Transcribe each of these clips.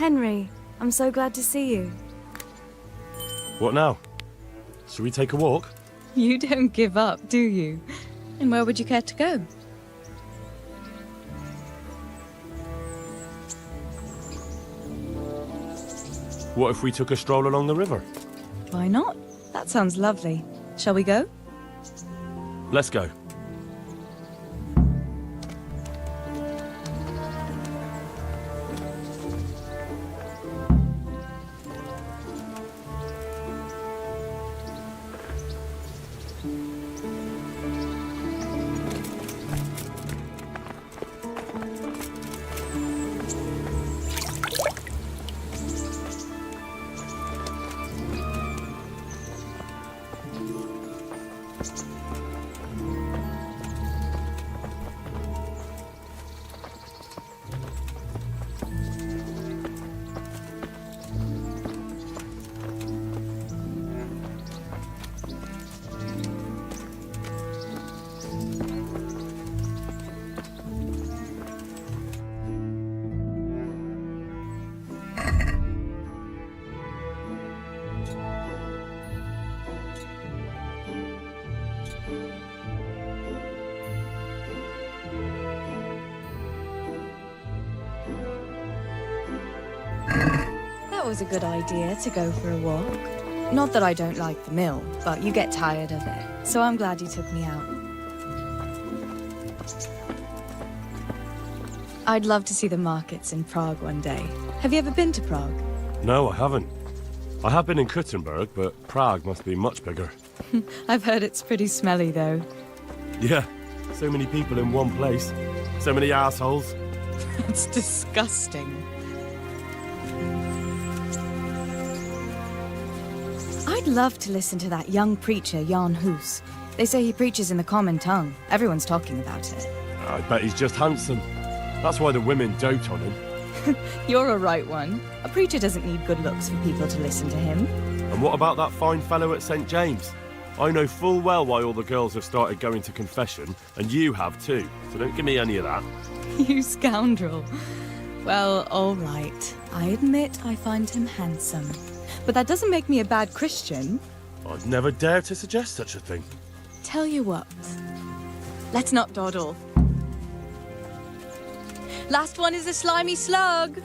Henry, I'm so glad to see you. What now? Shall we take a walk? You don't give up, do you? And where would you care to go? What if we took a stroll along the river? Why not? That sounds lovely. Shall we go? Let's go. That was a good idea to go for a walk. Not that I don't like the mill, but you get tired of it. So I'm glad you took me out. I'd love to see the markets in Prague one day. Have you ever been to Prague? No, I haven't. I have been in Kuttenberg, but Prague must be much bigger. I've heard it's pretty smelly, though. Yeah, so many people in one place. So many assholes. It's disgusting. I'd love to listen to that young preacher, Jan Hus. They say he preaches in the common tongue. Everyone's talking about it. I bet he's just handsome. That's why the women dote on him. You're a right one. A preacher doesn't need good looks for people to listen to him. And what about that fine fellow at St. James? I know full well why all the girls have started going to confession, and you have too, so don't give me any of that. You scoundrel. Well, all right. I admit I find him handsome. But that doesn't make me a bad Christian. I'd never dare to suggest such a thing. Tell you what. Let's not dawdle. Last one is a slimy slug.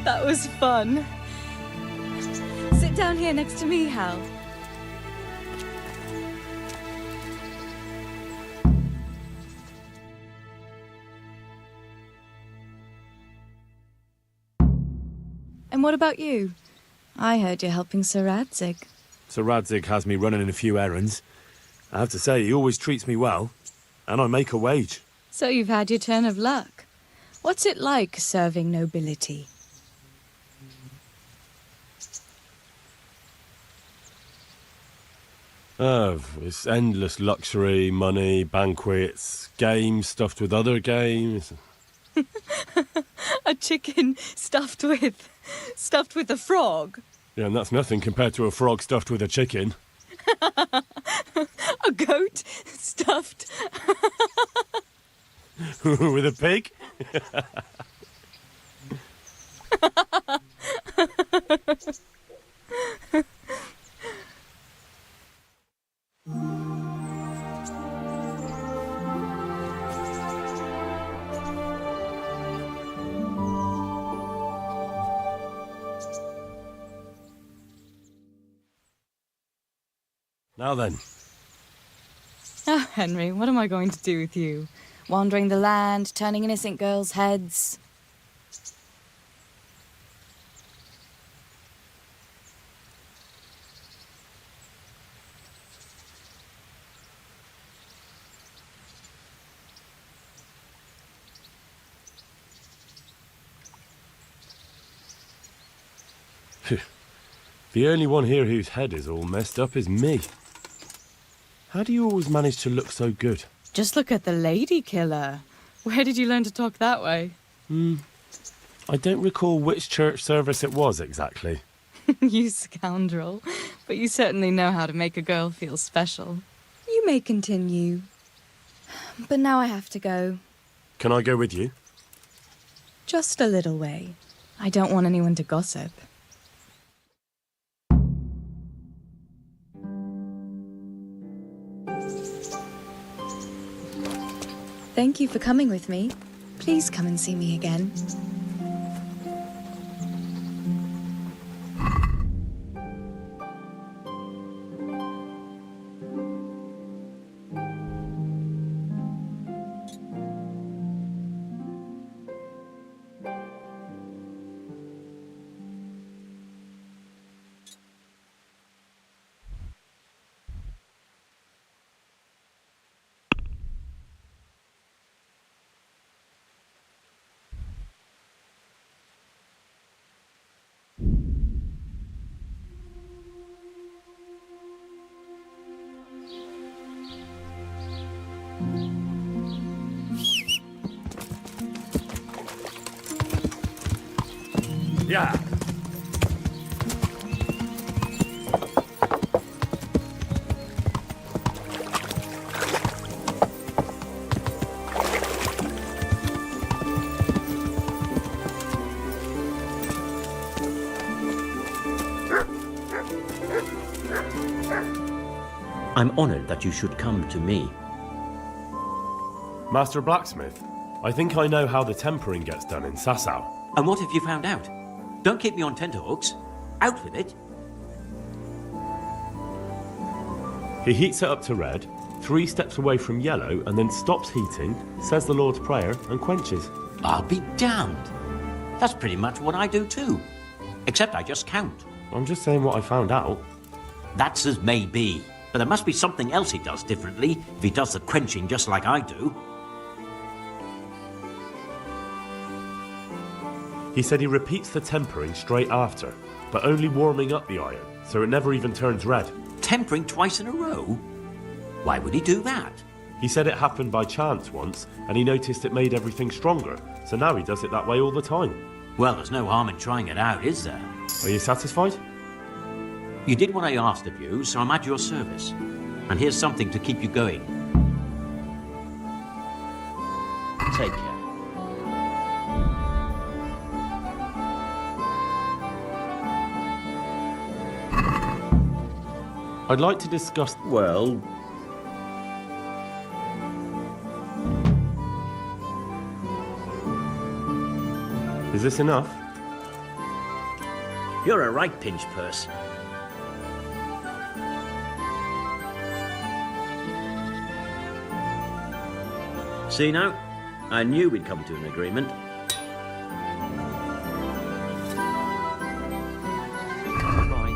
That was fun. Sit down here next to me, Hal. And what about you? I heard you're helping Sir Radzig. Sir Radzig has me running a few errands. I have to say, he always treats me well, and I make a wage. So you've had your turn of luck. What's it like serving nobility? Oh, it's endless luxury, money, banquets, games stuffed with other games. A chicken stuffed with a frog? Yeah, and that's nothing compared to a frog stuffed with a chicken. A goat stuffed... With a pig? Now then. Oh, Henry, what am I going to do with you? Wandering the land, turning innocent girls' heads. The only one here whose head is all messed up is me. How do you always manage to look so good? Just look at the lady killer. Where did you learn to talk that way? I don't recall which church service it was exactly. You scoundrel. But you certainly know how to make a girl feel special. You may continue. But now I have to go. Can I go with you? Just a little way. I don't want anyone to gossip. Thank you for coming with me. Please come and see me again. Yeah. I'm honored that you should come to me. Master Blacksmith, I think I know how the tempering gets done in Sasau. And what have you found out? Don't keep me on tenterhooks. Out with it. He heats it up to red, 3 steps away from yellow, and then stops heating, says the Lord's Prayer, and quenches. I'll be damned. That's pretty much what I do too. Except I just count. I'm just saying what I found out. That's as may be. But there must be something else he does differently if he does the quenching just like I do. He said he repeats the tempering straight after, but only warming up the iron, so it never even turns red. Tempering twice in a row? Why would he do that? He said it happened by chance once, and he noticed it made everything stronger, so now he does it that way all the time. Well, there's no harm in trying it out, is there? Are you satisfied? You did what I asked of you, so I'm at your service. And here's something to keep you going. Take care. I'd like to discuss... Well... Is this enough? You're a right pinch purse. See now? I knew we'd come to an agreement. Bye.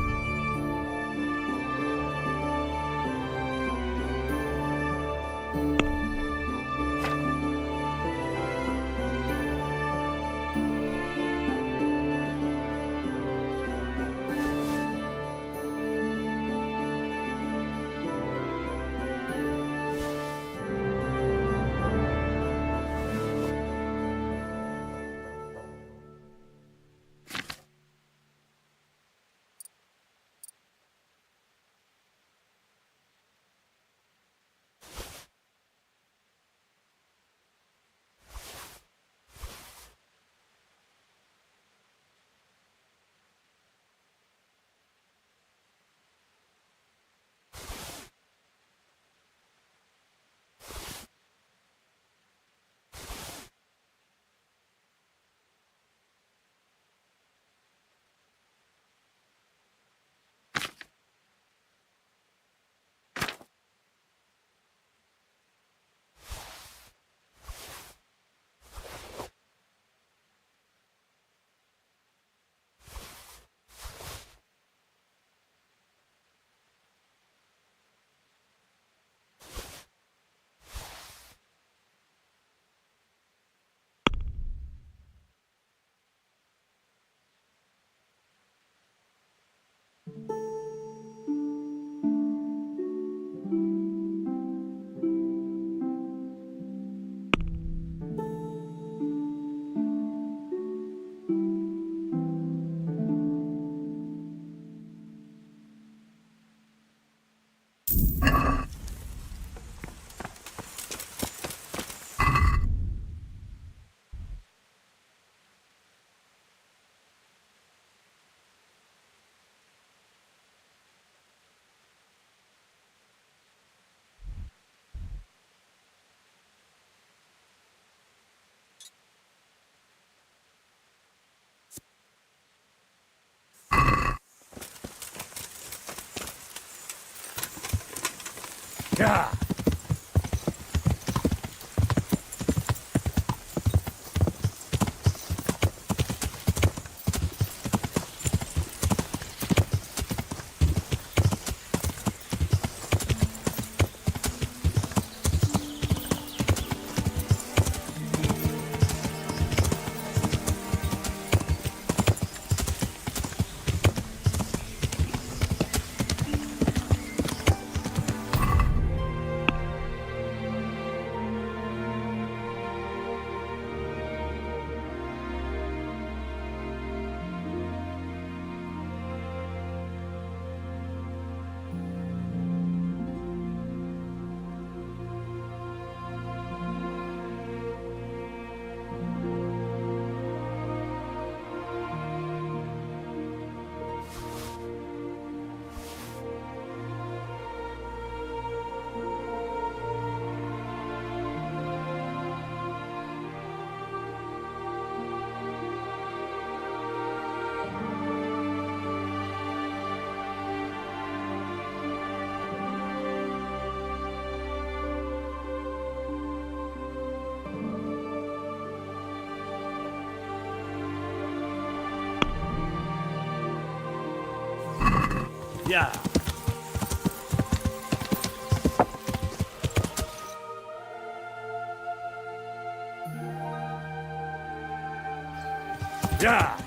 Yeah. Yeah. Yeah.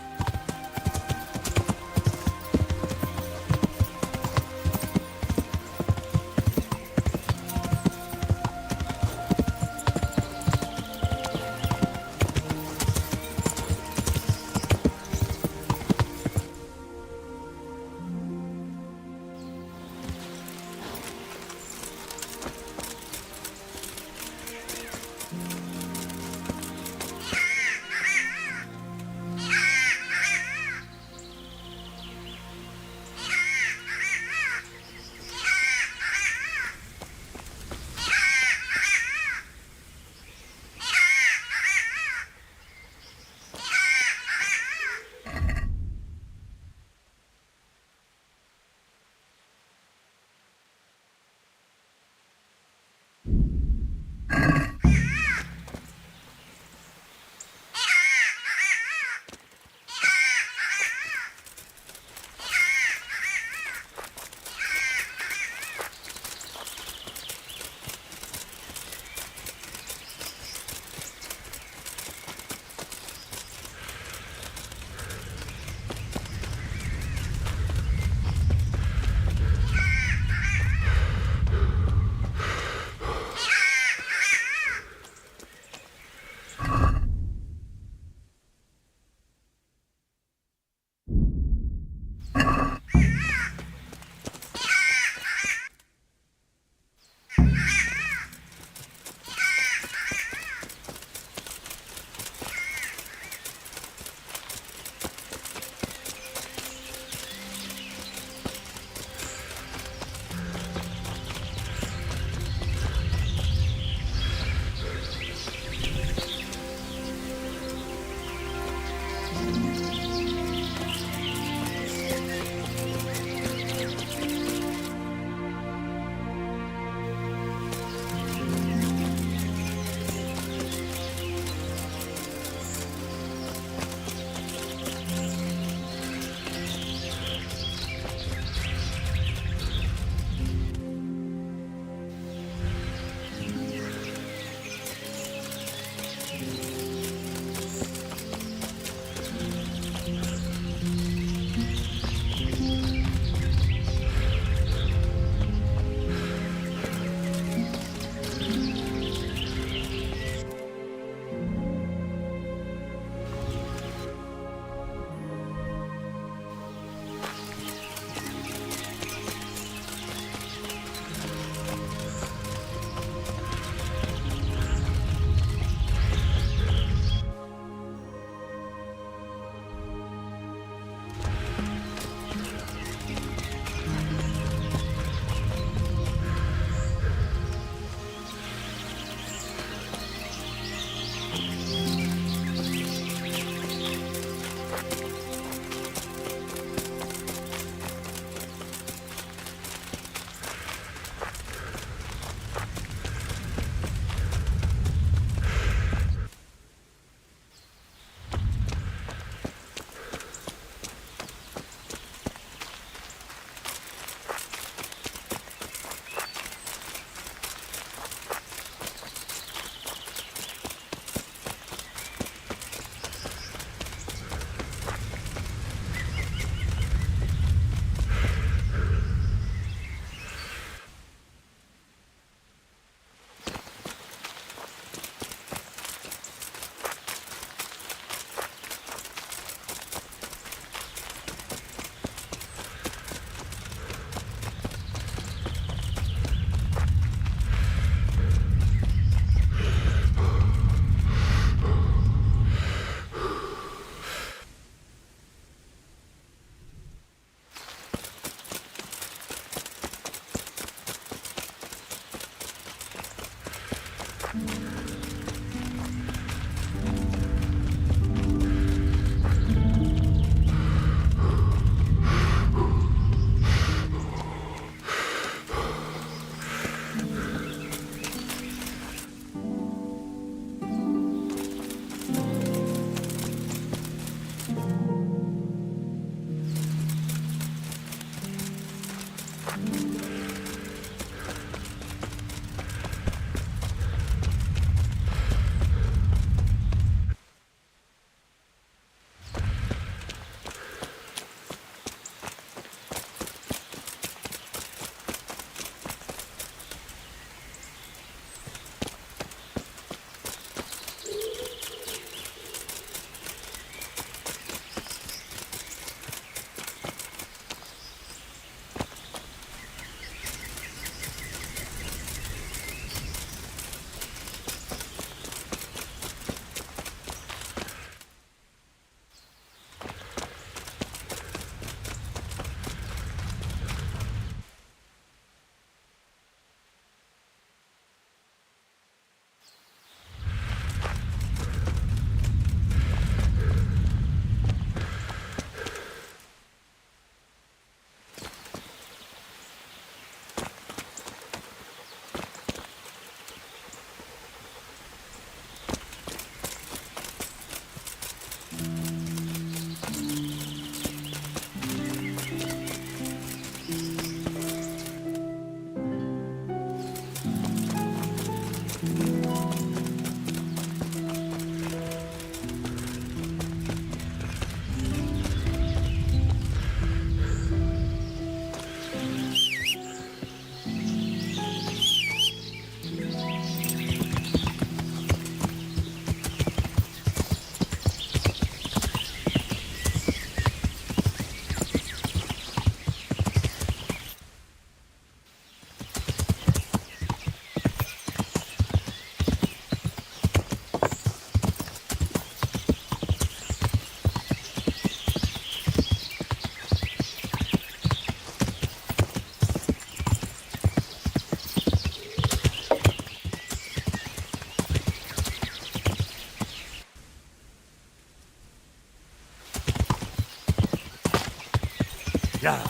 Yeah.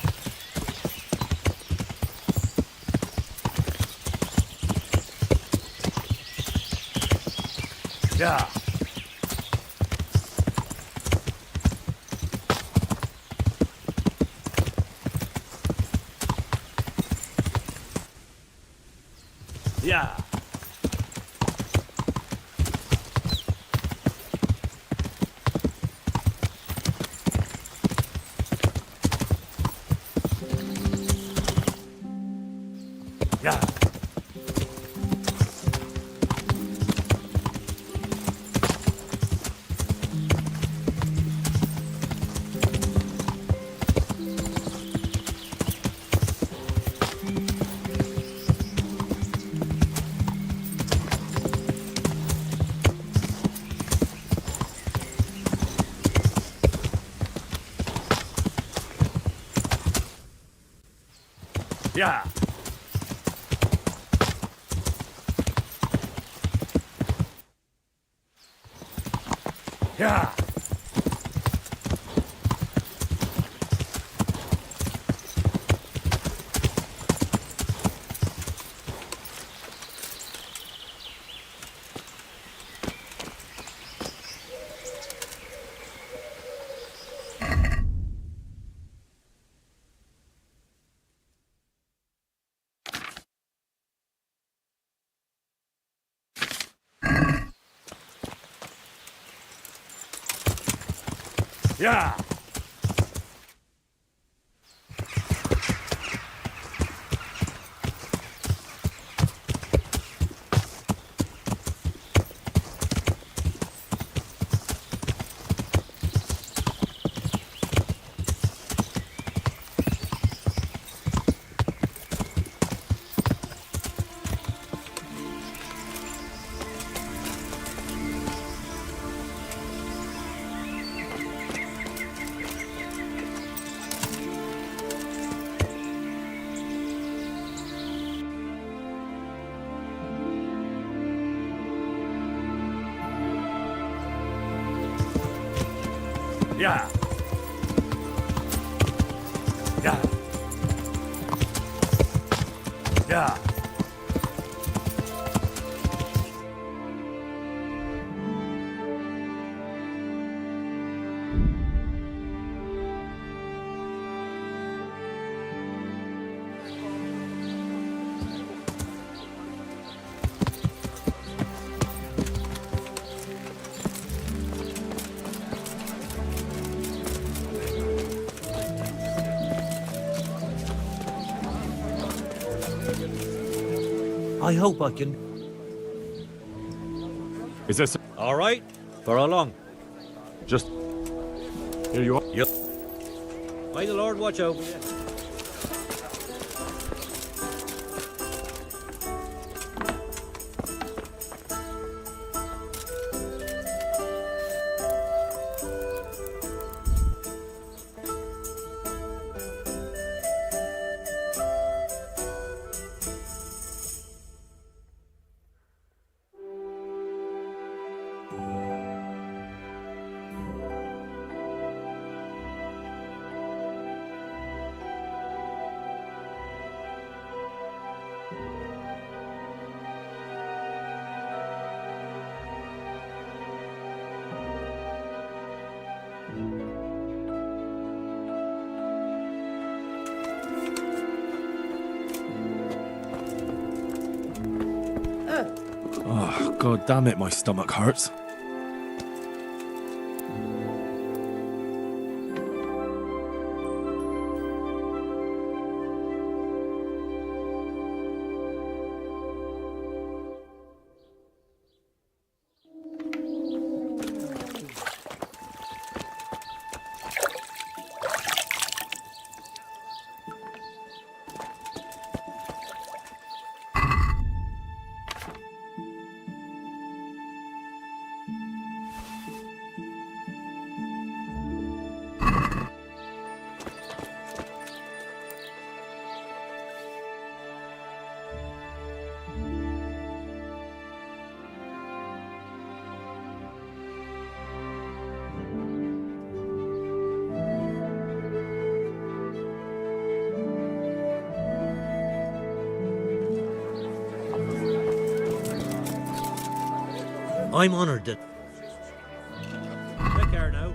Yeah. Yeah. Yeah. Yeah. Yeah. Yeah. Yeah. Yeah. Yeah. I hope I can... Is this All right. For how long? just... Here you are. Yep. May the Lord watch over you. Oh, God damn it, my stomach hurts. I'm honoured that... Take care now.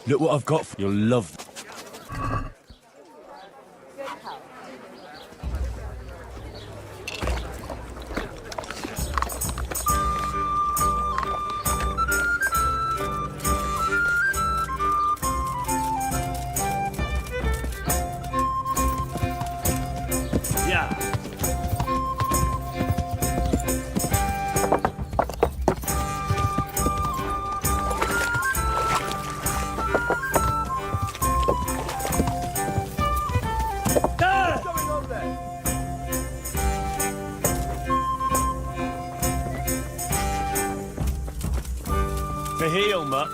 Look what I've got for you. You'll love. Yeah. To heal, Mutt.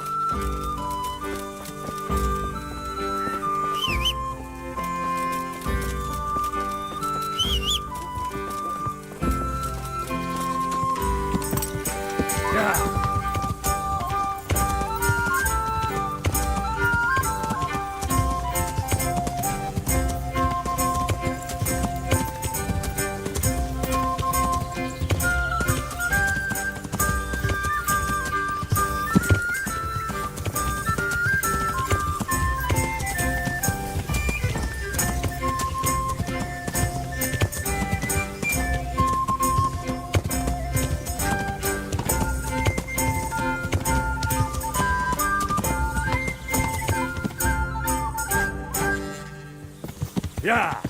Yeah.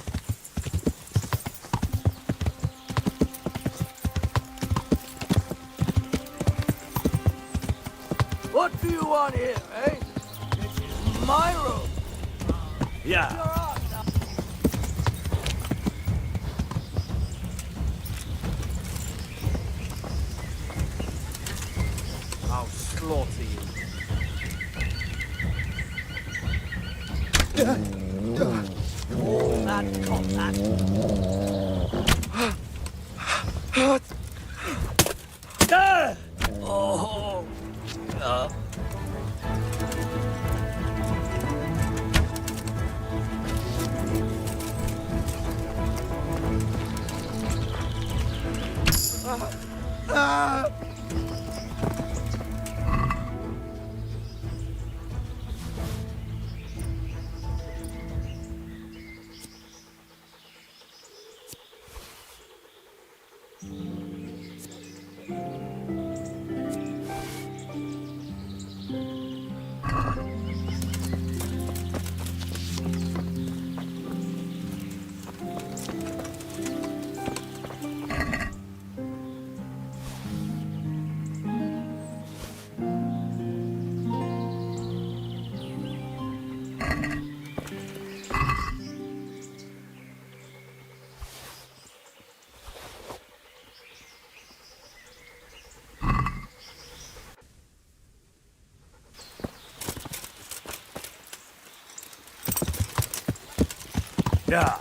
What do you want here, eh? This is my room. Yeah. I'll slaughter you. That contact. Oh. Yeah.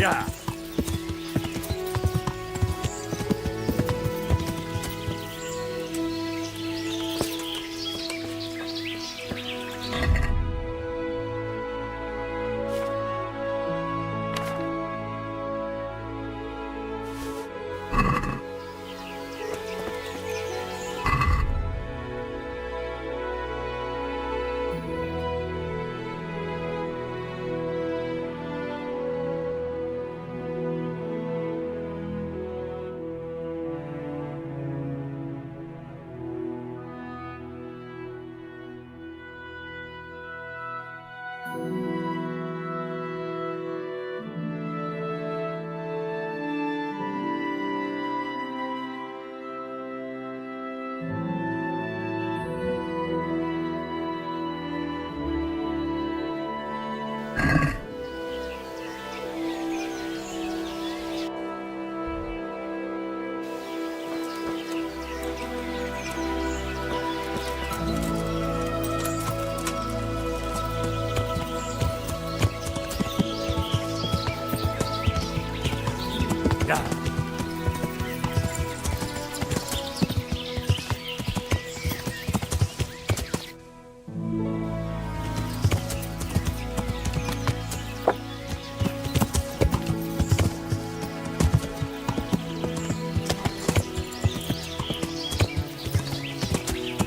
Yeah.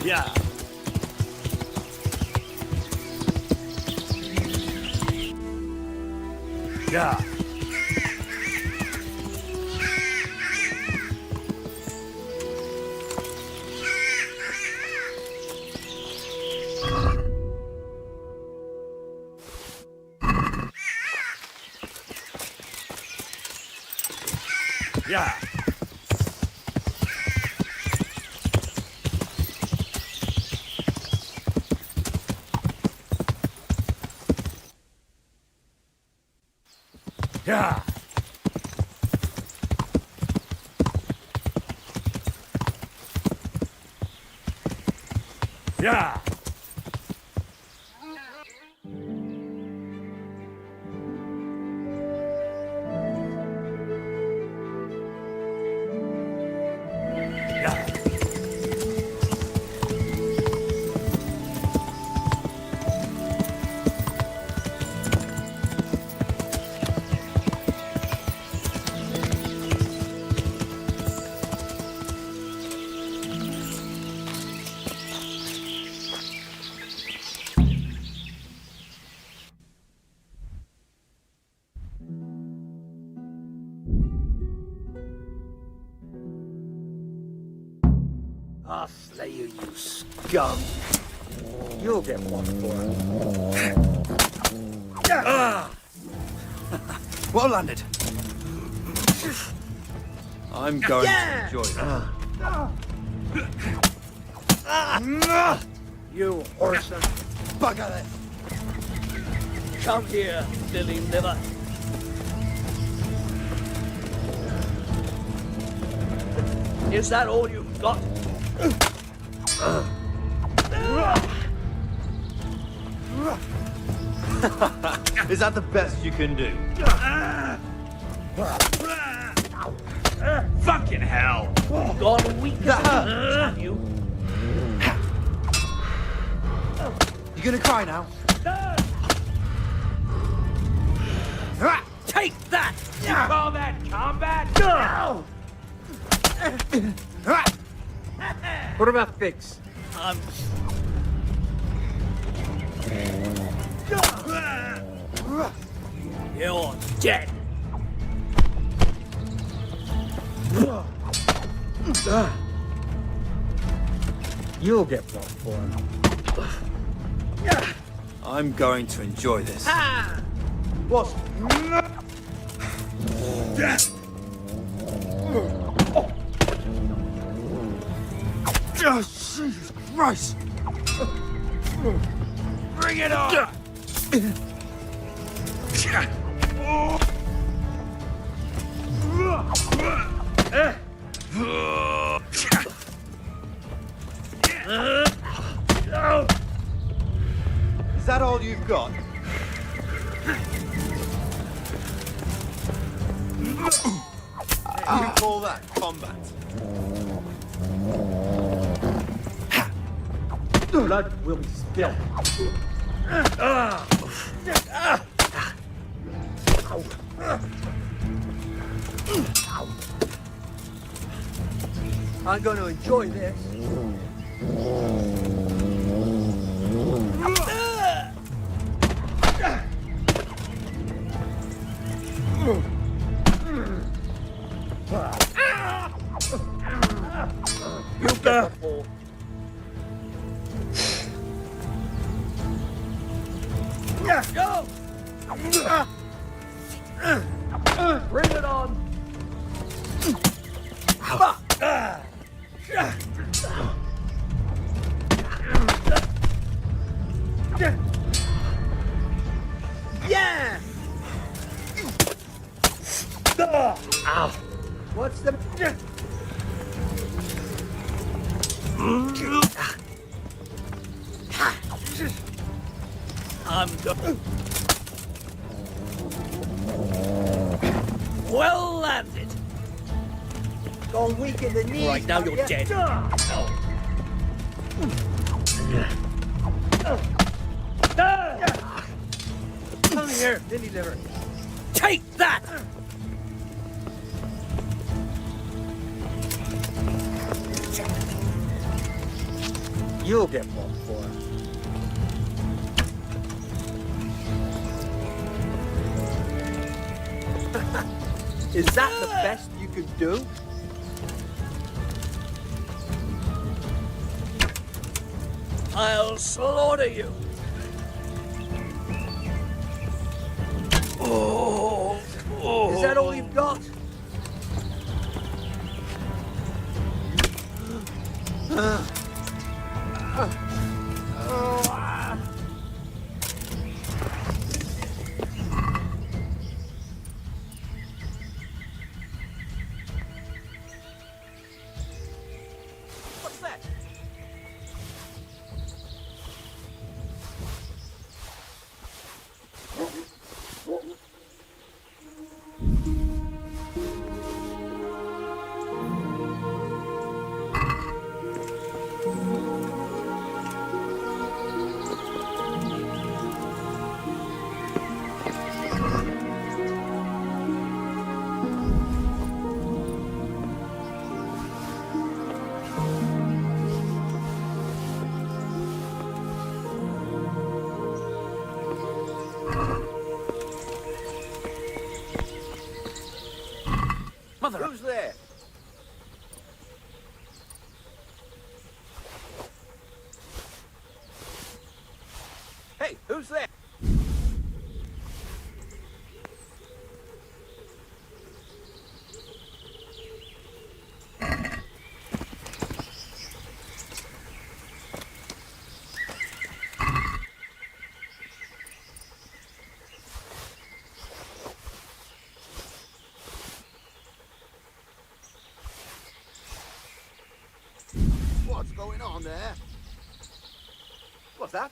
Yeah. Yeah. Yeah. Yeah. Yeah. I'll slay you, you scum. You'll get one for it. Well landed. I'm going to enjoy this. You horse and bugger it. Come here, silly liver. Is that all you've got? Is that the best you can do? Fucking hell! Gone weak as you. You gonna cry now? Take that! You call that combat? No! What about fix? You're dead. You'll get one for him. I'm going to enjoy this. What? Oh, Jesus Christ! Bring it on! Is that all you've got? You call that combat? Blood will spill. I'm going to enjoy this. You get the ball. Go! Bring it on! Yeah! Ow! What's the... I'm done. Well landed. Gone weak in the knees. Right, now you're dead. Come here, Lily liver. Take that! You'll get one for it. Is that the best you could do? I'll slaughter you. there? Hey, who's there? What's going on there? What's that?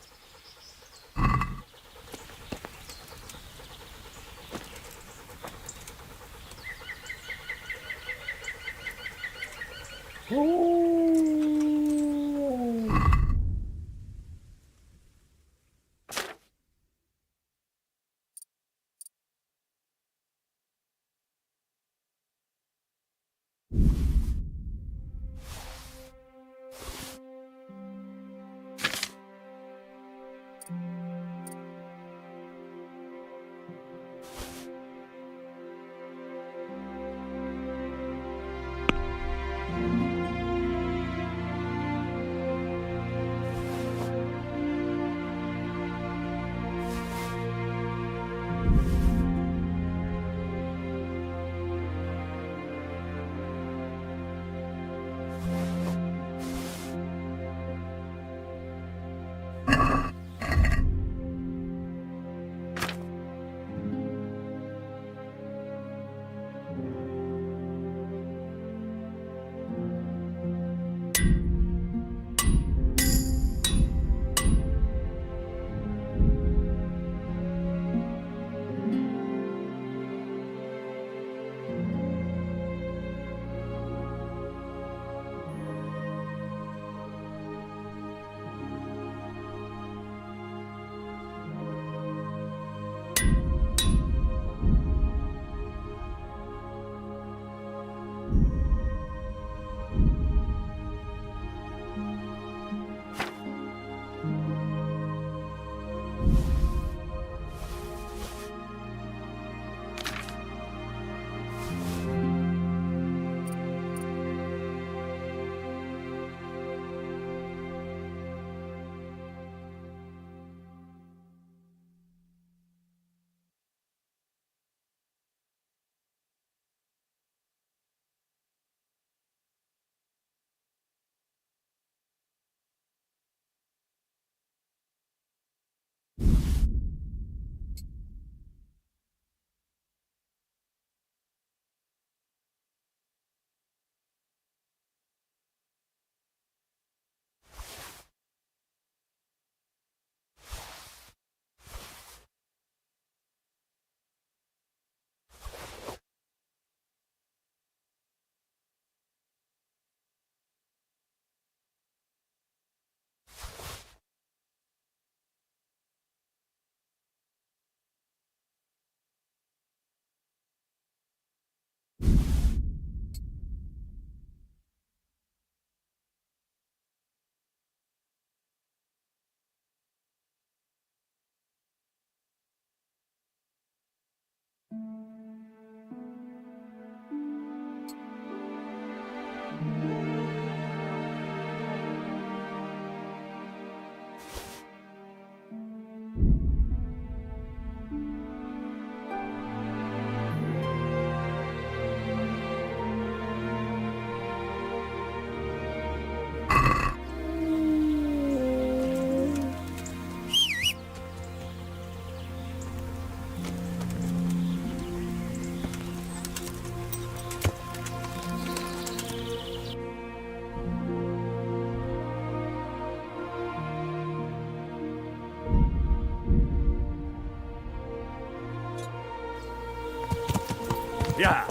Yeah.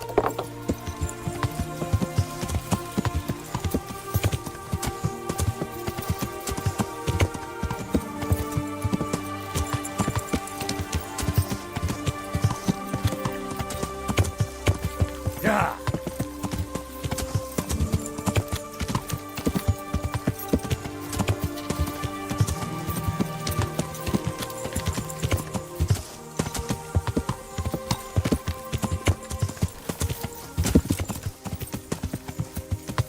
Yeah.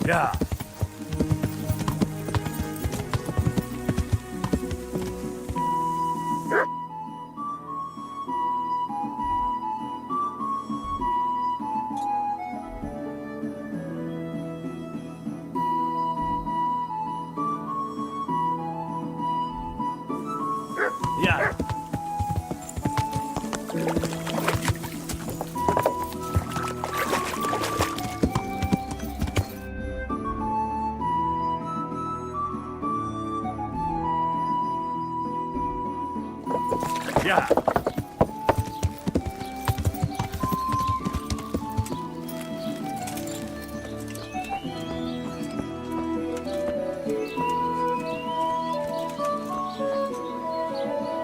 Yeah. Yeah. Yeah.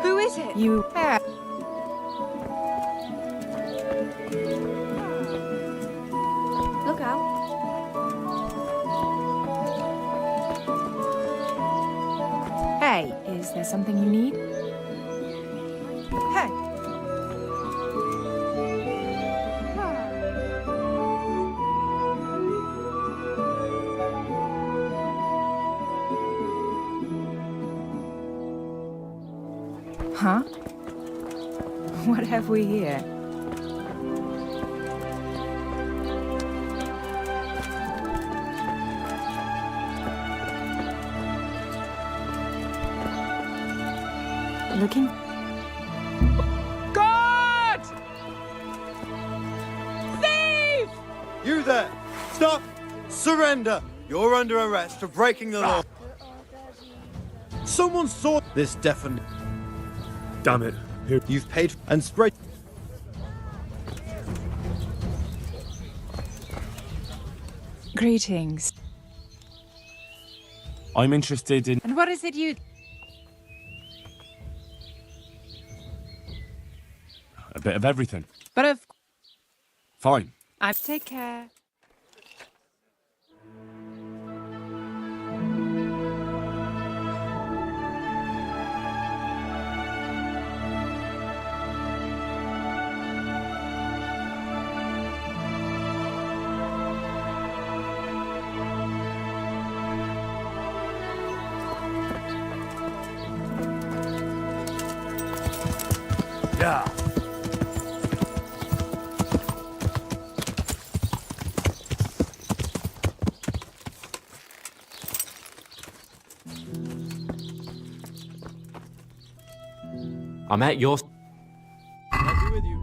Who is it? You. Look out. Hey, is there something you need? Hey. Huh? What have we here? Looking? God! Thief! You there! Stop! Surrender! You're under arrest for breaking the law. Someone saw this deafened. Damn it. Here. You've paid and sprayed. Greetings. I'm interested in... And what is it you... a bit of everything. But of... Fine. Take care. Yeah. I'm at your... I'll be with you.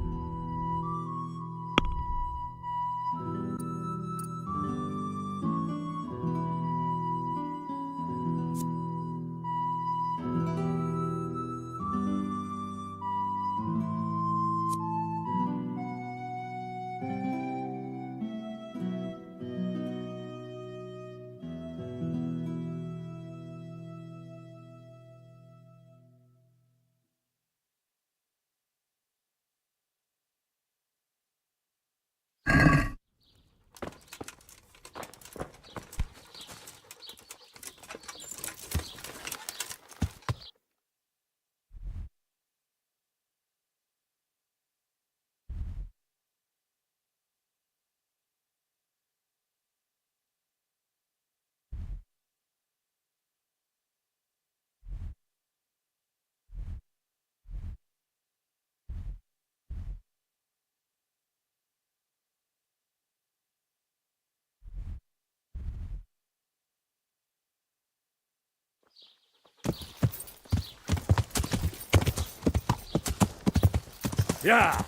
Yeah.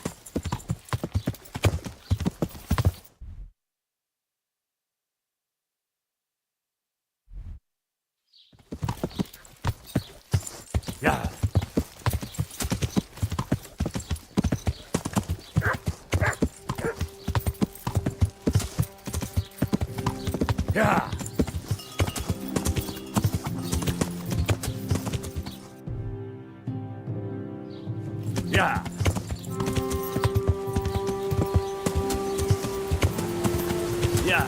Yeah. Yeah. Yeah. Yeah.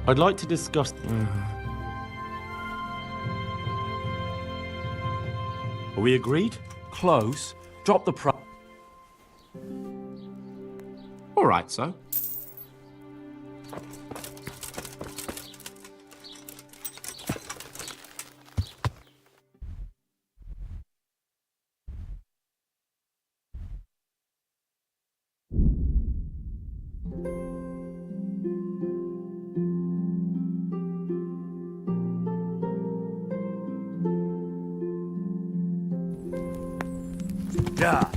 I'd like to discuss... Are we agreed? Close. Drop the pro... All right, so. Yeah.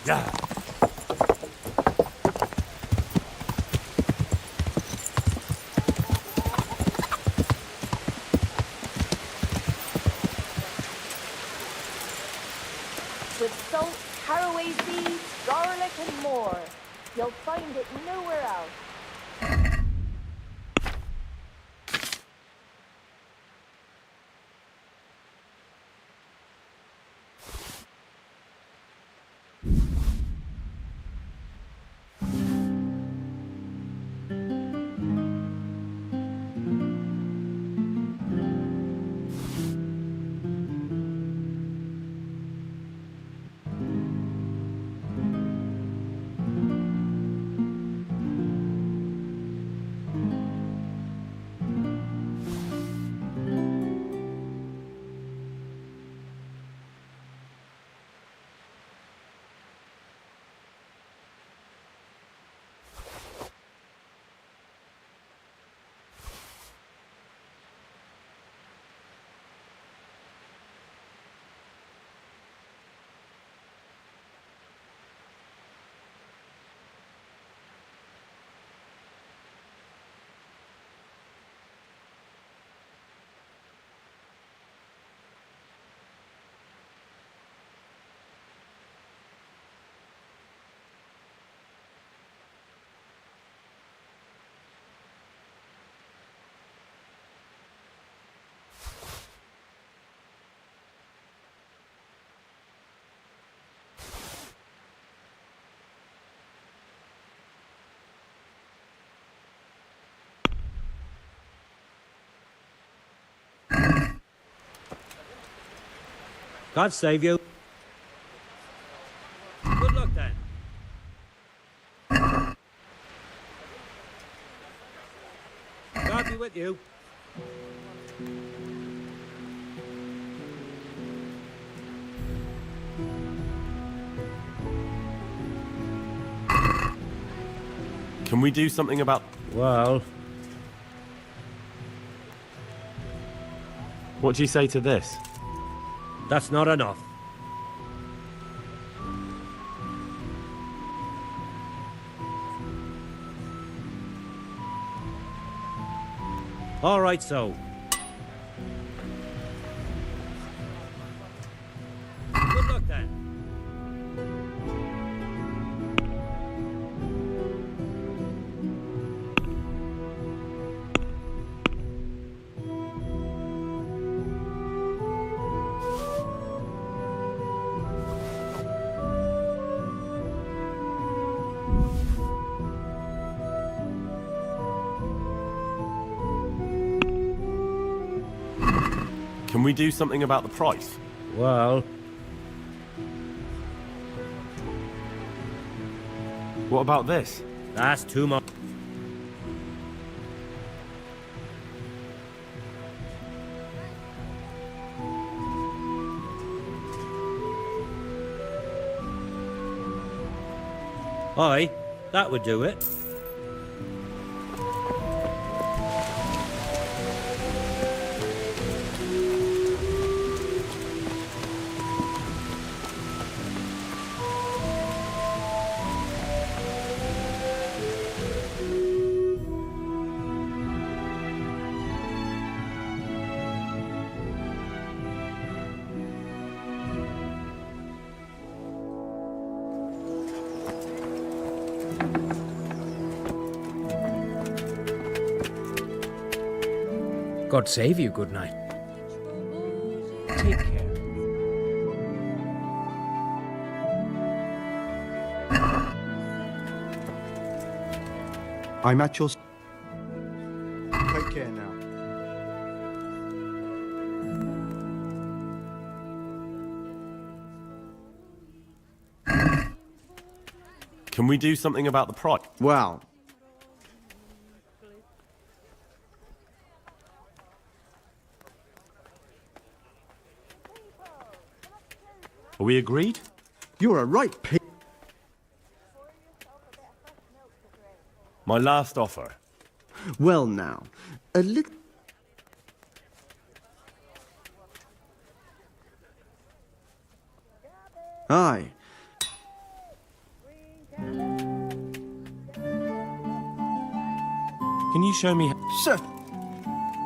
Yeah. With salt, caraway seeds, garlic, and more. You'll find it nowhere else. God save you. Good luck then. God be with you. Can we do something about... Well, What do you say to this? that's not enough. All right, so. Good luck then. Can we do something about the price? Well, What about this? that's too much. Aye, that would do it. God save you, good night. Take care. I'm at your... Take care now. Can we do something about the price? Well, Are we agreed? you're a right pig. My last offer. Well now, a little... Aye. Can you show me? Sir,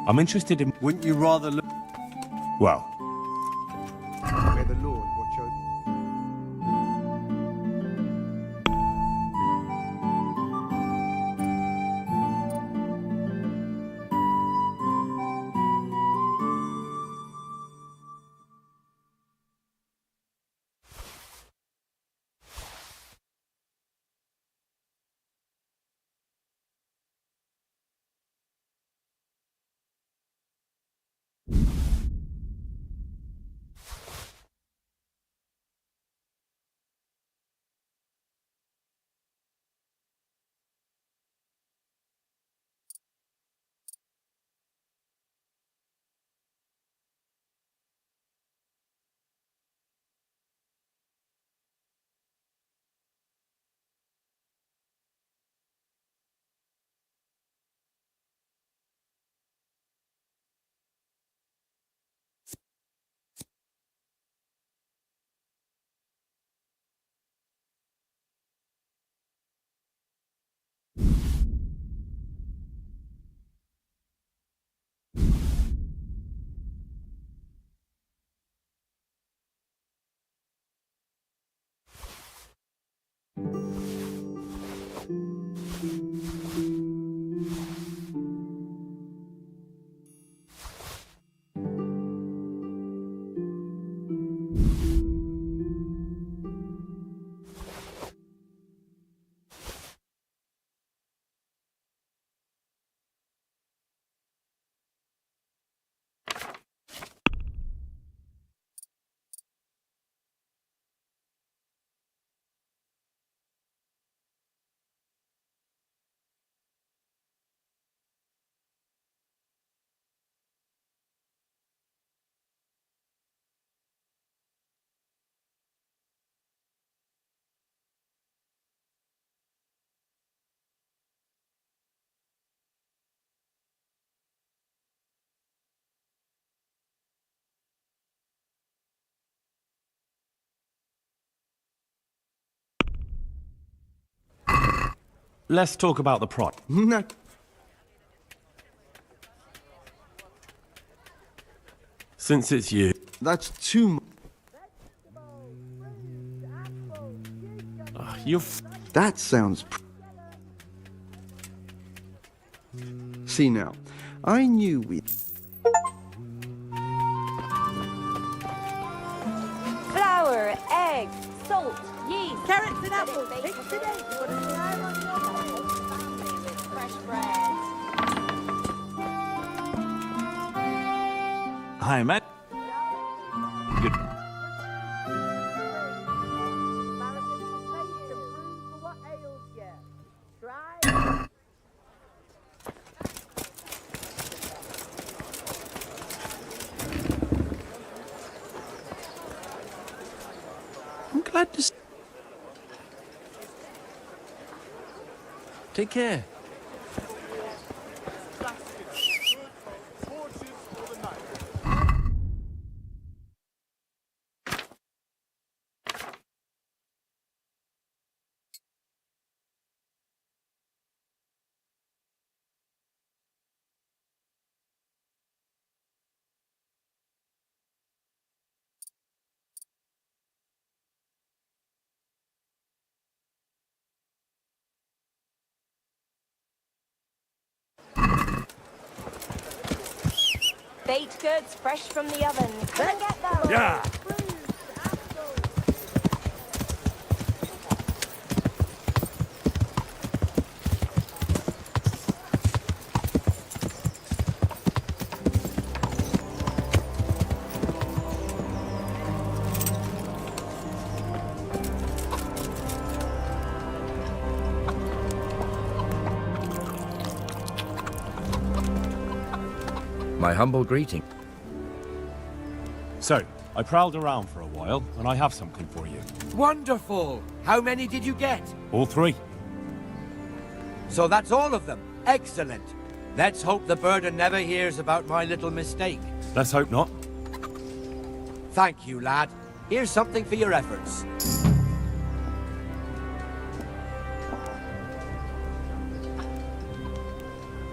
I'm interested in. wouldn't you rather look... Well, May the Lord watch over... Let's talk about the price. No. Since it's you. That's too much. You're That sounds... See now, I knew we... Flour, eggs, salt, yeast. Carrots and apples. Let it bake Mix for it in. days. Put a slime on your Family with fresh bread. Hi, mate. Good. I'm glad to... Take care. Baked goods fresh from the oven. Come and get those. Yeah. My humble greeting. So, I prowled around for a while, and I have something for you. Wonderful! How many did you get? All three. So that's all of them. Excellent. Let's hope the burden never hears about my little mistake. Let's hope not. Thank you, lad. Here's something for your efforts.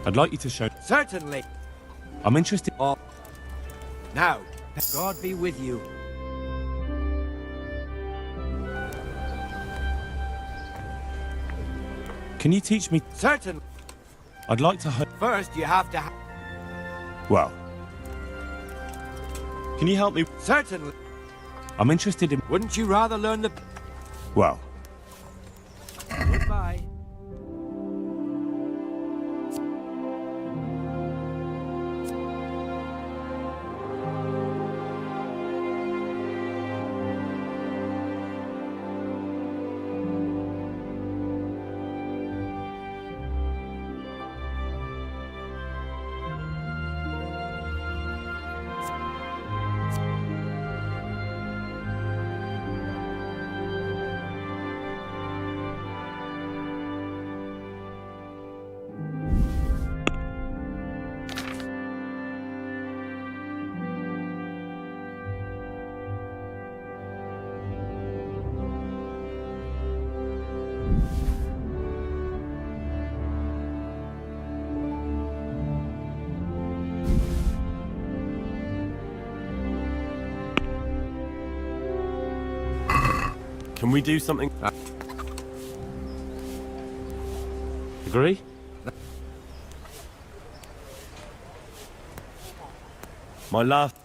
I'd like you to show... Certainly. I'm interested... Oh. Now, God be with you. Can you teach me... Certainly. I'd like to... First, you have to... Well... Can you help me? Certainly. I'm interested in... Wouldn't you rather learn the... Well... Goodbye. Can we do something? Agree? My last...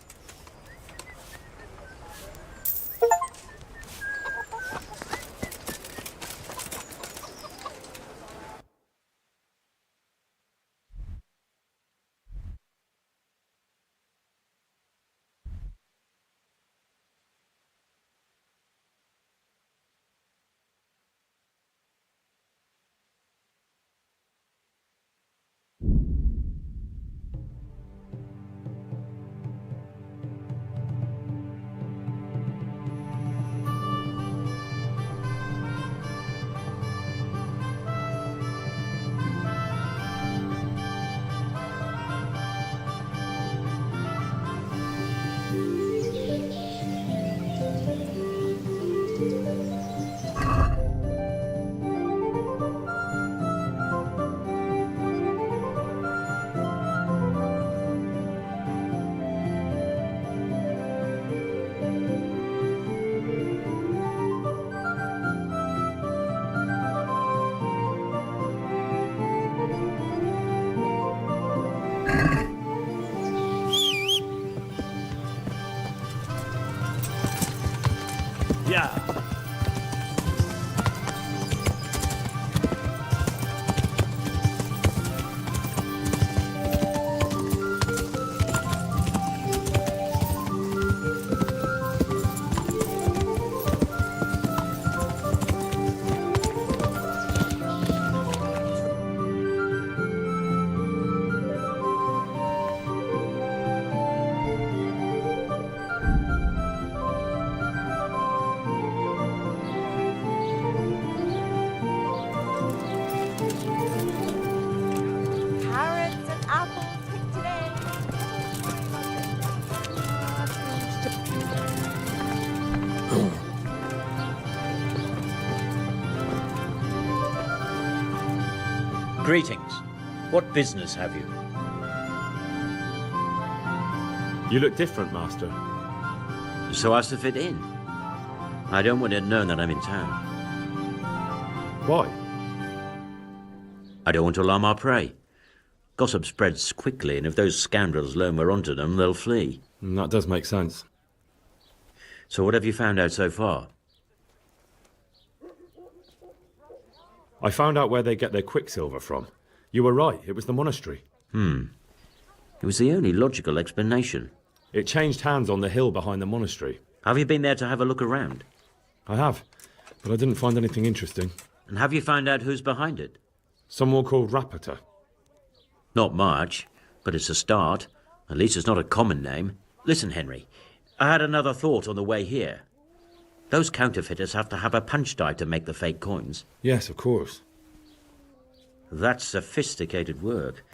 Greetings. What business have you? You look different, Master. So as to fit in. I don't want it known that I'm in town. Why? I don't want to alarm our prey. Gossip spreads quickly, and if those scoundrels learn we're onto them, they'll flee. That does make sense. So what have you found out so far? I found out where they get their quicksilver from. You were right, it was the monastery. It was the only logical explanation. It changed hands on the hill behind the monastery. Have you been there to have a look around? I have, but I didn't find anything interesting. And have you found out who's behind it? Someone called Rapita. Not much, but it's a start. At least it's not a common name. Listen, Henry, I had another thought on the way here. Those counterfeiters have to have a punch die to make the fake coins. Yes, of course. That's sophisticated work.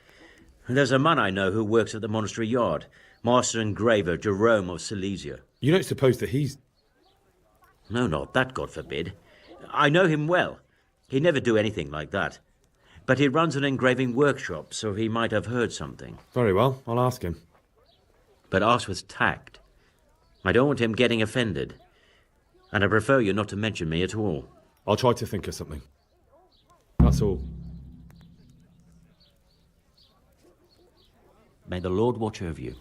And there's a man I know who works at the monastery yard, Master Engraver Jerome of Silesia. You don't suppose that he's... No, not that, God forbid. I know him well. He'd never do anything like that. But he runs an engraving workshop, so he might have heard something. Very well, I'll ask him. But ask with tact. I don't want him getting offended. And I prefer you not to mention me at all. I'll try to think of something. That's all. May the Lord watch over you.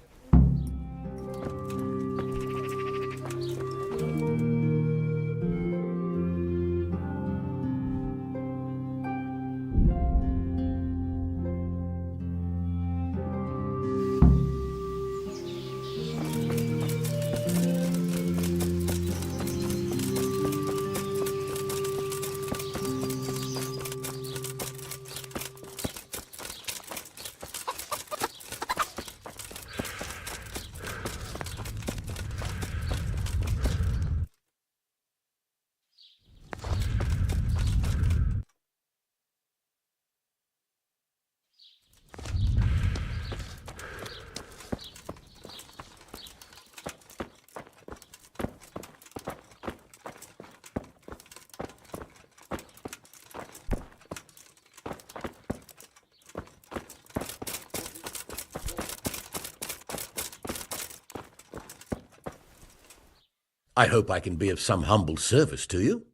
I hope I can be of some humble service to you.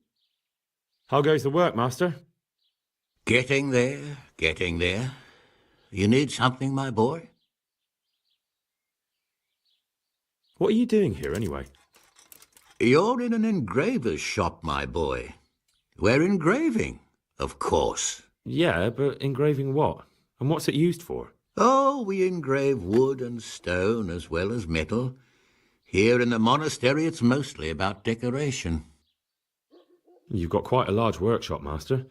How goes the work, Master? Getting there, getting there. You need something, my boy? What are you doing here, anyway? You're in an engraver's shop, my boy. We're engraving, of course. Yeah, but engraving what? And what's it used for? Oh, we engrave wood and stone as well as metal. Here in the monastery, it's mostly about decoration. You've got quite a large workshop, Master.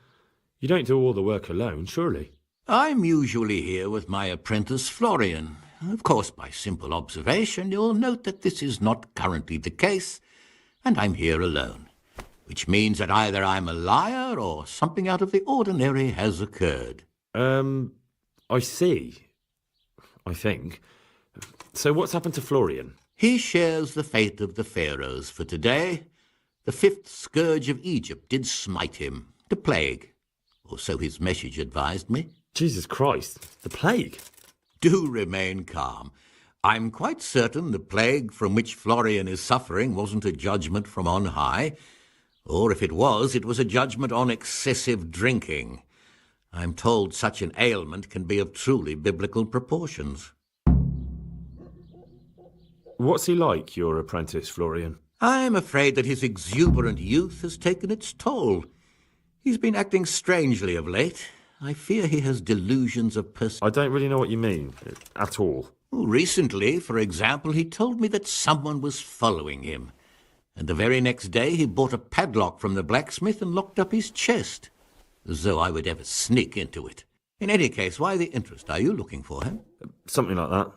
You don't do all the work alone, surely? I'm usually here with my apprentice, Florian. Of course, by simple observation, you'll note that this is not currently the case, and I'm here alone, which means that either I'm a liar or something out of the ordinary has occurred. I see. I think. So what's happened to Florian? He shares the fate of the pharaohs for today. The fifth scourge of Egypt did smite him, the plague, or so his message advised me. Jesus Christ, the plague? Do remain calm. I'm quite certain the plague from which Florian is suffering wasn't a judgment from on high, or if it was a judgment on excessive drinking. I'm told such an ailment can be of truly biblical proportions. What's he like, your apprentice, Florian? I'm afraid that his exuberant youth has taken its toll. He's been acting strangely of late. I fear he has delusions of I don't really know what you mean, at all. Recently, for example, he told me that someone was following him. And the very next day he bought a padlock from the blacksmith and locked up his chest. As though I would ever sneak into it. In any case, why the interest? Are you looking for him? Something like that.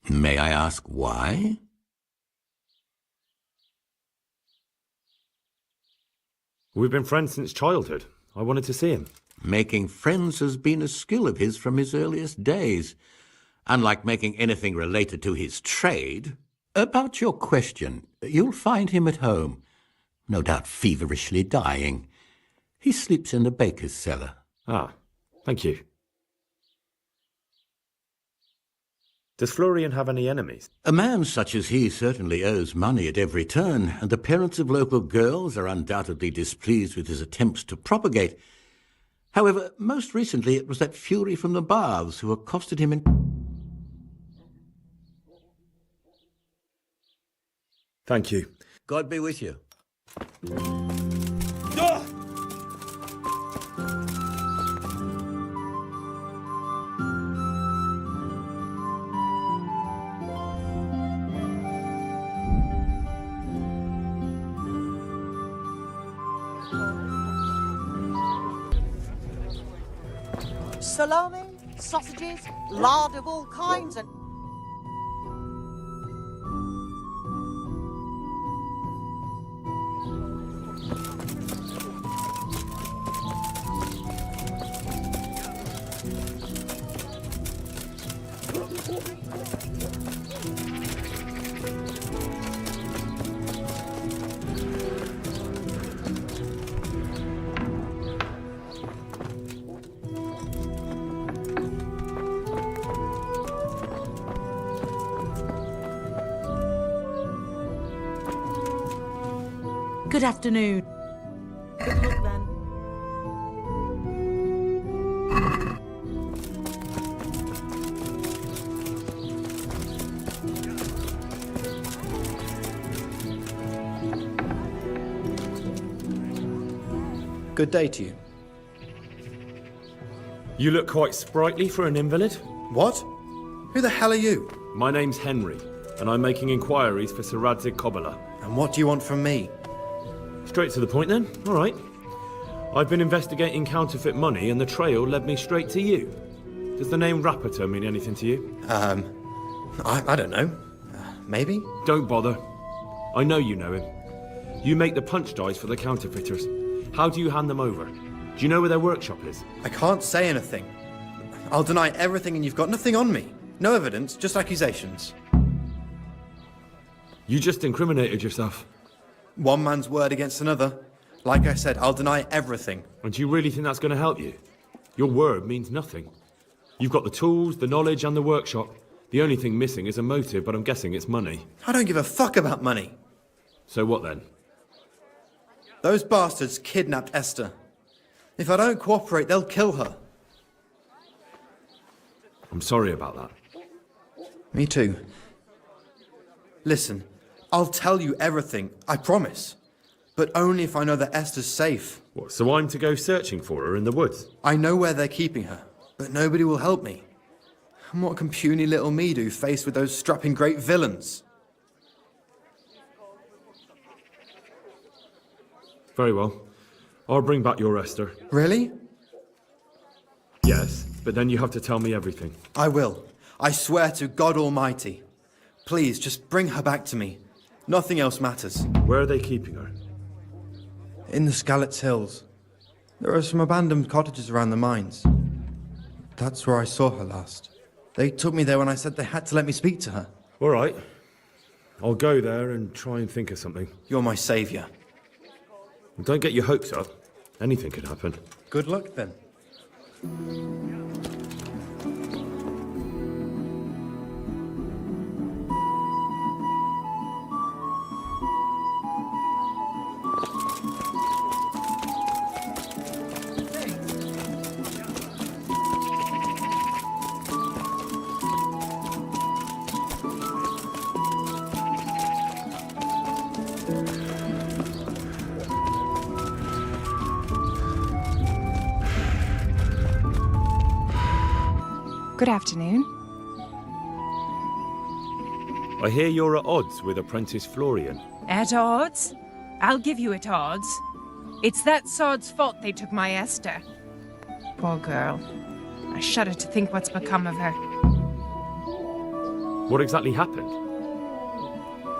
May I ask why? We've been friends since childhood. I wanted to see him. Making friends has been a skill of his from his earliest days. Unlike making anything related to his trade. About your question, you'll find him at home. No doubt feverishly dying. He sleeps in the baker's cellar. Ah, Thank you. Does Florian have any enemies? A man such as he certainly owes money at every turn, and the parents of local girls are undoubtedly displeased with his attempts to propagate. However, most recently it was that fury from the baths who accosted him in... Thank you. God be with you. Salami, sausages, lard of all kinds, and... Good afternoon. Good luck then. Good day to you. You look quite sprightly for an invalid. What? Who the hell are you? My name's Henry, and I'm making inquiries for Sir Radzig Kobyla. And what do you want from me? Straight to the point then. All right. I've been investigating counterfeit money, and the trail led me straight to you. Does the name Rapiter mean anything to you? I don't know. Maybe? Don't bother. I know you know him. You make the punch dice for the counterfeiters. How do you hand them over? Do you know where their workshop is? I can't say anything. I'll deny everything and you've got nothing on me. No evidence, just accusations. You just incriminated yourself. One man's word against another. Like I said, I'll deny everything. And do you really think that's going to help you? Your word means nothing. You've got the tools, the knowledge, and the workshop. The only thing missing is a motive, but I'm guessing it's money. I don't give a fuck about money. So what then? Those bastards kidnapped Esther. If I don't cooperate, they'll kill her. I'm sorry about that. Me too. Listen, I'll tell you everything, I promise. But only if I know that Esther's safe. What, so I'm to go searching for her in the woods? I know where they're keeping her, but nobody will help me. And what can puny little me do faced with those strapping great villains? Very well. I'll bring back your Esther. Really? Yes, but then you have to tell me everything. I will. I swear to God Almighty. Please, just bring her back to me. Nothing else matters. Where are they keeping her? In the Skalitz Hills. There are some abandoned cottages around the mines. That's where I saw her last. They took me there when I said they had to let me speak to her. All right. I'll go there and try and think of something. You're my saviour. Don't get your hopes up. Anything could happen. Good luck, then. Good afternoon. I hear you're at odds with apprentice Florian. At odds? I'll give you at odds. It's that sod's fault they took my Esther. Poor girl. I shudder to think what's become of her. What exactly happened?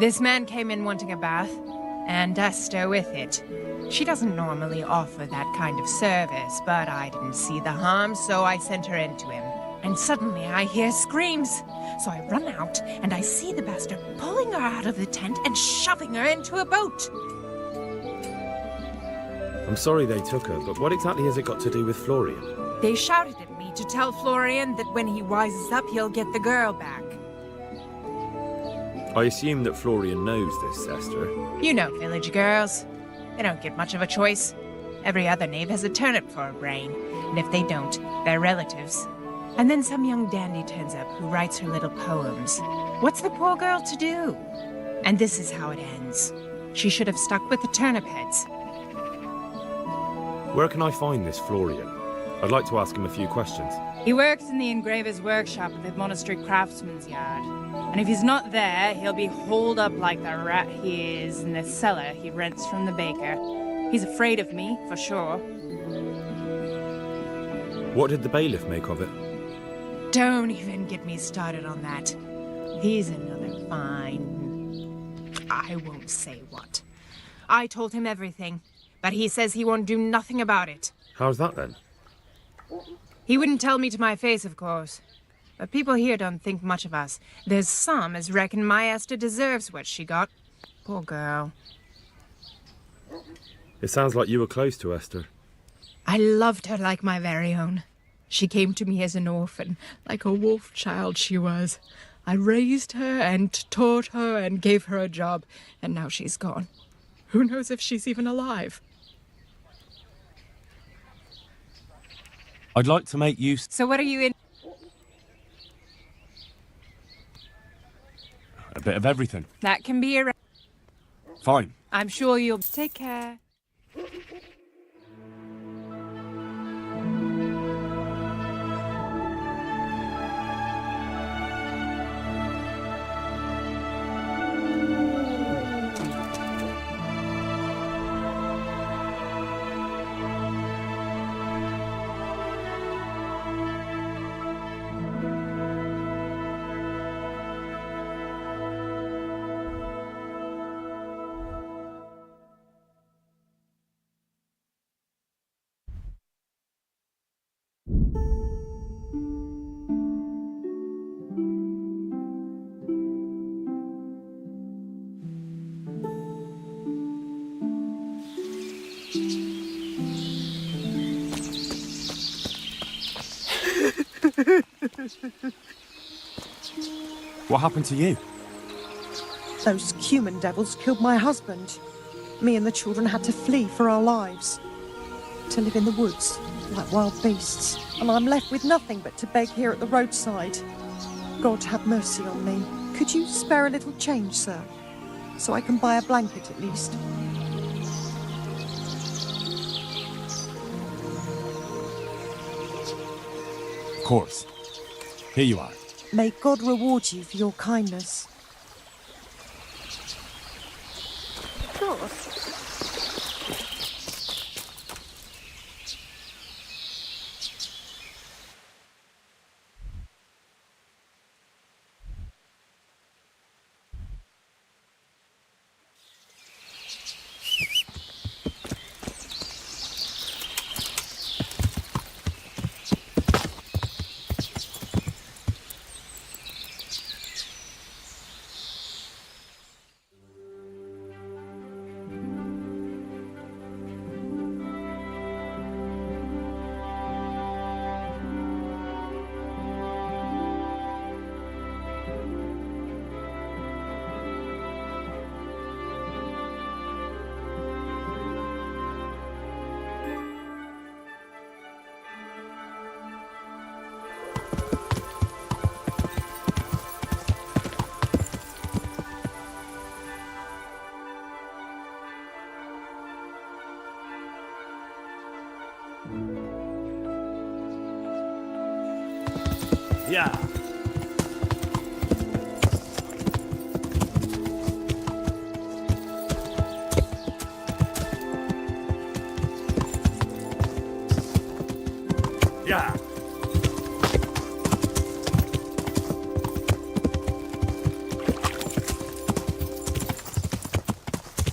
This man came in wanting a bath, and Esther with it. She doesn't normally offer that kind of service, but I didn't see the harm, so I sent her in to him. And suddenly I hear screams. So I run out, and I see the bastard pulling her out of the tent and shoving her into a boat. I'm sorry they took her, but what exactly has it got to do with Florian? They shouted at me to tell Florian that when he wises up, he'll get the girl back. I assume that Florian knows this, Esther. You know village girls. They don't get much of a choice. Every other knave has a turnip for a brain, and if they don't, they're relatives. And then some young dandy turns up who writes her little poems. What's the poor girl to do? And this is how it ends. She should have stuck with the turnip heads. Where can I find this Florian? I'd like to ask him a few questions. He works in the engraver's workshop at the monastery craftsman's yard. And if he's not there, he'll be holed up like the rat he is in the cellar he rents from the baker. He's afraid of me, for sure. What did the bailiff make of it? Don't even get me started on that. He's another fine... I won't say what. I told him everything, but he says he won't do nothing about it. How's that then? He wouldn't tell me to my face, of course. But people here don't think much of us. There's some as reckon my Esther deserves what she got. Poor girl. It sounds like you were close to Esther. I loved her like my very own. She came to me as an orphan, like a wolf child she was. I raised her and taught her and gave her a job, and now she's gone. Who knows if she's even alive? I'd like to make use... So what are you in? A bit of everything. That can be arranged. Fine. I'm sure you'll take care. What happened to you? Those human devils killed my husband. Me and the children had to flee for our lives. To live in the woods, like wild beasts. And I'm left with nothing but to beg here at the roadside. God have mercy on me. Could you spare a little change, sir? So I can buy a blanket at least. Of course. Here you are. May God reward you for your kindness. Of course. Yeah. Yeah.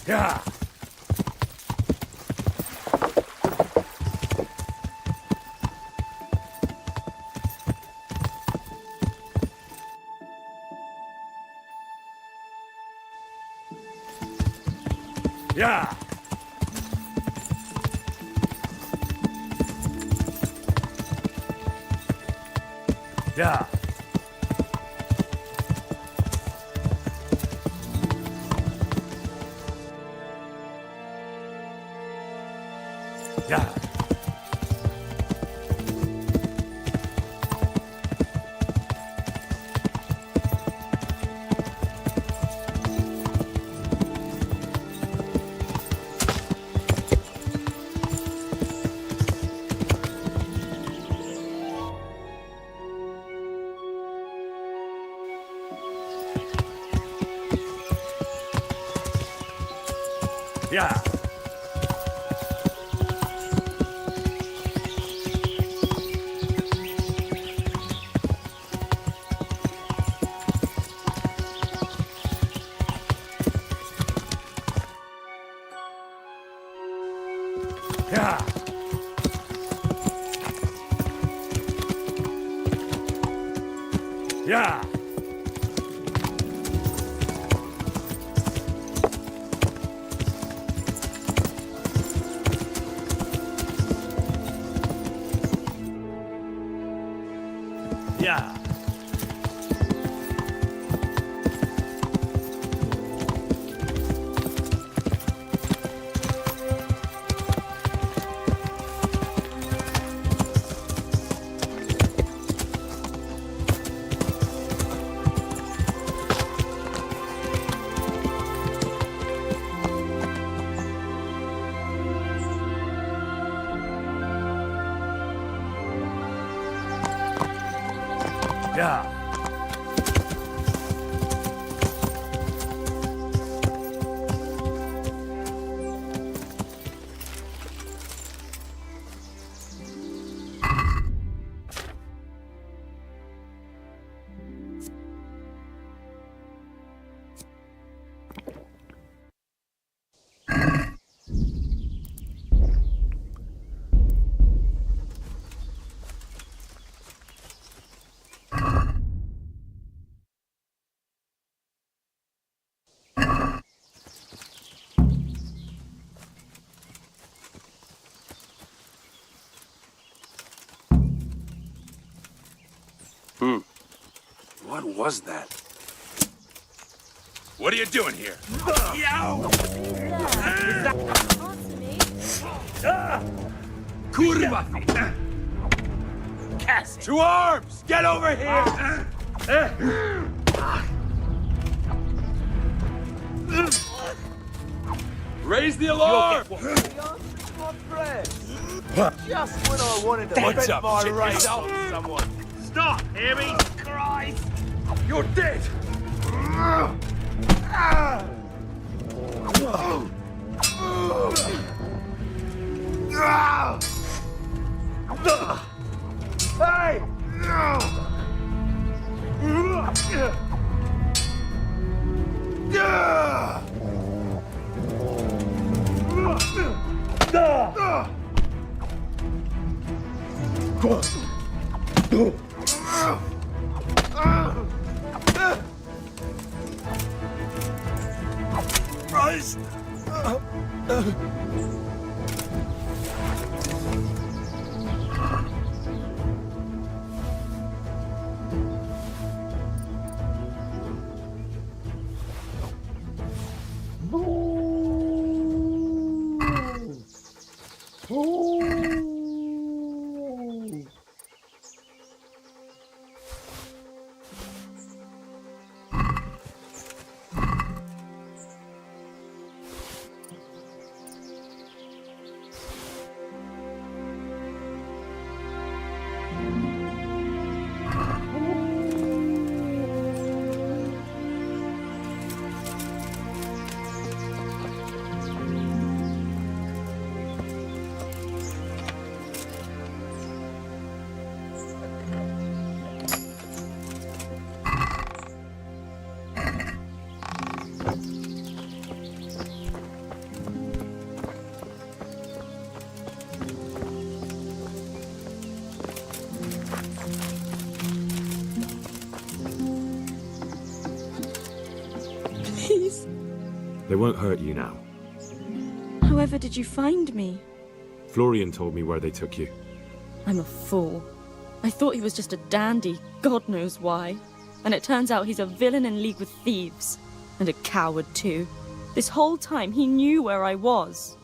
Yeah. Yeah. Yeah. Yeah. Yeah. Yeah. Yeah. Yeah. Yeah. What was that? What are you doing here? Kurwa! To arms! Get over here! Raise the alarm! Just when I wanted to What's vent up, my shit rage yourself? on someone. Stop, hear me? Christ! You're dead! Hey! Christ! Please. They won't hurt you now. However did you find me? Florian told me where they took you. I'm a fool. I thought he was just a dandy, God knows why. And it turns out he's a villain in league with thieves. And a coward, too. This whole time, he knew where I was.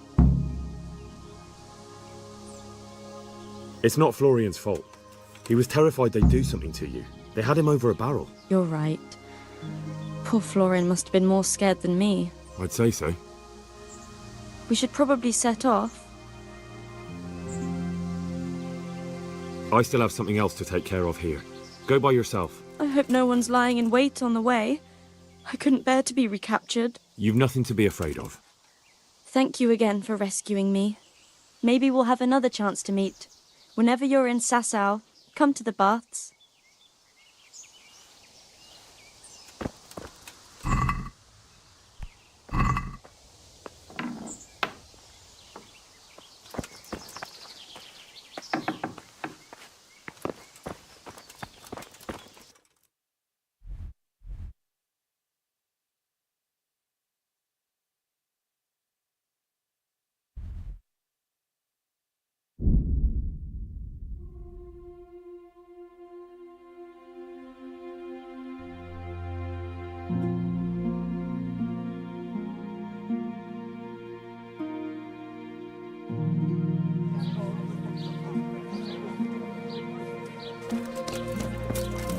It's not Florian's fault. He was terrified they'd do something to you. They had him over a barrel. You're right. Poor Florian must have been more scared than me. I'd say so. We should probably set off. I still have something else to take care of here. Go by yourself. I hope no one's lying in wait on the way. I couldn't bear to be recaptured. You've nothing to be afraid of. Thank you again for rescuing me. Maybe we'll have another chance to meet. Whenever you're in Sasau, come to the baths.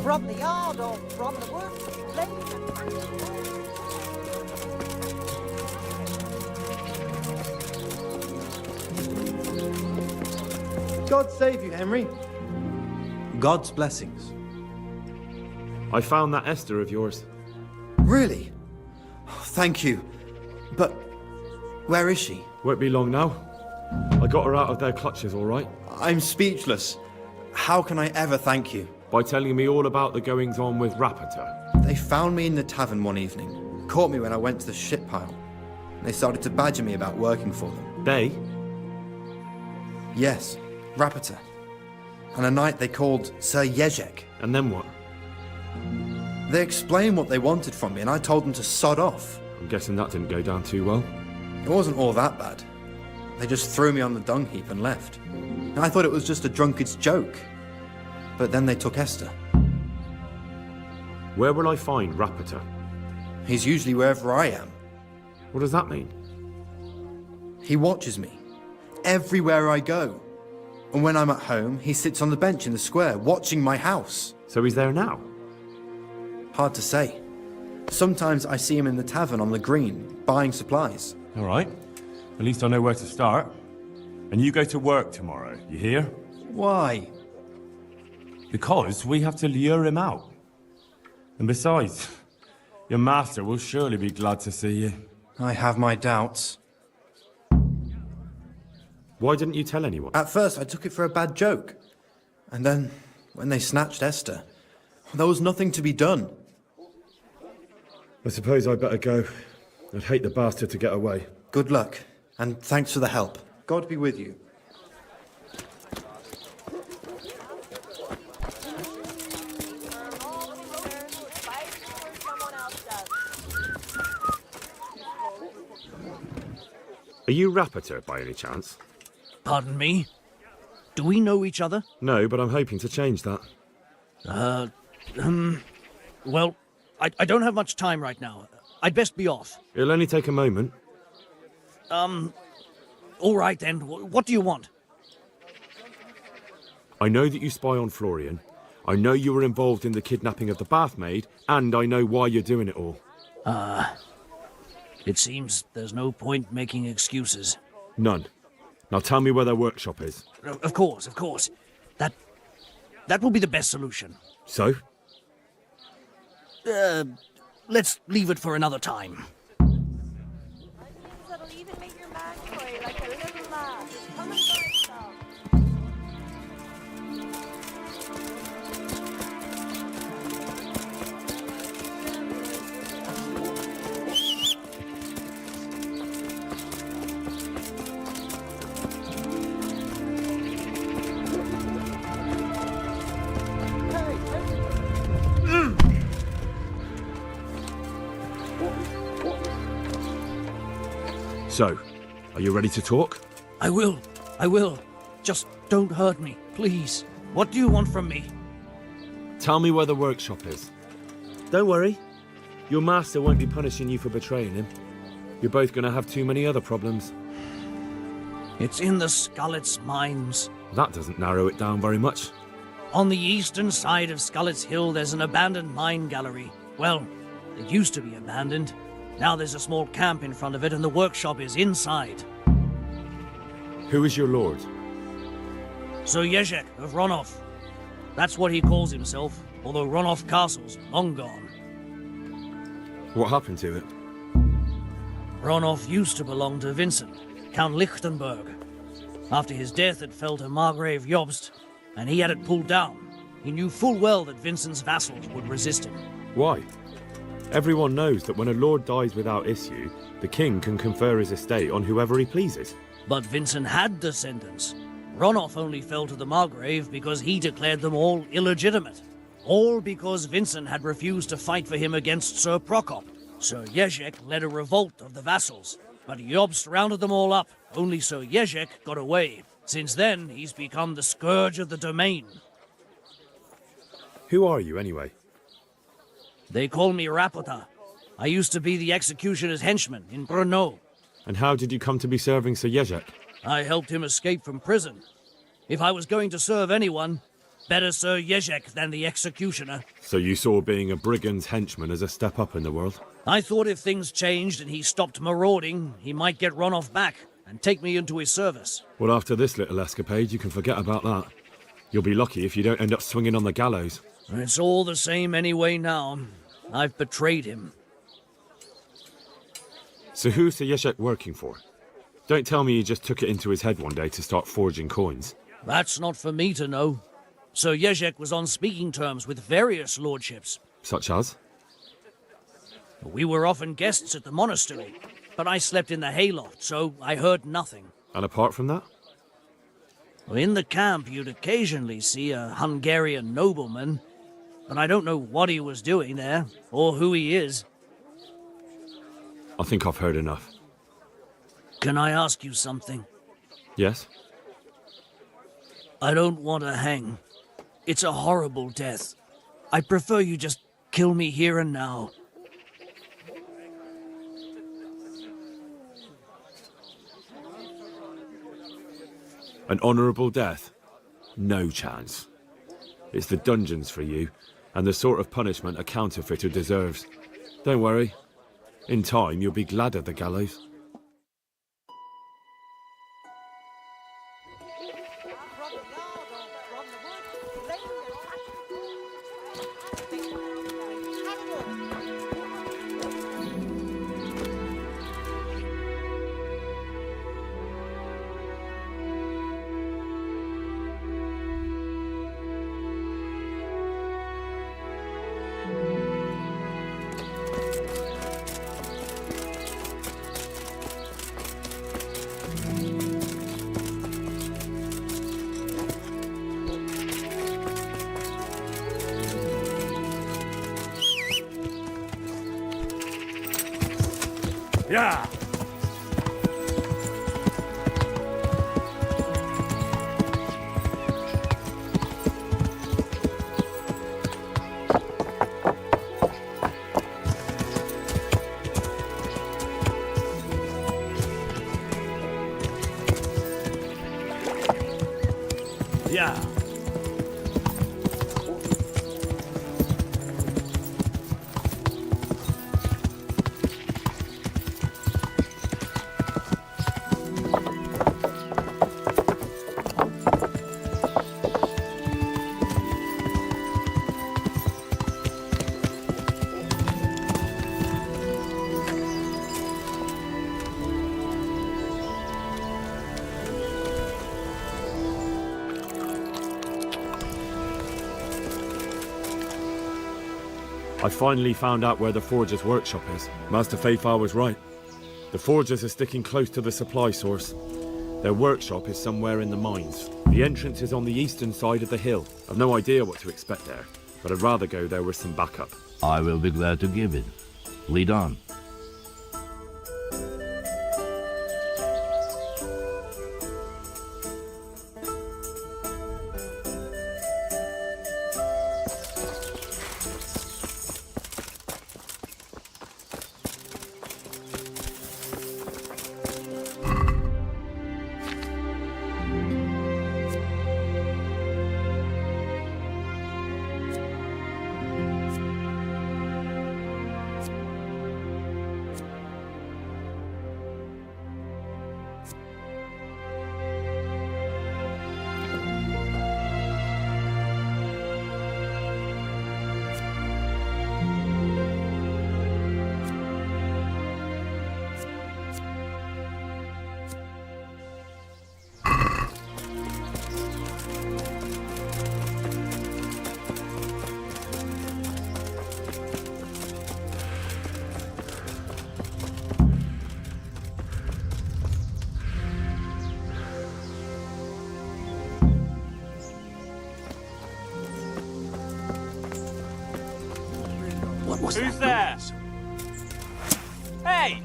From the yard or from the woods, God save you, Henry. God's blessings. I found that Esther of yours. Really? Oh, thank you. But where is she? Won't be long now. I got her out of their clutches, all right? I'm speechless. How can I ever thank you? By telling me all about the goings-on with Rapita. They found me in the tavern one evening, caught me when I went to the ship pile. They started to badger me about working for them. They? Yes, Rapita. And a knight they called Sir Jezek. And then what? They explained what they wanted from me, and I told them to sod off. I'm guessing that didn't go down too well. It wasn't all that bad. They just threw me on the dung heap and left. And I thought it was just a drunkard's joke. But then they took Esther. Where will I find Rapita? He's usually wherever I am. What does that mean? He watches me. Everywhere I go. And when I'm at home, he sits on the bench in the square, watching my house. So he's there now? Hard to say. Sometimes I see him in the tavern on the green, buying supplies. All right. At least I know where to start. And you go to work tomorrow, you hear? Why? Because we have to lure him out. And besides, your master will surely be glad to see you. I have my doubts. Why didn't you tell anyone? At first, I took it for a bad joke. And then, when they snatched Esther, there was nothing to be done. I suppose I'd better go. I'd hate the bastard to get away. Good luck, and thanks for the help. God be with you. Are you Rapita, by any chance? Pardon me? Do we know each other? No, but I'm hoping to change that. Well, I don't have much time right now. I'd best be off. It'll only take a moment. All right then. What do you want? I know that you spy on Florian. I know you were involved in the kidnapping of the bathmaid, and I know why you're doing it all. It seems there's no point making excuses. None. Now tell me where their workshop is. Of course, of course. That will be the best solution. So? Let's leave it for another time. That'll even make your man cry like a little lad. Come and buy some. So, are you ready to talk? I will. Just don't hurt me, please. What do you want from me? Tell me where the workshop is. Don't worry. Your master won't be punishing you for betraying him. You're both going to have too many other problems. It's in the Skullet's mines. That doesn't narrow it down very much. On the eastern side of Skullet's Hill, there's an abandoned mine gallery. Well, it used to be abandoned. Now there's a small camp in front of it, and the workshop is inside. Who is your lord? Sir Yezhek of Ronov. That's what he calls himself, although Ronov Castle's long gone. What happened to it? Ronov used to belong to Vincent, Count Lichtenberg. After his death, it fell to Margrave Jobst, and he had it pulled down. He knew full well that Vincent's vassals would resist him. Why? Everyone knows that when a lord dies without issue, the king can confer his estate on whoever he pleases. But Vincent had descendants. Ronov only fell to the Margrave because he declared them all illegitimate. All because Vincent had refused to fight for him against Sir Prokop. Sir Yezhek led a revolt of the vassals, but Jobst rounded them all up. Only Sir Yezhek got away. Since then, he's become the scourge of the domain. Who are you, anyway? They call me Rapota. I used to be the executioner's henchman in Brno. And how did you come to be serving Sir Yezhek? I helped him escape from prison. If I was going to serve anyone, better Sir Yezhek than the executioner. So you saw being a brigand's henchman as a step up in the world? I thought if things changed and he stopped marauding, he might get Ronov back and take me into his service. Well, after this little escapade, you can forget about that. You'll be lucky if you don't end up swinging on the gallows. It's all the same anyway now. I've betrayed him. So who's Sir Yezhek working for? Don't tell me he just took it into his head one day to start forging coins. That's not for me to know. Sir Yezhek was on speaking terms with various lordships. Such as? We were often guests at the monastery, but I slept in the hayloft, so I heard nothing. And apart from that? In the camp, you'd occasionally see a Hungarian nobleman, but I don't know what he was doing there, or who he is. I think I've heard enough. Can I ask you something? Yes? I don't want to hang. It's a horrible death. I prefer you just kill me here and now. An honourable death? No chance. It's the dungeons for you, and the sort of punishment a counterfeiter deserves. Don't worry. In time, you'll be glad of the gallows. Yeah! Yeah! I finally found out where the Forger's workshop is. Master Fayfar was right. The Forgers are sticking close to the supply source. Their workshop is somewhere in the mines. The entrance is on the eastern side of the hill. I've no idea what to expect there, but I'd rather go there with some backup. I will be glad to give it. Lead on. was Who's that? Hey!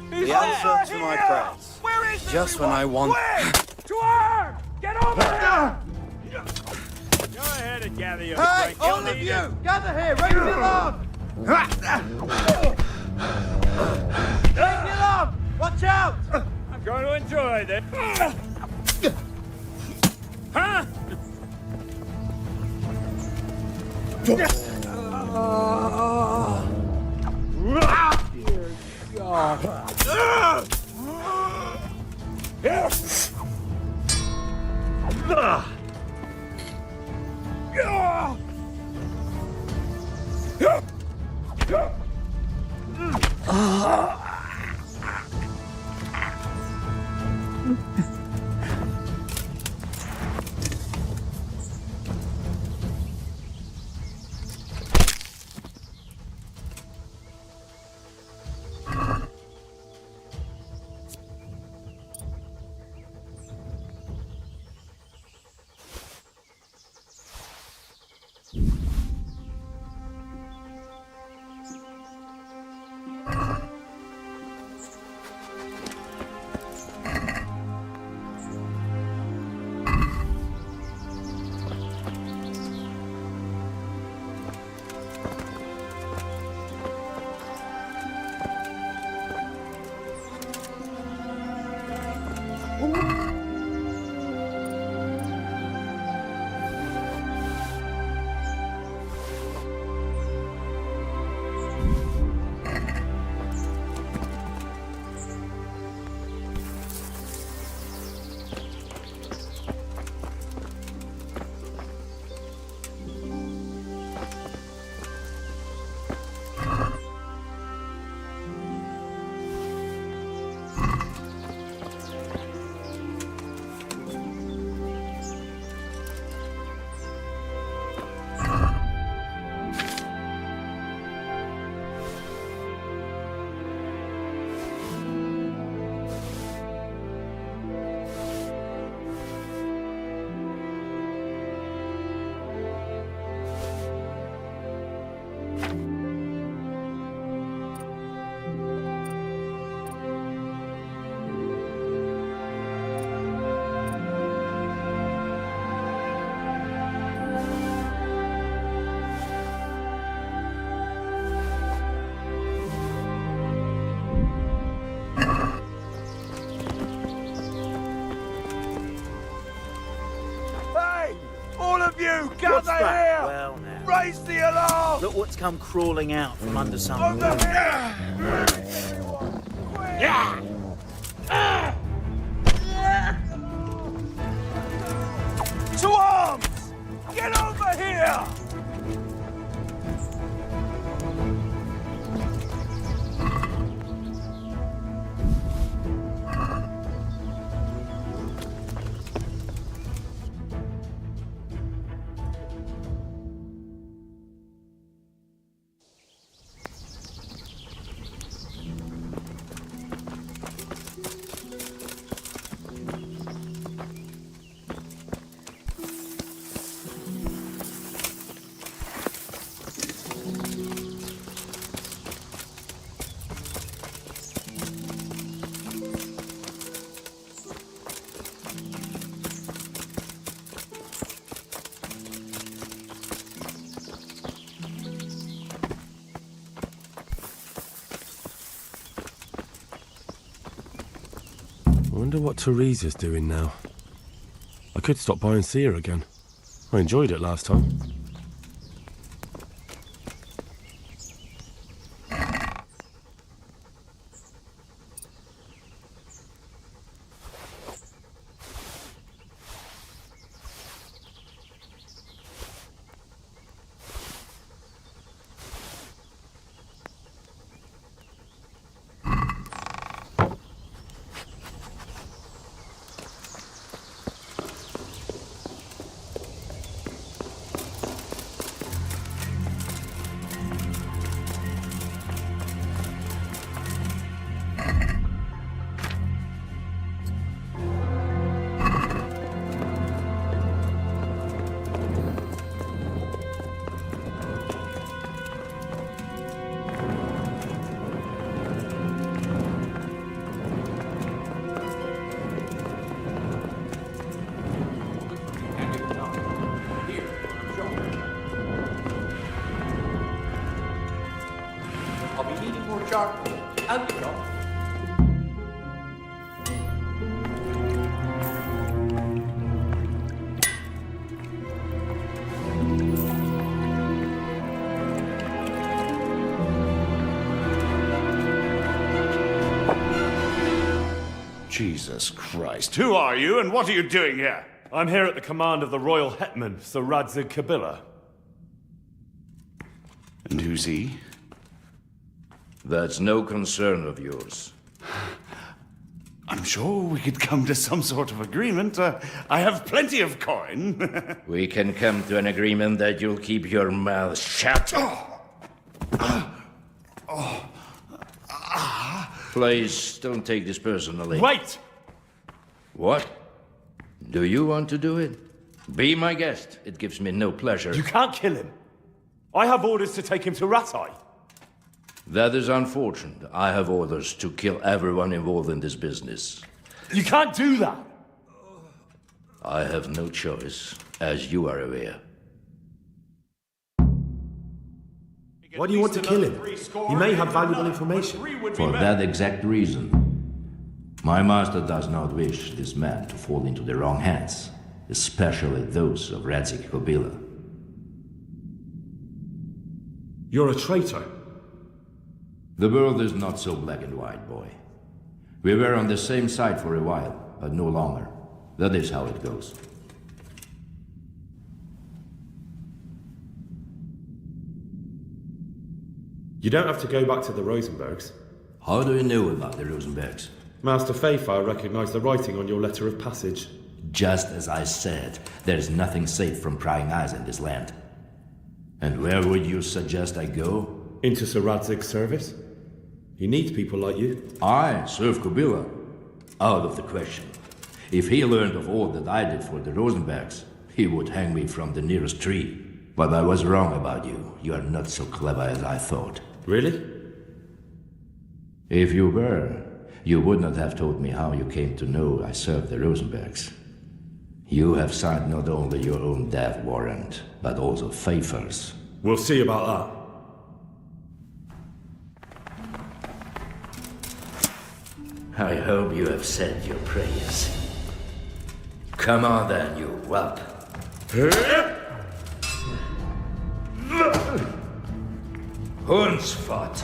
Who's The answer to my prayers. Where is Just when I want... Quick! To arm! Get over here! Go ahead and gather your Hey, strength. all You'll of need you! it. Gather here, raise the alarm! Raise the alarm! Watch out! I'm going to enjoy this. Huh? All of you, gather What's that? here! Well, now. Raise the alarm! Look what's come crawling out from under some... Over here! Yeah! To arms! Get over here! I wonder what Teresa's doing now. I could stop by and see her again. I enjoyed it last time. charcoal. Out you go. Jesus Christ. Who are you and what are you doing here? I'm here at the command of the royal hetman, Sir Radzig Kabila. And who's he? That's no concern of yours. I'm sure we could come to some sort of agreement. I have plenty of coin. We can come to an agreement that you'll keep your mouth shut. Please, don't take this personally. Wait! What? Do you want to do it? Be my guest. It gives me no pleasure. You can't kill him. I have orders to take him to Ratai. That is unfortunate. I have orders to kill everyone involved in this business. You can't do that! I have no choice, as you are aware. Why do you want to kill him? He may have valuable information. For that exact reason. My master does not wish this man to fall into the wrong hands, especially those of Radzig Kabila. You're a traitor. The world is not so black and white, boy. We were on the same side for a while, but no longer. That is how it goes. You don't have to go back to the Rosenbergs. How do you know about the Rosenbergs? Master Fayfire recognized the writing on your letter of passage. Just as I said, there's nothing safe from prying eyes in this land. And where would you suggest I go? Into Sir Radzig's service. He needs people like you. I serve Kabila. Out of the question. If he learned of all that I did for the Rosenbergs, he would hang me from the nearest tree. But I was wrong about you. You are not so clever as I thought. Really? If you were, you would not have told me how you came to know I served the Rosenbergs. You have signed not only your own death warrant, but also Pfeiffer's. We'll see about that. I hope you have said your prayers. Come on then, you whelp. Hundsfot.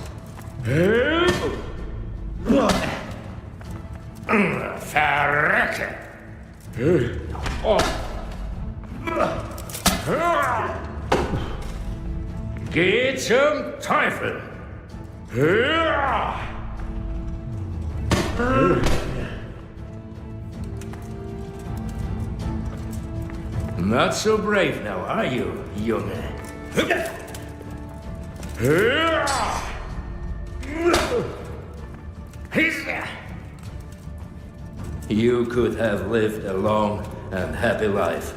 Verrecke. Geh zum Teufel. Not so brave now, are you, Junge? You could have lived a long and happy life.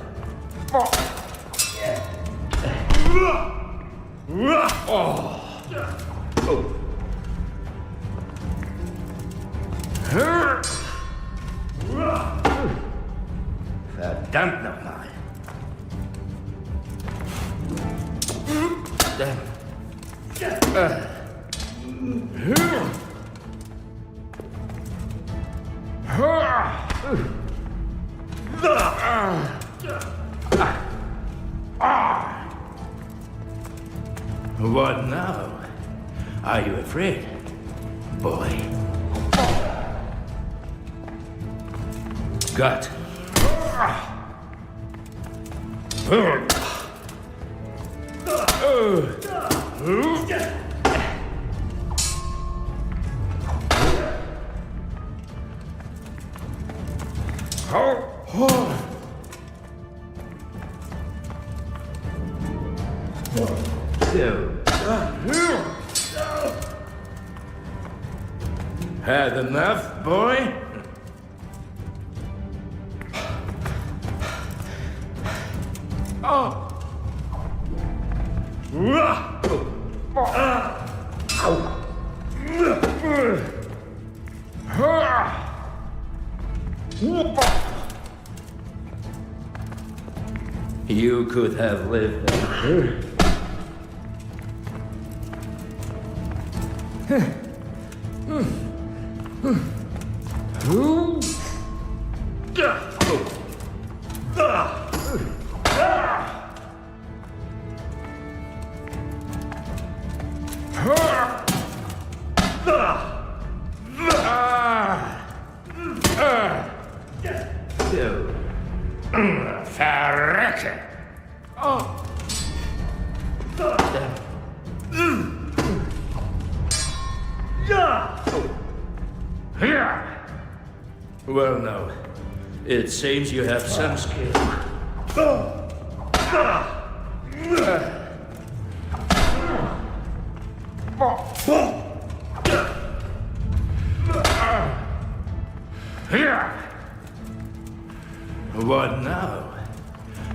Verdammt nochmal. What now? Are you afraid, boy? Gut. Had enough, boy? You could have lived. Verrekken! Well, no. It seems you have some skill. What now?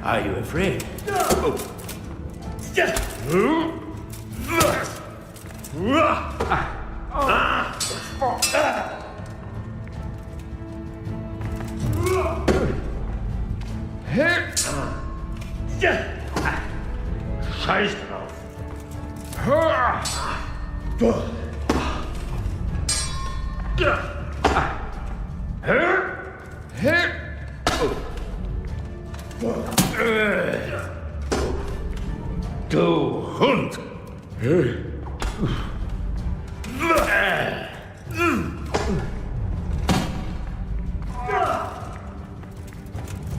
Are you afraid? Scheiß drauf. Du Hund!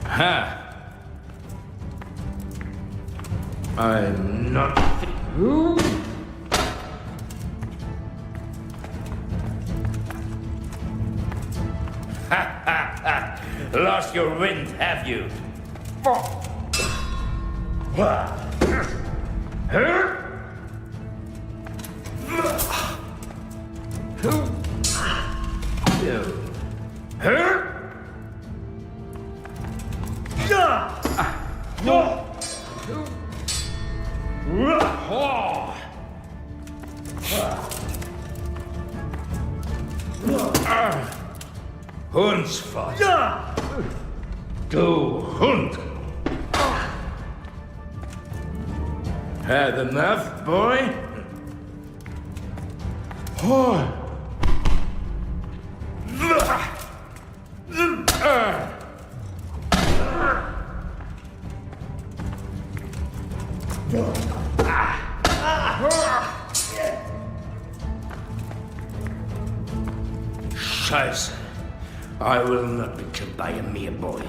Ha! I'm not. Lost your wind, have you? Hundsvat. Du Hund. Had enough, boy? Scheiße. I will not be killed by a mere boy.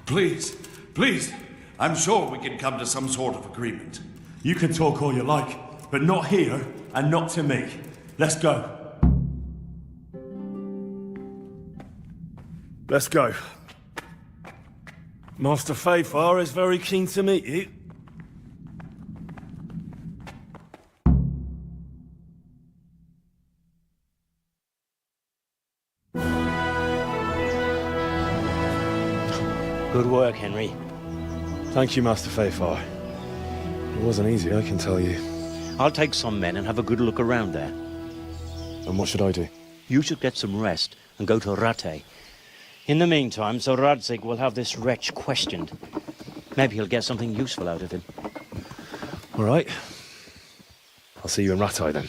Please, please. I'm sure we can come to some sort of agreement. You can talk all you like, but not here and not to me. Let's go. Let's go. Master Fayfar is very keen to meet you. Good work, Henry. Thank you, Master Fayfar. It wasn't easy, I can tell you. I'll take some men and have a good look around there. And what should I do? You should get some rest and go to Rattay. In the meantime, Sir Radzig will have this wretch questioned. Maybe he'll get something useful out of him. All right. I'll see you in Rattay then.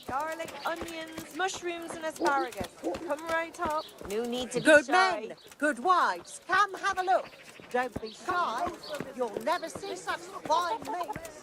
Garlic, onions, mushrooms and asparagus. Come right up. No need to be Good shy. men, good wives, come have a look. Don't be shy. You'll never see such fine meats.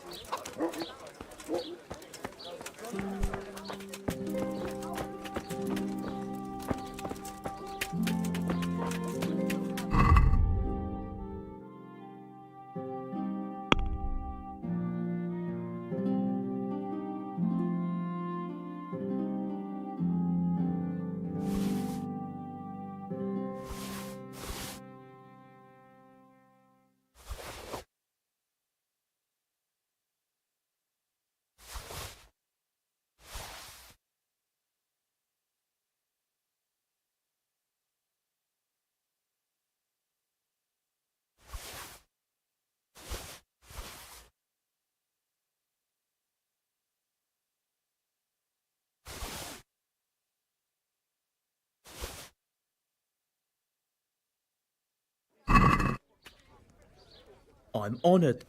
I'm honoured.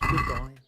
Goodbye.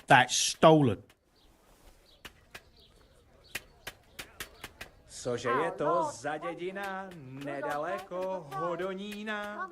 That's stolen. Cože je to za dědina nedaleko Hodonína?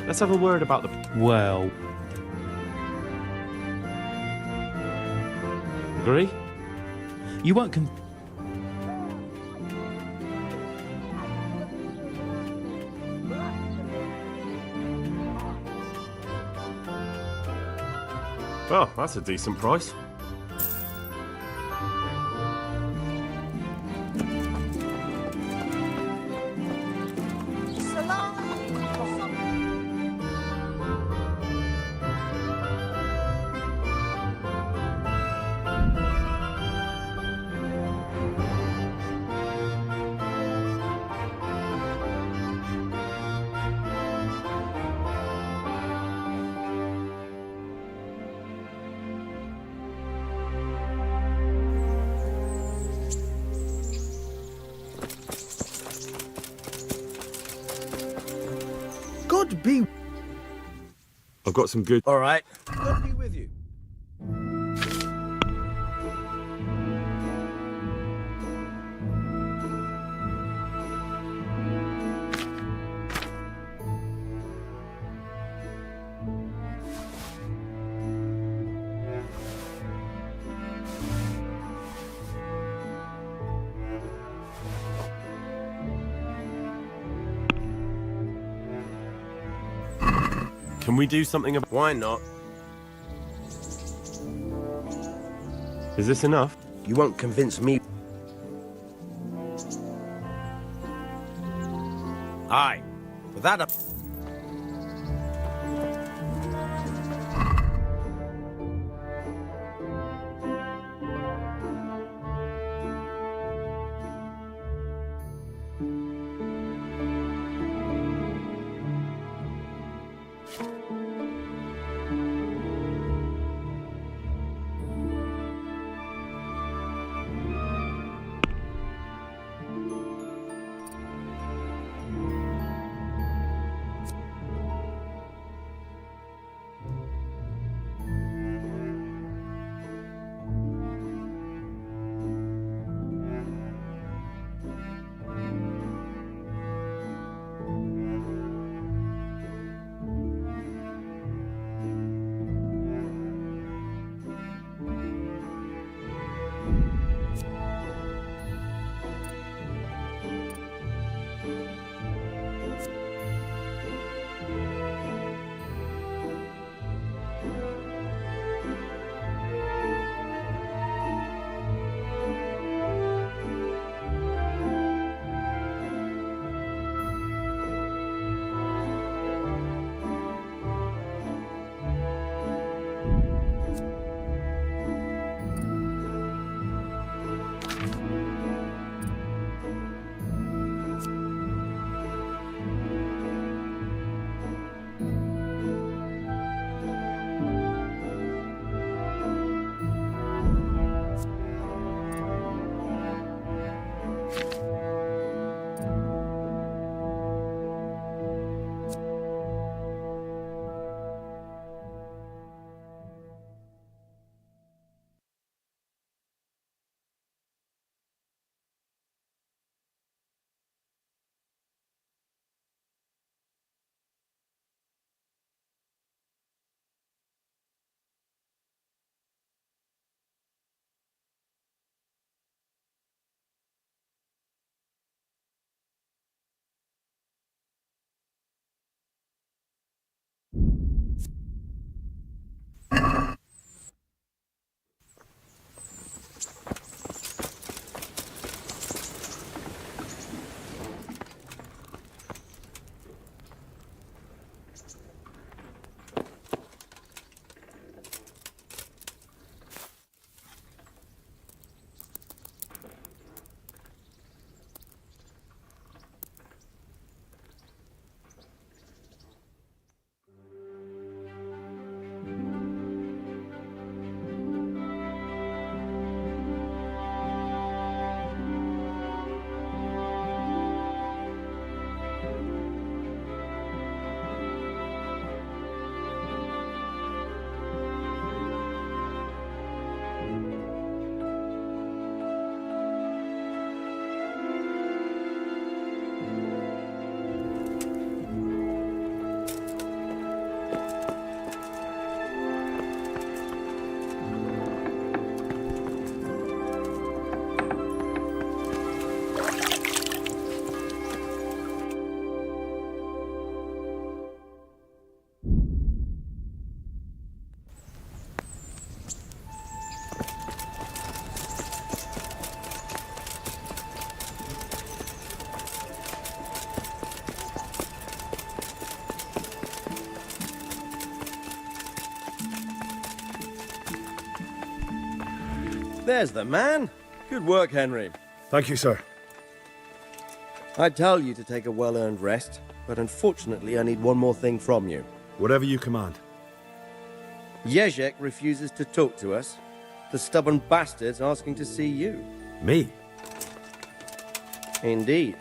Let's have a word about the... Well... Agree? You won't Well, that's a decent price. God be... I've got some good... All right. God be with you. Can we do something about... Why not? Is this enough? You won't convince me. Aye. Without a... There's the man. Good work, Henry. Thank you, sir. I tell you to take a well-earned rest, but unfortunately I need one more thing from you. Whatever you command. Jezek refuses to talk to us. The stubborn bastard's asking to see you. Me? Indeed.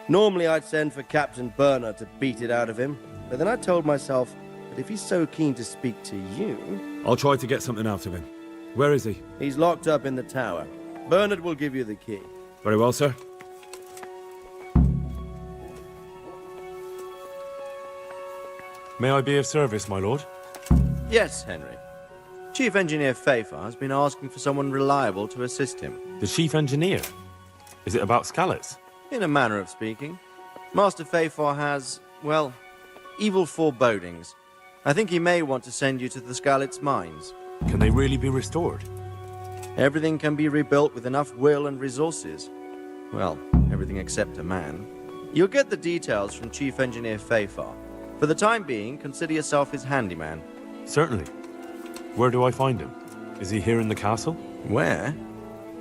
Normally I'd send for Captain Bernard to beat it out of him, but then I told myself that if he's so keen to speak to you... I'll try to get something out of him. Where is he? He's locked up in the tower. Bernard will give you the key. Very well, sir. May I be of service, my lord? Yes, Henry. Chief Engineer Fafar has been asking for someone reliable to assist him. The chief engineer? Is it about Skallets? In a manner of speaking. Master Fafar has, well, evil forebodings. I think he may want to send you to the Skallets mines. Can they really be restored? Everything can be rebuilt with enough will and resources. Well, everything except a man. You'll get the details from Chief Engineer Fafar. For the time being, consider yourself his handyman. Certainly. Where do I find him? Is he here in the castle? Where?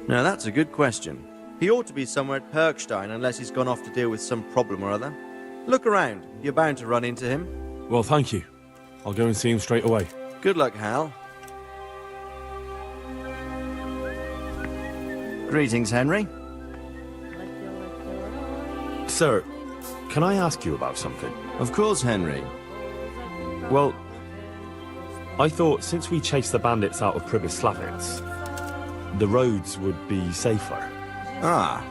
Now that's a good question. He ought to be somewhere at Perkstein unless he's gone off to deal with some problem or other. Look around. You're bound to run into him. Well, thank you. I'll go and see him straight away. Good luck, Hal. Greetings, Henry. Sir, can I ask you about something? Of course, Henry. Well, I thought since we chased the bandits out of Pribyslavitz, the roads would be safer. Ah,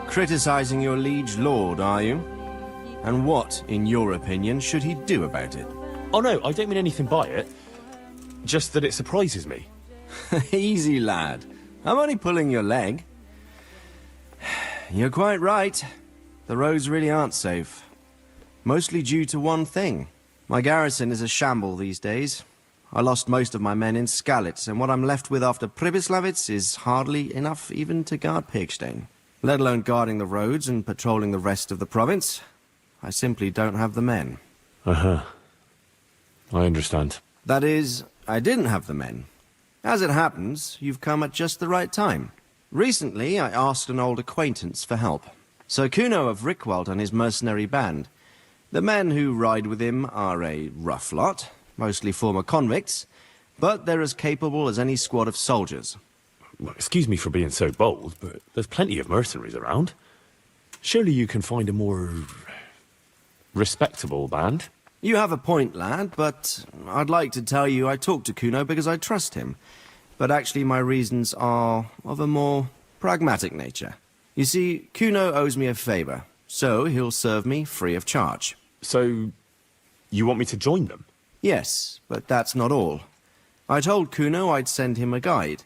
criticizing your liege lord, are you? And what, in your opinion, should he do about it? Oh no, I don't mean anything by it. Just that it surprises me. Easy, lad. I'm only pulling your leg. You're quite right. The roads really aren't safe. Mostly due to one thing. My garrison is a shamble these days. I lost most of my men in Skalitz, and what I'm left with after Pribyslavitz is hardly enough even to guard Pegstein. Let alone guarding the roads and patrolling the rest of the province. I simply don't have the men. Uh-huh. I understand. That is, I didn't have the men. As it happens, you've come at just the right time. Recently, I asked an old acquaintance for help. Sir Kuno of Rickwald and his mercenary band. The men who ride with him are a rough lot, mostly former convicts, but they're as capable as any squad of soldiers. Well, excuse me for being so bold, but there's plenty of mercenaries around. Surely you can find a more respectable band? You have a point, lad, but I'd like to tell you I talked to Kuno because I trust him. But actually my reasons are of a more pragmatic nature. You see, Kuno owes me a favor, so he'll serve me free of charge. So, you want me to join them? Yes, but that's not all. I told Kuno I'd send him a guide.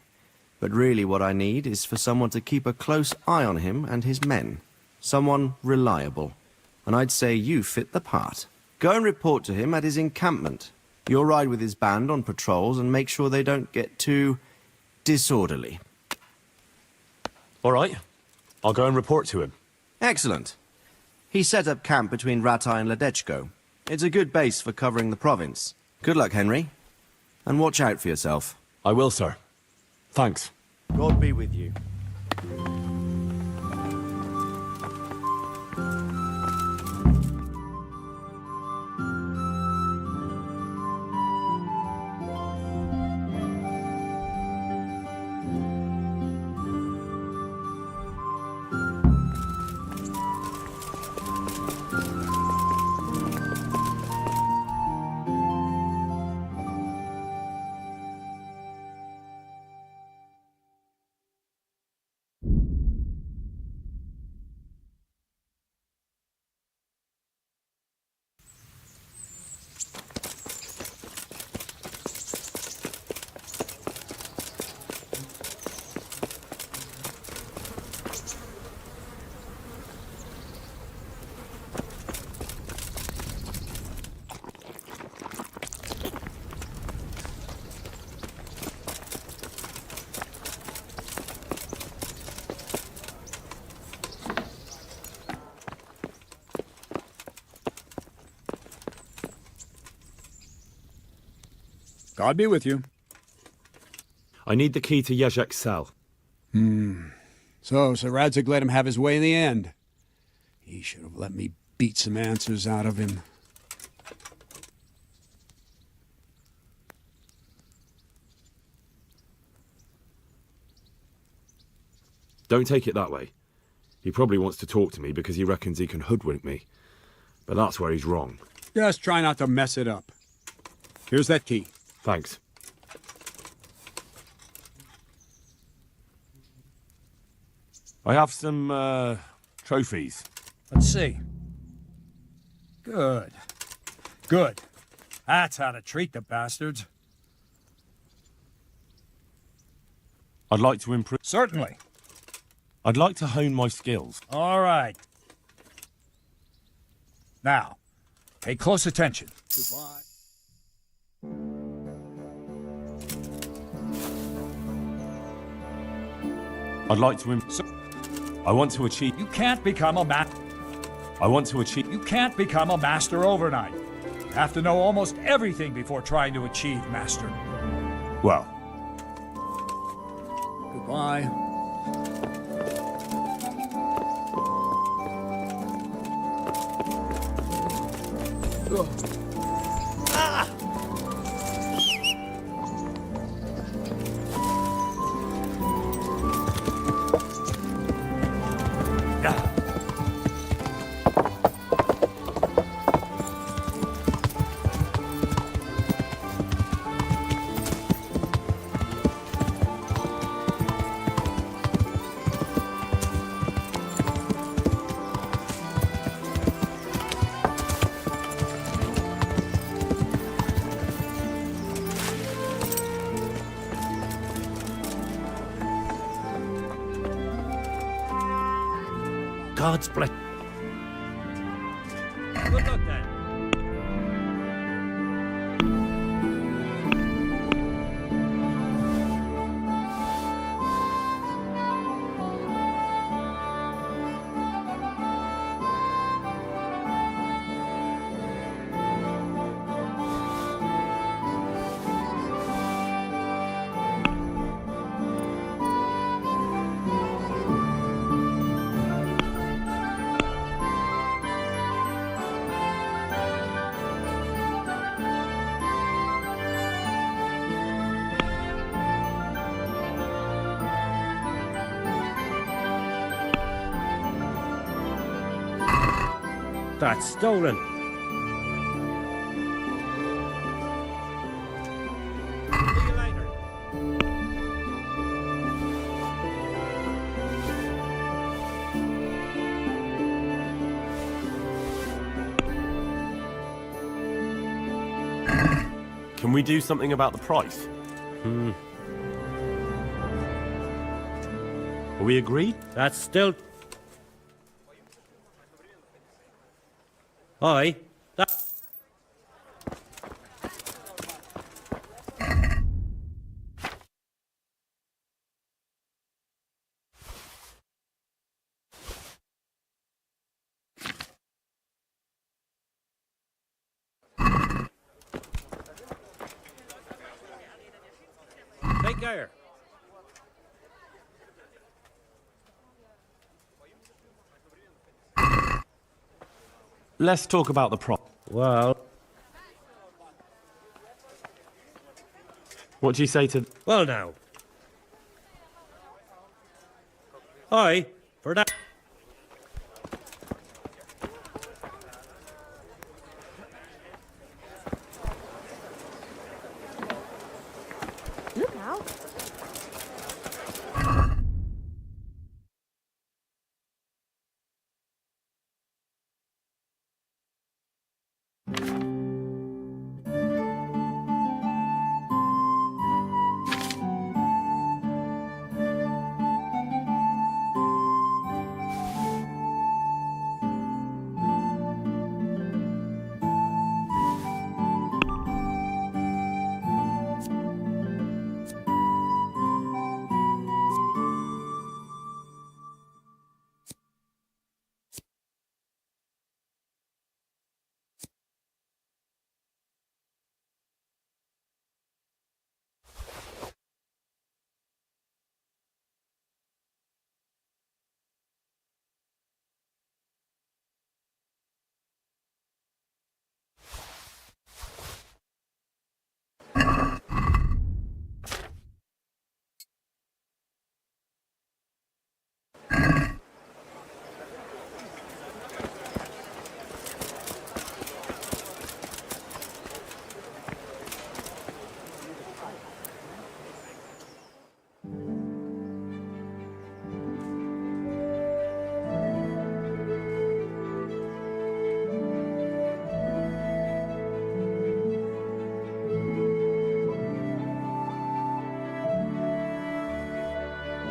But really what I need is for someone to keep a close eye on him and his men. Someone reliable. And I'd say you fit the part. Go and report to him at his encampment. You'll ride with his band on patrols and make sure they don't get too disorderly. All right. I'll go and report to him. Excellent. He set up camp between Ratai and Ledechko. It's a good base for covering the province. Good luck, Henry. And watch out for yourself. I will, sir. Thanks. God be with you. God be with you. I need the key to Jezek's cell. So Sir Radzig let him have his way in the end. He should have let me beat some answers out of him. Don't take it that way. He probably wants to talk to me because he reckons he can hoodwink me. But that's where he's wrong. Just try not to mess it up. Here's that key. Thanks. I have some, trophies. Let's see. Good. Good. That's how to treat the bastards. I'd like to improve. Certainly. I'd like to hone my skills. All right. Now, pay close attention. Goodbye. I'd like to I want to achieve. You can't become a I want to achieve. You can't become a master overnight. You have to know almost everything before trying to achieve master. Well. Goodbye. God's bless. Good luck then. That's stolen. See you later. Can we do something about the price? Are we agreed? That's still. Aye. That. Take care. Let's talk about the price. Well. What do you say to... Well now. Aye, for that. Look now.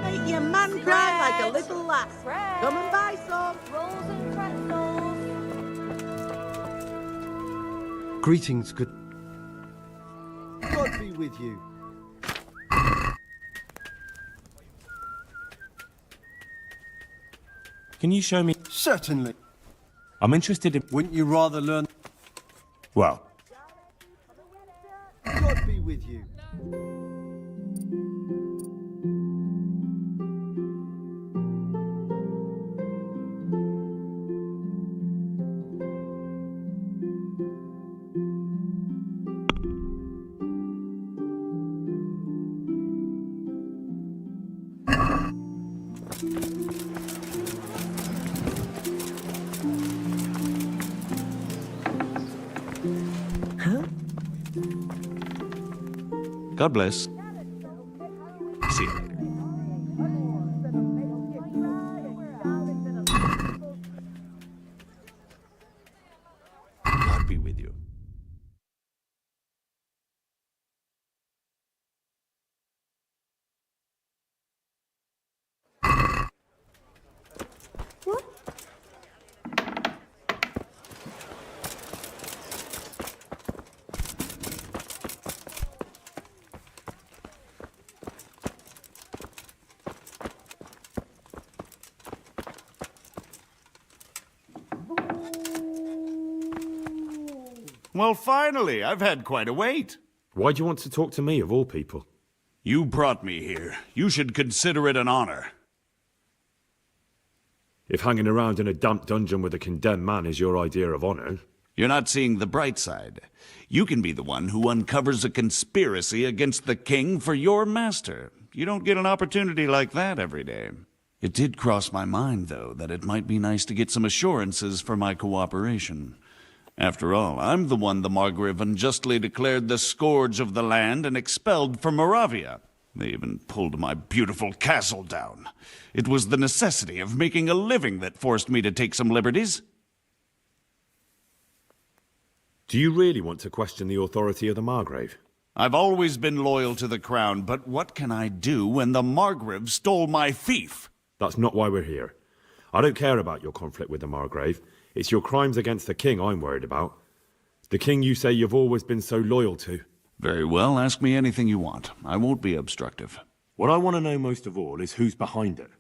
Make your man cry like a little lass. Come and buy some. Rolls and pretzels. Greetings, good... God be with you. Can you show me? Certainly. I'm interested in... Wouldn't you rather learn... Well, God be with you. God bless. See you later. God be with you. Well, finally, I've had quite a wait. Why do you want to talk to me, of all people? You brought me here. You should consider it an honor. If hanging around in a damp dungeon with a condemned man is your idea of honor... You're not seeing the bright side. You can be the one who uncovers a conspiracy against the king for your master. You don't get an opportunity like that every day. It did cross my mind, though, that it might be nice to get some assurances for my cooperation. After all, I'm the one the Margrave unjustly declared the scourge of the land and expelled from Moravia. They even pulled my beautiful castle down. It was the necessity of making a living that forced me to take some liberties. Do you really want to question the authority of the Margrave? I've always been loyal to the crown, but what can I do when the Margrave stole my fief? That's not why we're here. I don't care about your conflict with the Margrave. It's your crimes against the king I'm worried about. The king you say you've always been so loyal to. Very well, ask me anything you want. I won't be obstructive. What I want to know most of all is who's behind it.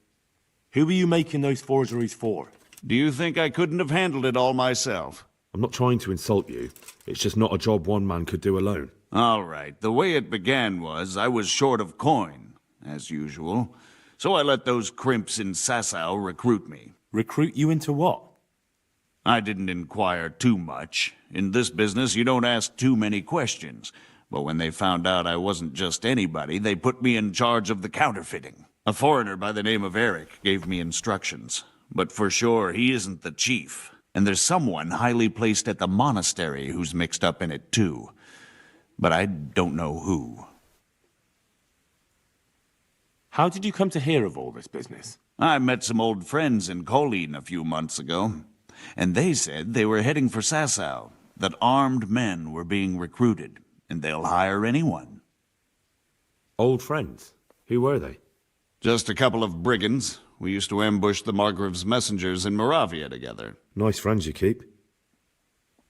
Who are you making those forgeries for? Do you think I couldn't have handled it all myself? I'm not trying to insult you. It's just not a job one man could do alone. All right, the way it began was I was short of coin, as usual. So I let those crimps in Sasau recruit me. Recruit you into what? I didn't inquire too much. In this business, you don't ask too many questions. But when they found out I wasn't just anybody, they put me in charge of the counterfeiting. A foreigner by the name of Eric gave me instructions. But for sure, he isn't the chief. And there's someone highly placed at the monastery who's mixed up in it too. But I don't know who. How did you come to hear of all this business? I met some old friends in Colleen a few months ago. And they said they were heading for Sasau, that armed men were being recruited, and they'll hire anyone. Old friends? Who were they? Just a couple of brigands. We used to ambush the Margrave's messengers in Moravia together. Nice friends you keep.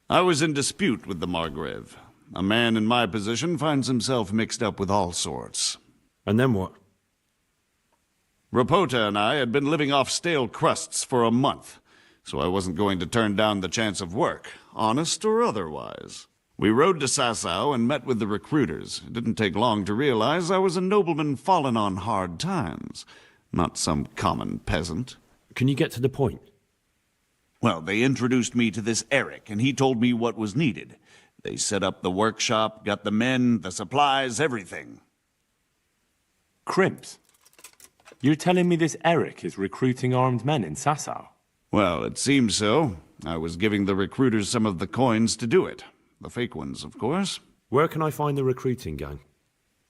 I was in dispute with the Margrave. A man in my position finds himself mixed up with all sorts. And then what? Rapota and I had been living off stale crusts for a month. So I wasn't going to turn down the chance of work, honest or otherwise. We rode to Sasau and met with the recruiters. It didn't take long to realize I was a nobleman fallen on hard times, not some common peasant. Can you get to the point? Well, they introduced me to this Eric, and he told me what was needed. They set up the workshop, got the men, the supplies, everything. Crimps? You're telling me this Eric is recruiting armed men in Sasau? Well, it seems so. I was giving the recruiters some of the coins to do it. The fake ones, of course. Where can I find the recruiting gang?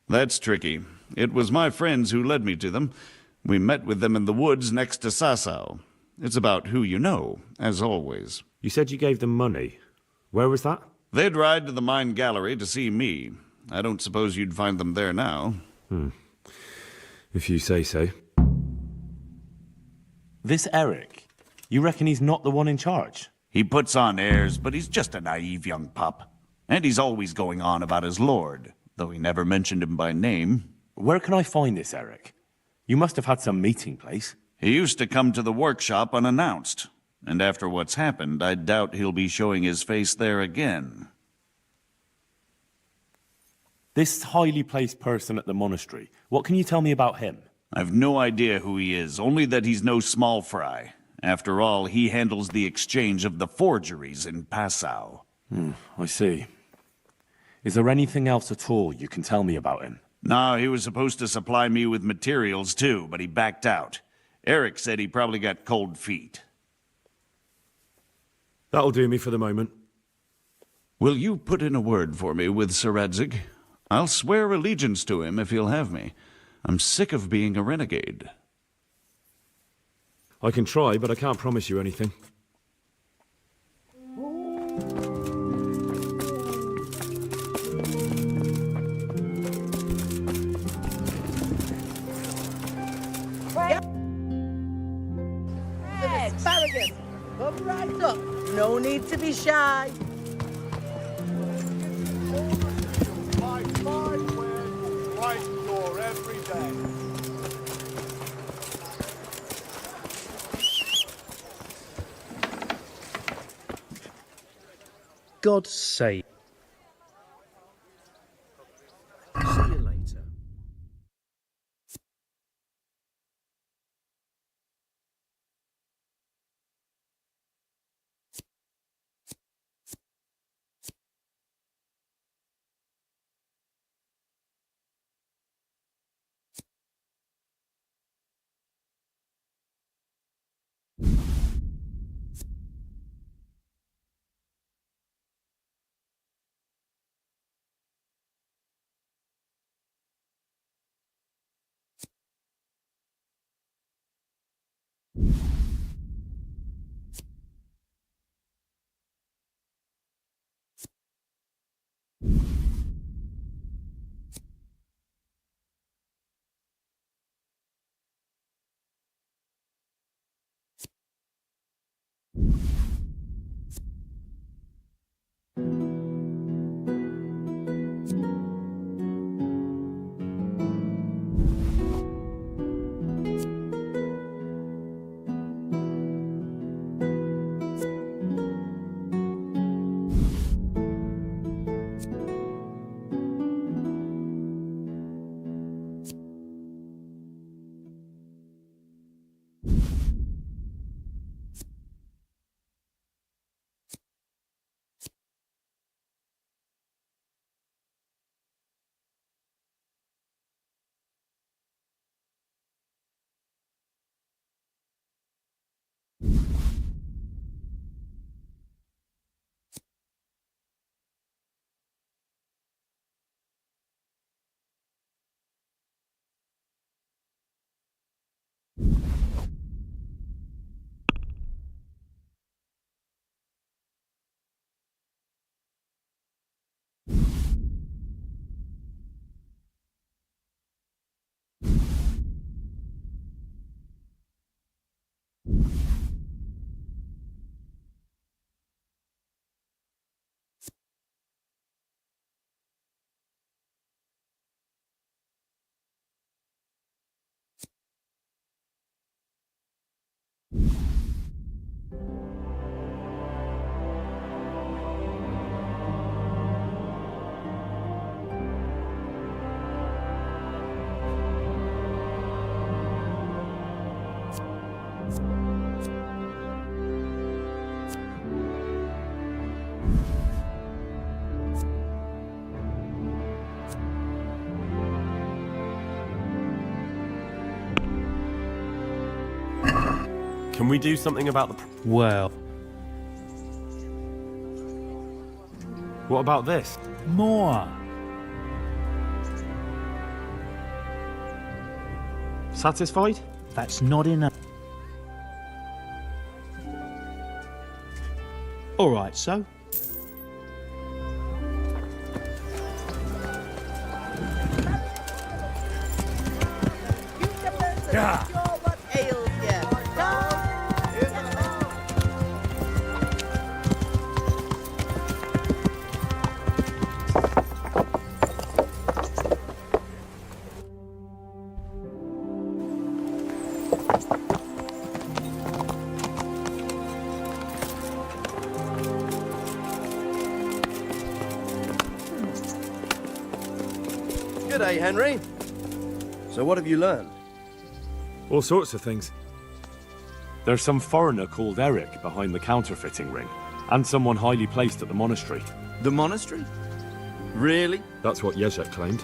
That's tricky. It was my friends who led me to them. We met with them in the woods next to Sasau. It's about who you know, as always. You said you gave them money. Where was that? They'd ride to the mine gallery to see me. I don't suppose you'd find them there now. If you say so. This Eric, you reckon he's not the one in charge? He puts on airs, but he's just a naive young pup. And he's always going on about his lord, though he never mentioned him by name. Where can I find this Eric? You must have had some meeting place. He used to come to the workshop unannounced. And after what's happened, I doubt he'll be showing his face there again. This highly placed person at the monastery, what can you tell me about him? I've no idea who he is, only that he's no small fry. After all, he handles the exchange of the forgeries in Passau. I see. Is there anything else at all you can tell me about him? No, he was supposed to supply me with materials too, but he backed out. Eric said he probably got cold feet. That'll do me for the moment. Will you put in a word for me with Sir Radzig? I'll swear allegiance to him if he'll have me. I'm sick of being a renegade. I can try, but I can't promise you anything. Asparagus, come right up. No need to be shy. Right door every day. God's sake. See you later. Can we do something about the... Well. What about this? More. Satisfied? That's not enough. All right, so? Yeah. What ails you? say, Henry. So what have you learned? All sorts of things. There's some foreigner called Eric behind the counterfeiting ring, and someone highly placed at the monastery. The monastery? Really? That's what Jezek claimed.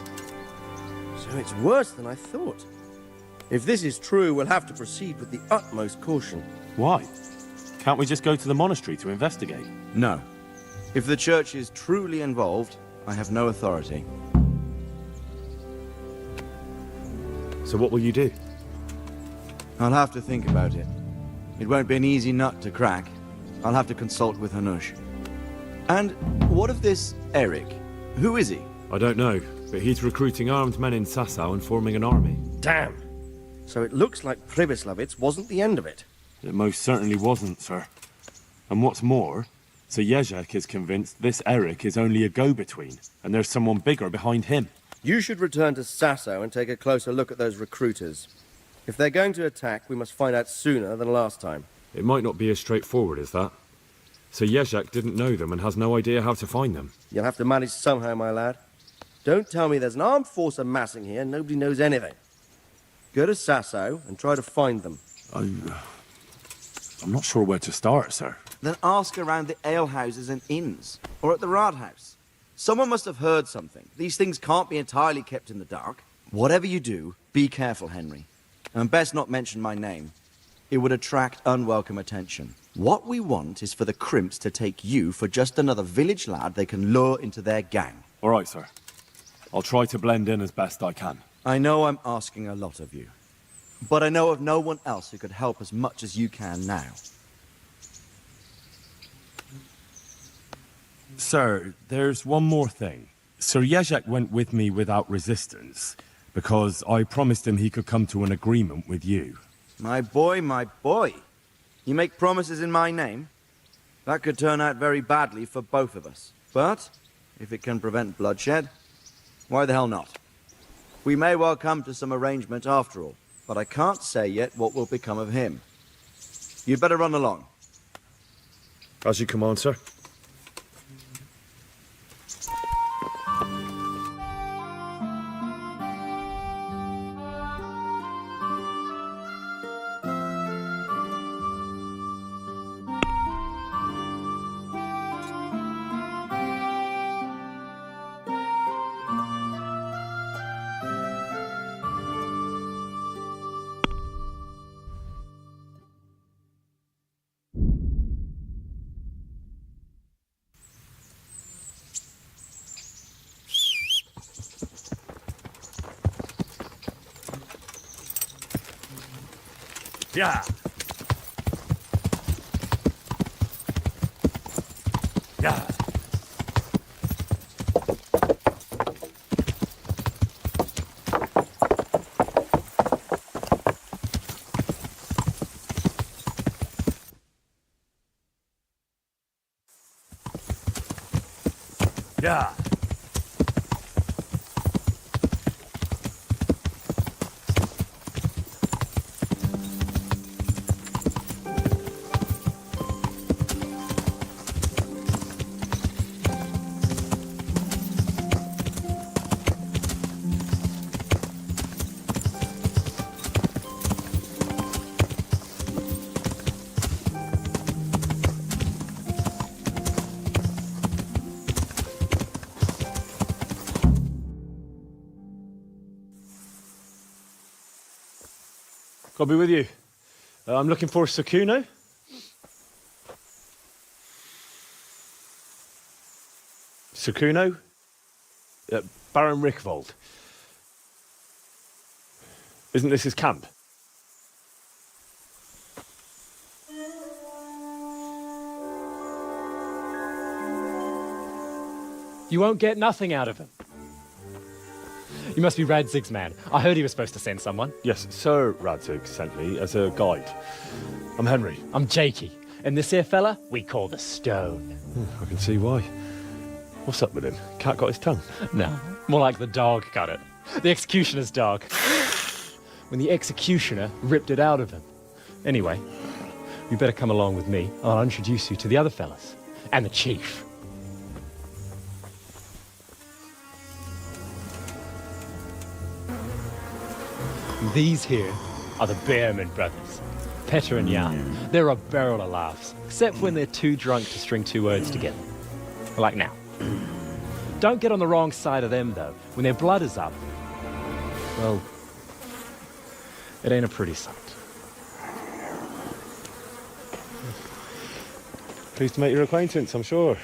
So it's worse than I thought. If this is true, we'll have to proceed with the utmost caution. Why? Can't we just go to the monastery to investigate? No. If the church is truly involved, I have no authority. So what will you do? I'll have to think about it. It won't be an easy nut to crack. I'll have to consult with Hanush. And what of this Eric? Who is he? I don't know, but he's recruiting armed men in Sasau and forming an army. Damn! So it looks like Pribyslavitz wasn't the end of it. It most certainly wasn't, sir. And what's more, Sir Jezek is convinced this Eric is only a go-between, and there's someone bigger behind him. You should return to Sasau and take a closer look at those recruiters. If they're going to attack, we must find out sooner than last time. It might not be as straightforward as that. Sir Jezek didn't know them and has no idea how to find them. You'll have to manage somehow, my lad. Don't tell me there's an armed force amassing here and nobody knows anything. Go to Sasau and try to find them. I'm not sure where to start, sir. Then ask around the alehouses and inns, or at the Rathaus. Someone must have heard something. These things can't be entirely kept in the dark. Whatever you do, be careful, Henry. And best not mention my name. It would attract unwelcome attention. What we want is for the crimps to take you for just another village lad they can lure into their gang. All right, sir. I'll try to blend in as best I can. I know I'm asking a lot of you, but I know of no one else who could help as much as you can now. Sir, there's one more thing. Sir Jezek went with me without resistance, because I promised him he could come to an agreement with you. My boy, my boy. You make promises in my name? That could turn out very badly for both of us. But, if it can prevent bloodshed, why the hell not? We may well come to some arrangement after all, but I can't say yet what will become of him. You'd better run along. As you command, sir. Yeah. Yeah. Yeah. I'll be with you. I'm looking for Sakuno. Sakuno? Baron Rickvold. Isn't this his camp? You won't get nothing out of him. You must be Radzig's man. I heard he was supposed to send someone. Yes, Sir Radzig sent me as a guide. I'm Henry. I'm Jakey. And this here fella, we call the Stone. I can see why. What's up with him? Cat got his tongue? No, more like the dog got it. The executioner's dog. When the executioner ripped it out of him. Anyway, you better come along with me. I'll introduce you to the other fellas. And the chief. These here are the Bearman brothers, Petter and Jan. They're a barrel of laughs, except when they're too drunk to string two words together. Like now. Don't get on the wrong side of them, though. When their blood is up, well, it ain't a pretty sight. Pleased to make your acquaintance, I'm sure.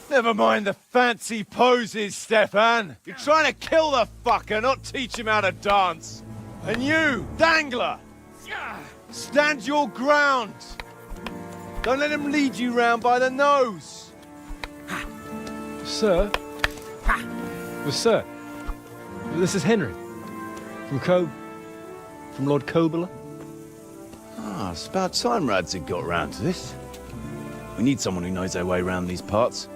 Never mind the fancy poses, Stefan. You're trying to kill the fucker, not teach him how to dance. And you, Dangler, stand your ground. Don't let him lead you round by the nose. Sir? Well, sir, this is Henry. From Lord Kobler. Ah, it's about time Radzig got round to this. We need someone who knows their way around these parts.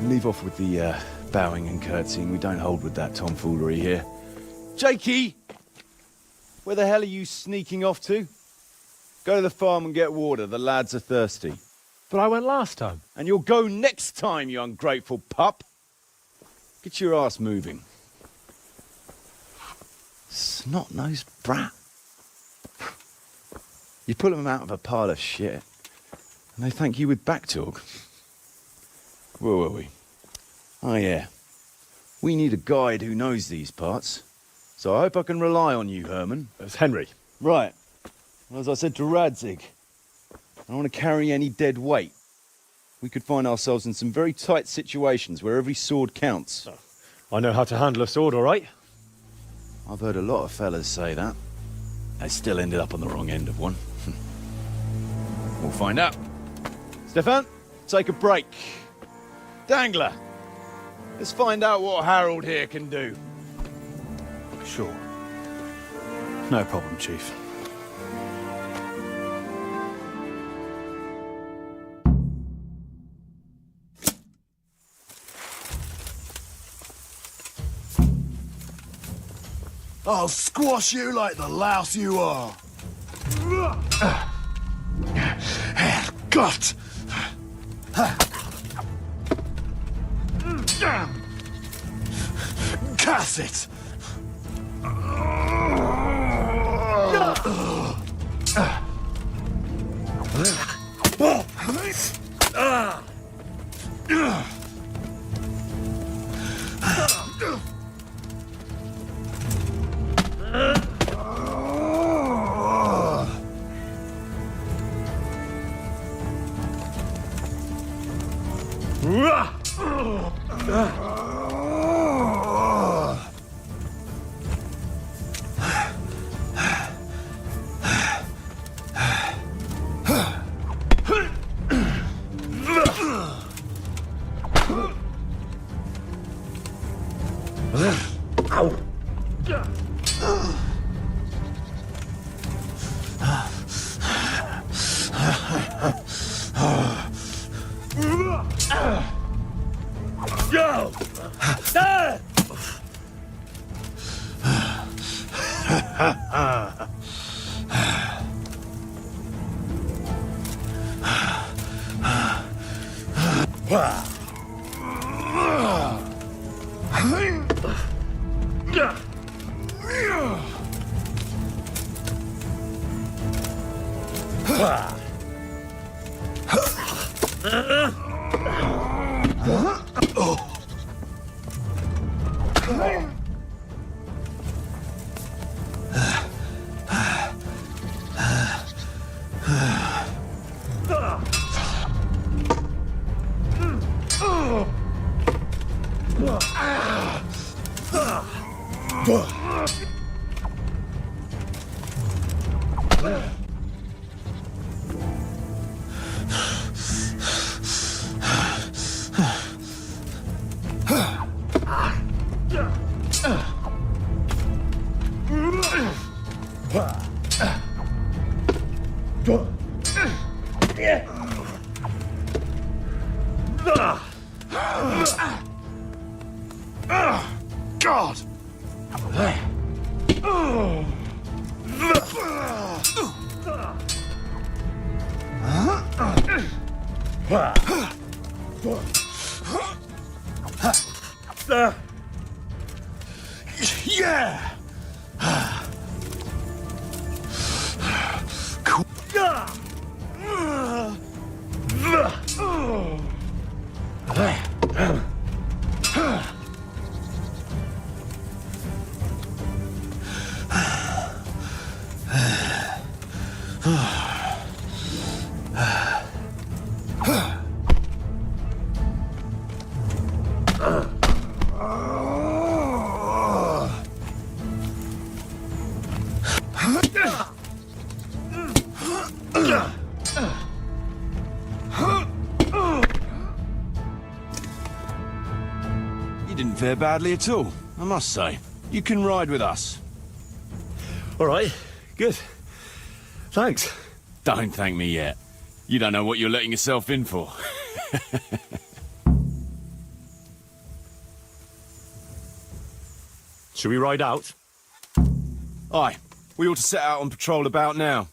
Leave off with the bowing and curtsying. We don't hold with that tomfoolery here. Jakey! Where the hell are you sneaking off to? Go to the farm and get water. The lads are thirsty. But I went last time. And you'll go next time, you ungrateful pup. Get your ass moving. Snot-nosed brat. You pull them out of a pile of shit, and they thank you with back talk. Where were we? Oh yeah. We need a guide who knows these parts. So I hope I can rely on you, Herman. It's Henry. Right. Well, as I said to Radzig, I don't want to carry any dead weight. We could find ourselves in some very tight situations where every sword counts. I know how to handle a sword, all right. I've heard a lot of fellas say that. They still ended up on the wrong end of one. We'll find out. Stefan, take a break. Dangler, let's find out what Harold here can do. Sure. No problem, Chief. I'll squash you like the louse you are. Gott! Curse it! God! Yeah! Cool. You didn't fare badly at all, I must say. You can ride with us. All right, good. Thanks. Don't thank me yet. You don't know what you're letting yourself in for. Should we ride out? Aye, we ought to set out on patrol about now.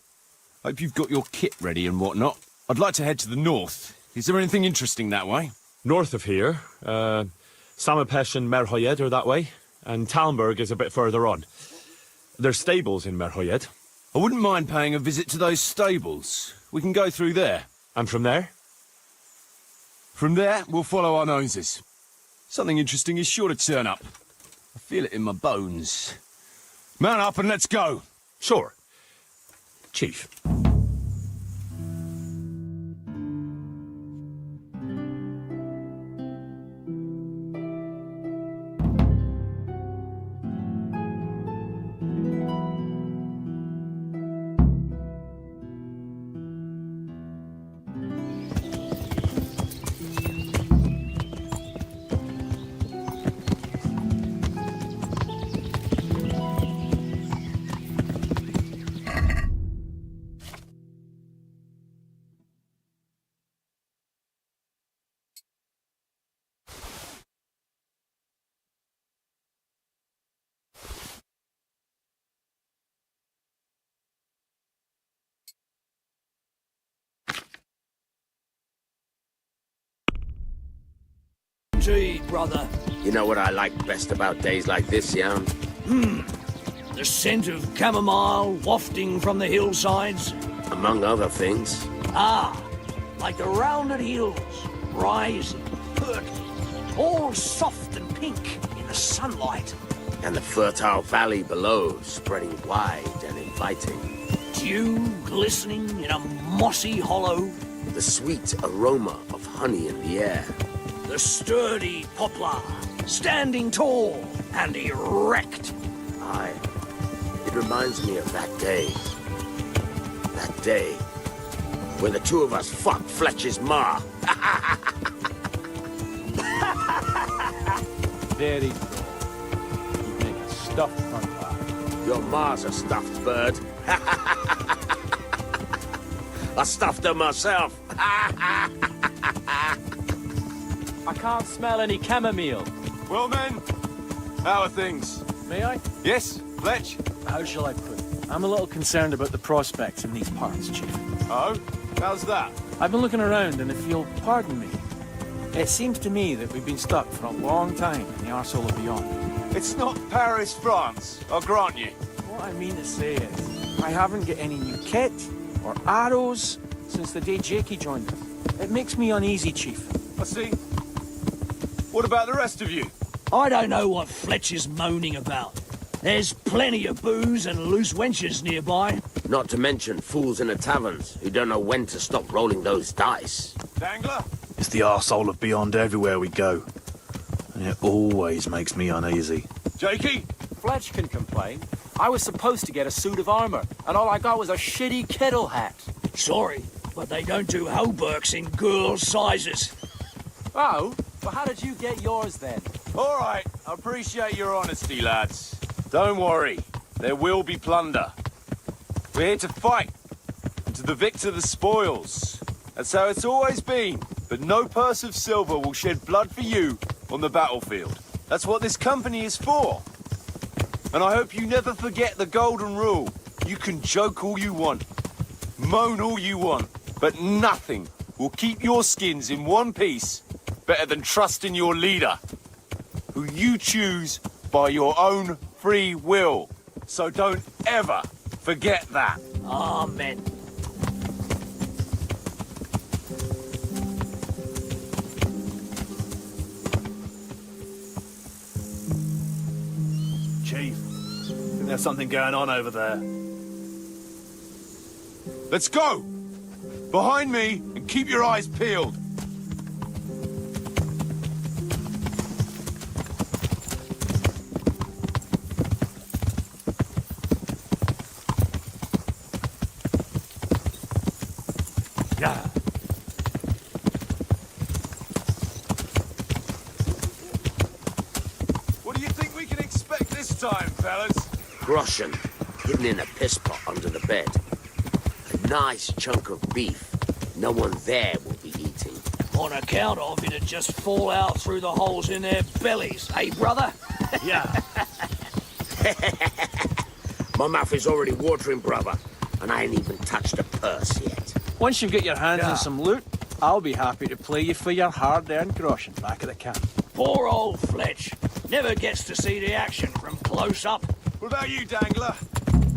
Hope you've got your kit ready and whatnot. I'd like to head to the north. Is there anything interesting that way? North of here, Samapesh and Merhoyed are that way, and Talmberg is a bit further on. There's stables in Merhoyed. I wouldn't mind paying a visit to those stables. We can go through there. And from there? From there, we'll follow our noses. Something interesting is sure to turn up. I feel it in my bones. Mount up and let's go. Sure. Chief. Gee, brother. You know what I like best about days like this, Jan? The scent of chamomile wafting from the hillsides. Among other things. Ah, like the rounded hills, rising, perky, all soft and pink in the sunlight. And the fertile valley below, spreading wide and inviting. Dew glistening in a mossy hollow. The sweet aroma of honey in the air. The sturdy poplar, standing tall and erect. Aye, it reminds me of that day. That day when the two of us fucked Fletcher's ma. Very true. You make a stuffed hunter. Your ma's a stuffed bird. I stuffed her myself. I can't smell any chamomile. Well, men, how are things? May I? Yes, Fletch? How shall I put it? I'm a little concerned about the prospects in these parts, Chief. Oh? How's that? I've been looking around, and if you'll pardon me, it seems to me that we've been stuck for a long time in the arsehole of beyond. It's not Paris, France, I'll grant you. What I mean to say is, I haven't got any new kit or arrows since the day Jakey joined us. It makes me uneasy, Chief. I see. What about the rest of you? I don't know what Fletcher's moaning about. There's plenty of booze and loose wenches nearby. Not to mention fools in the taverns who don't know when to stop rolling those dice. Dangler? It's the arsehole of beyond everywhere we go. And it always makes me uneasy. Jakey? Fletch can complain. I was supposed to get a suit of armor, and all I got was a shitty kettle hat. Sorry, but they don't do hauberks in girls' sizes. Oh? Well, how did you get yours, then? All right, I appreciate your honesty, lads. Don't worry, there will be plunder. We're here to fight, and to the victor the spoils. That's how it's always been, but no purse of silver will shed blood for you on the battlefield. That's what this company is for. And I hope you never forget the golden rule. You can joke all you want, moan all you want, but nothing will keep your skins in one piece better than trusting your leader, who you choose by your own free will. So don't ever forget that. Amen. Chief, I think there's something going on over there. Let's go! Behind me, and keep your eyes peeled. Yeah. What do you think we can expect this time, fellas? Groschen, hidden in a piss pot under the bed. A nice chunk of beef no one there will be eating. On account of it'd just fall out through the holes in their bellies, eh, brother? Yeah. My mouth is already watering, brother, and I ain't even touched a purse yet. Once you've got your hands on some loot, I'll be happy to play you for your hard-earned groschen back at the camp. Poor old Fletch. Never gets to see the action from close up. What about you, Dangler?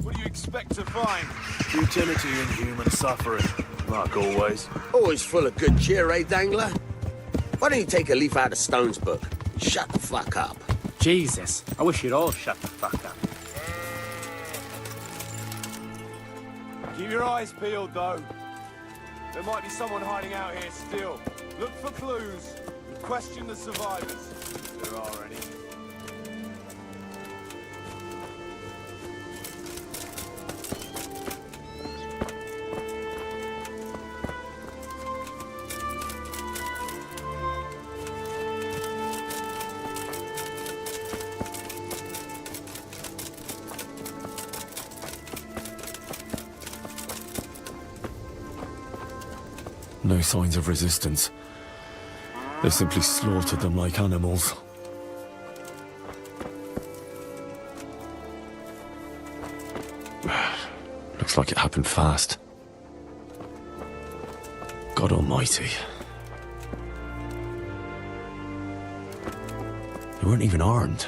What do you expect to find? Futility and human suffering, like always. Always full of good cheer, eh, Dangler? Why don't you take a leaf out of Stone's book and shut the fuck up? Jesus, I wish you'd all shut the fuck up. Keep your eyes peeled, though. There might be someone hiding out here still. Look for clues and question the survivors, if there are any. No signs of resistance. They simply slaughtered them like animals. Looks like it happened fast. God almighty. They weren't even armed.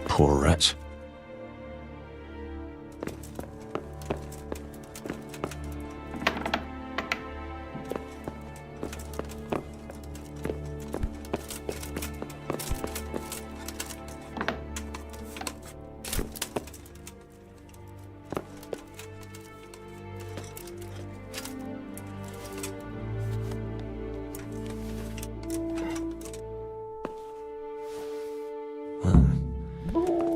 Poor wretch.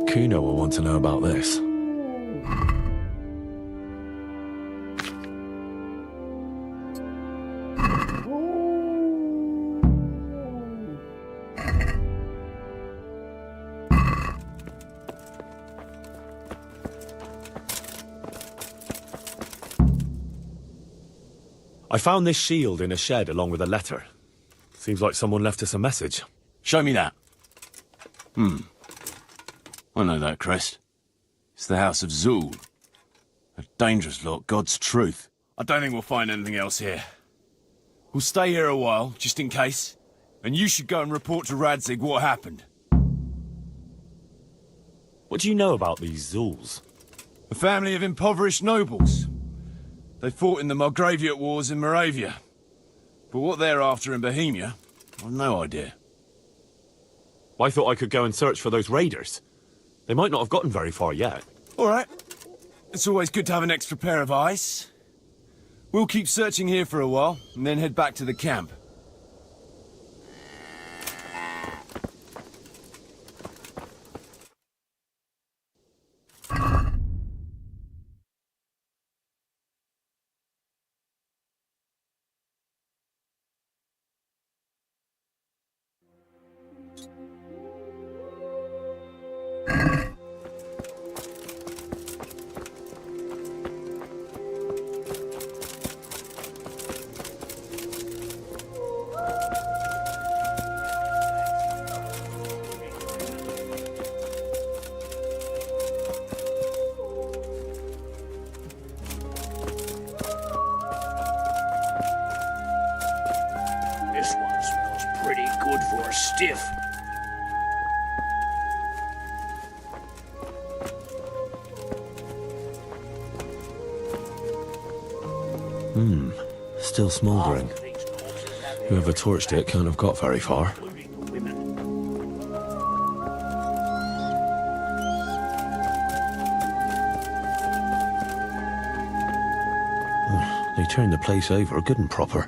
Kuno will want to know about this. I found this shield in a shed along with a letter. Seems like someone left us a message. Show me that. I know that crest. It's the House of Zul. A dangerous lot, God's truth. I don't think we'll find anything else here. We'll stay here a while, just in case. And you should go and report to Radzig what happened. What do you know about these Zuls? A family of impoverished nobles. They fought in the Margraviate Wars in Moravia. But what they're after in Bohemia, I've no idea. I thought I could go and search for those raiders. They might not have gotten very far yet. All right. It's always good to have an extra pair of eyes. We'll keep searching here for a while, and then head back to the camp. stiff. Still smouldering. Whoever torched it can't have got very far. They turned the place over good and proper.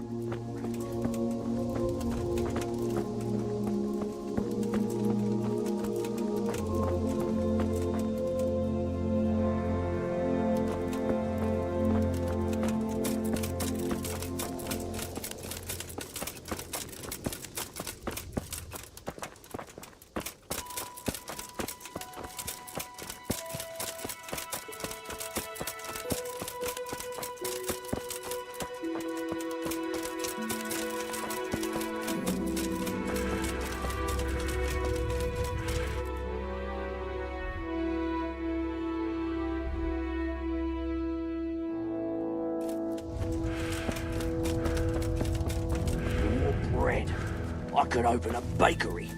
Bread. I could open a bakery.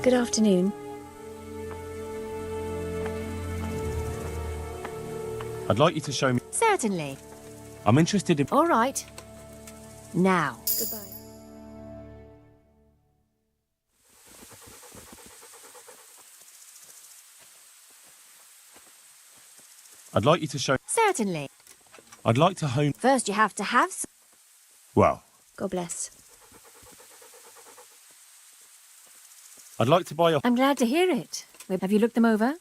Good afternoon. I'd like you to show me... Certainly. I'm interested in... All right. Now. Goodbye. I'd like you to show... Certainly. I'd like to hone... First you have to have... Well, God bless. I'd like to buy a... I'm glad to hear it. Have you looked them over?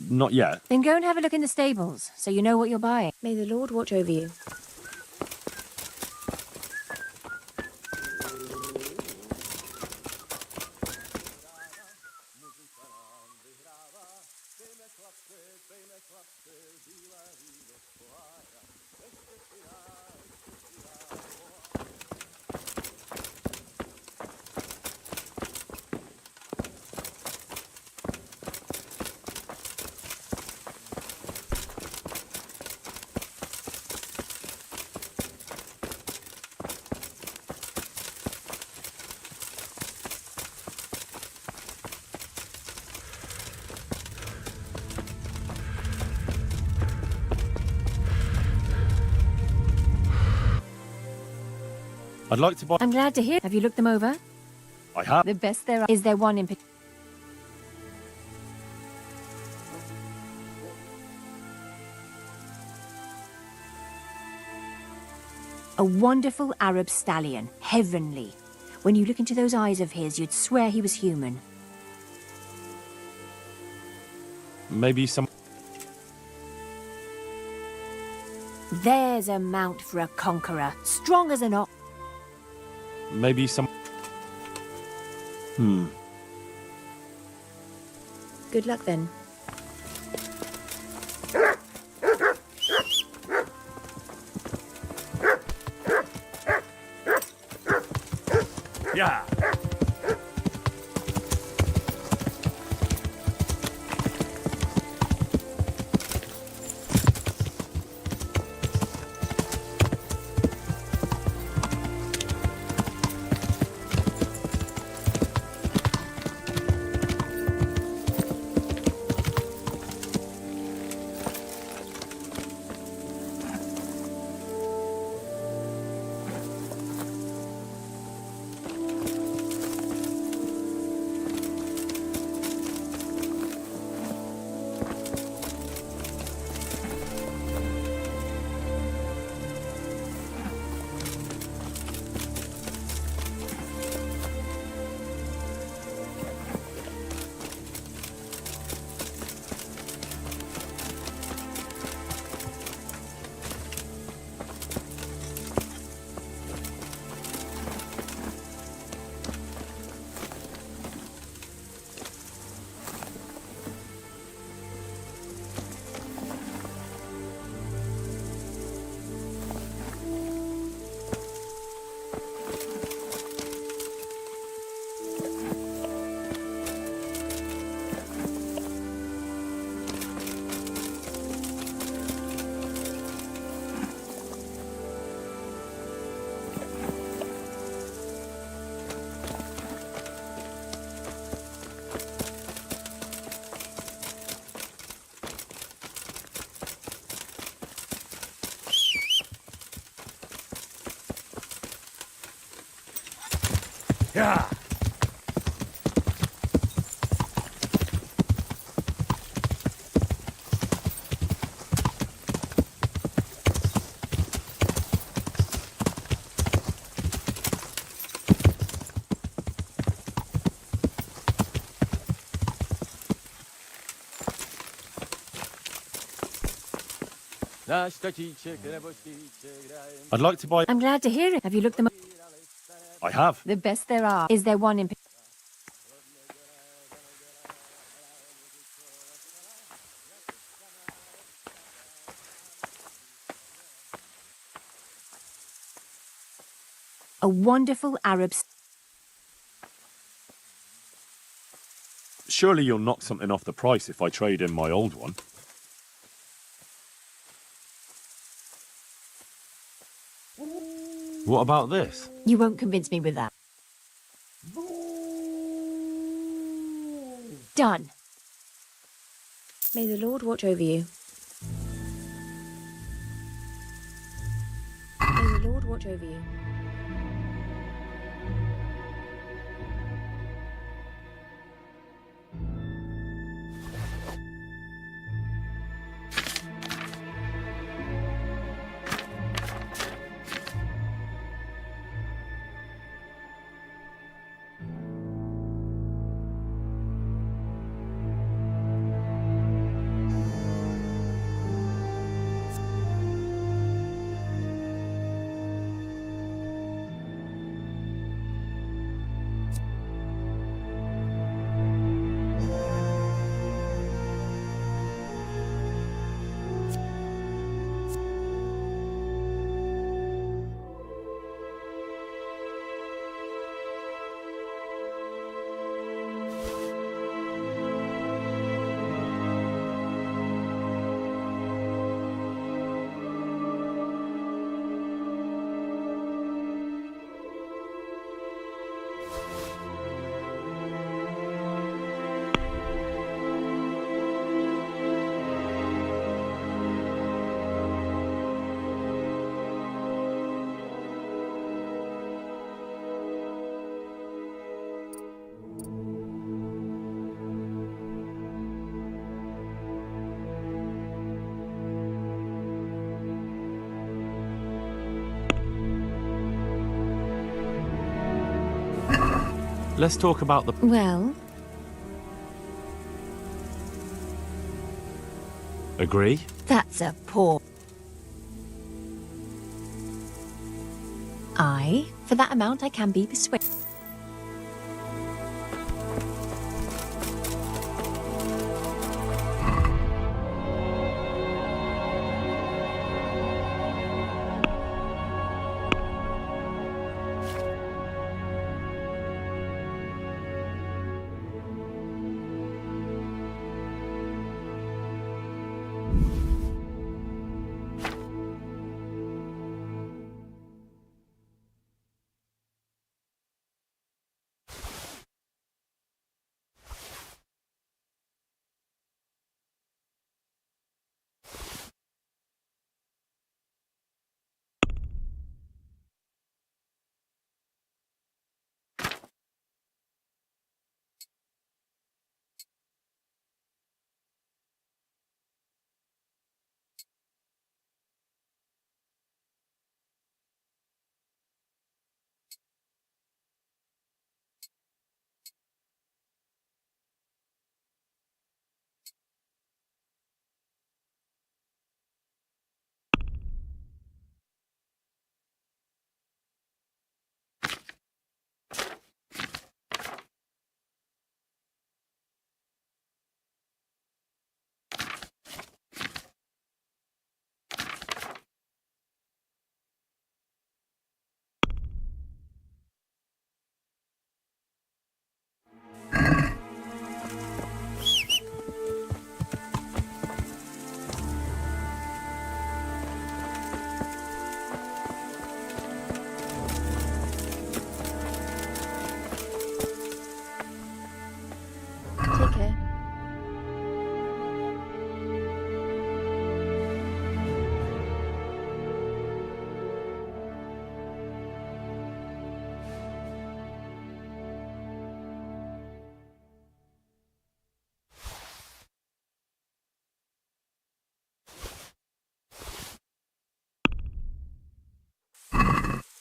Not yet. Then go and have a look in the stables, so you know what you're buying. May the Lord watch over you. I'd like to buy... I'm glad to hear. Have you looked them over? I have. The best there are. Is there one in particular? A wonderful Arab stallion. Heavenly. When you look into those eyes of his, you'd swear he was human. Maybe some... There's a mount for a conqueror. Strong as an ox. Maybe some... Good luck then. Yeah. I'd like to buy... I'm glad to hear it. Have you looked them up? I have. The best there are. Is there one in... A wonderful Arab... Surely you'll knock something off the price if I trade in my old one. What about this? You won't convince me with that. Done. May the Lord watch over you. May the Lord watch over you. Let's talk about the... Well, Agree? that's a poor... Aye, for that amount I can be persuaded.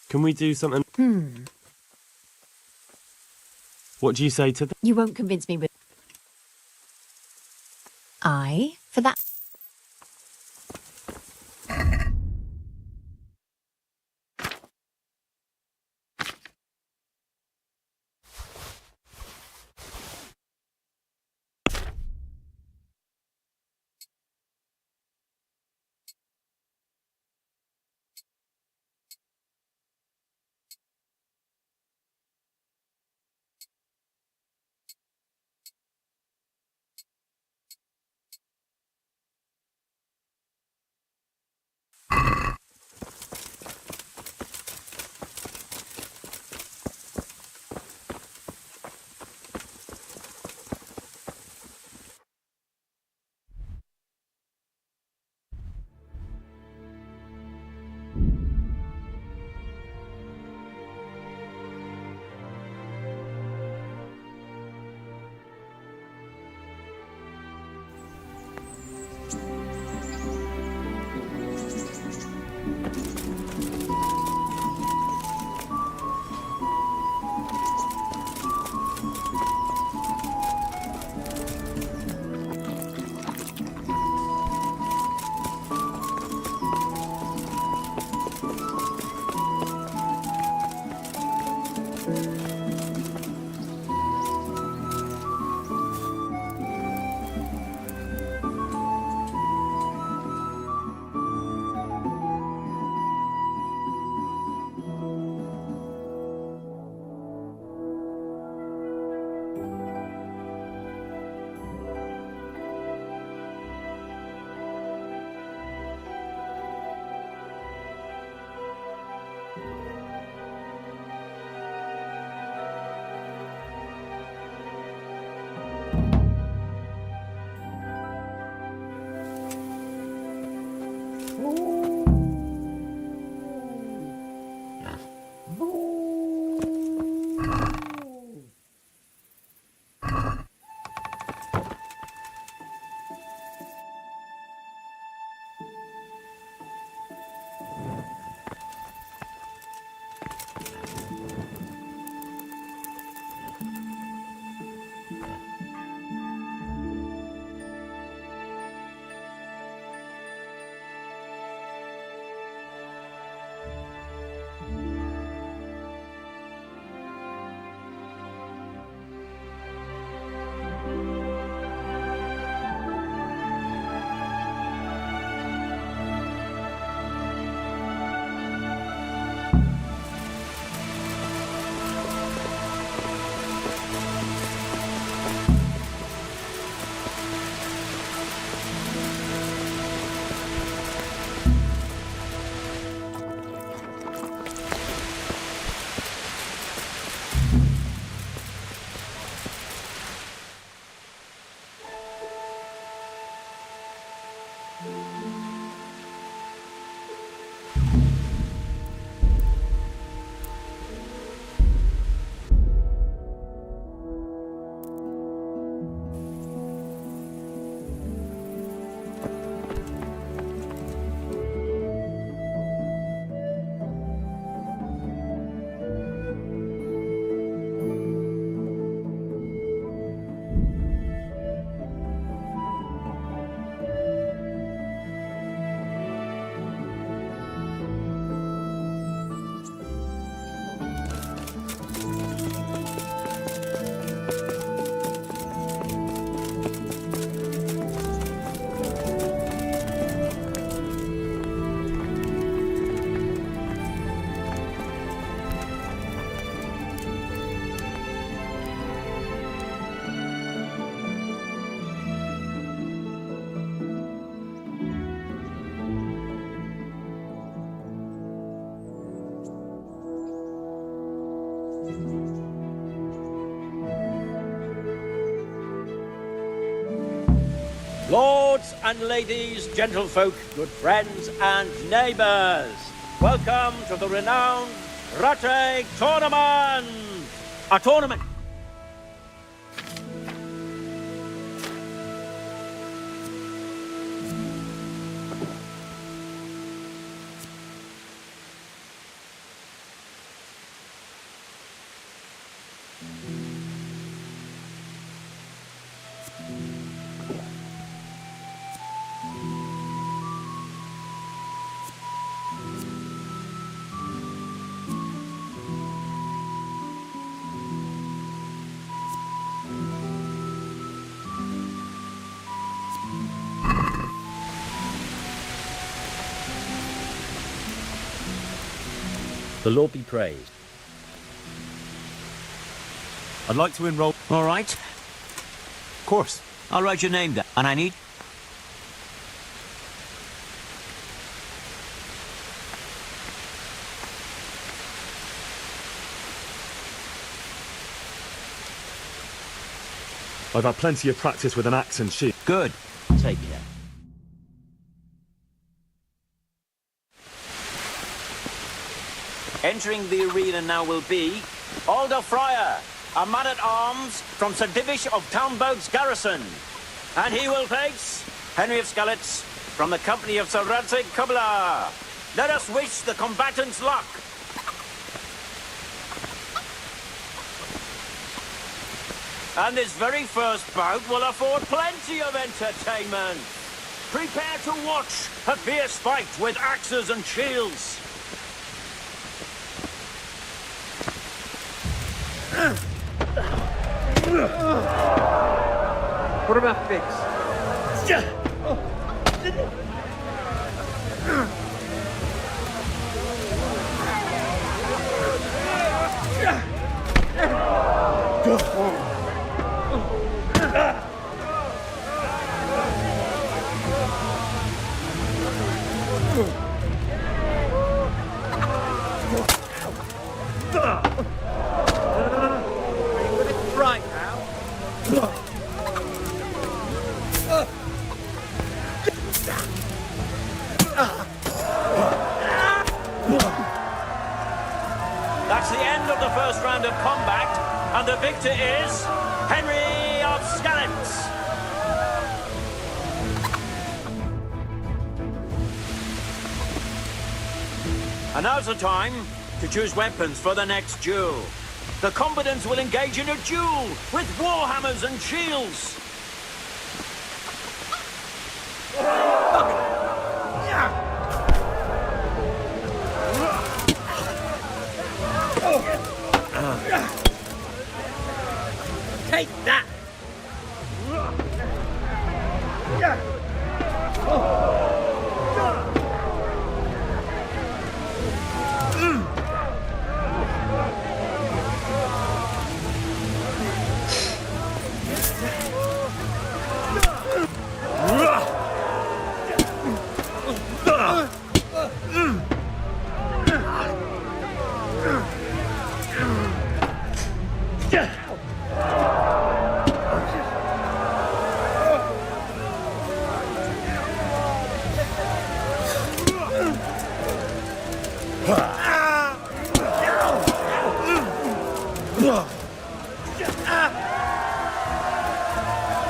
Can we do something? What do you say to that? You won't convince me with... Aye, for that... Lords and ladies, gentlefolk, good friends and neighbours, welcome to the renowned Rattay Tournament! A tournament The Lord be praised. I'd like to enroll. All right. Of course. I'll write your name down. And I need... I've had plenty of practice with an axe and shield. Good. Take care. Entering the arena now will be Alder Fryer, a man-at-arms from Sir Divish of Townboat's garrison. And he will face Henry of Skalitz from the company of Sir Radzig Kubla. Let us wish the combatants luck. And this very first bout will afford plenty of entertainment. Prepare to watch a fierce fight with axes and shields. What about Fix? Right now. That's the end of the first round of combat, and the victor is Henry of Skalitz. And now's the time to choose weapons for the next duel. The combatants will engage in a duel with warhammers and shields. Take that!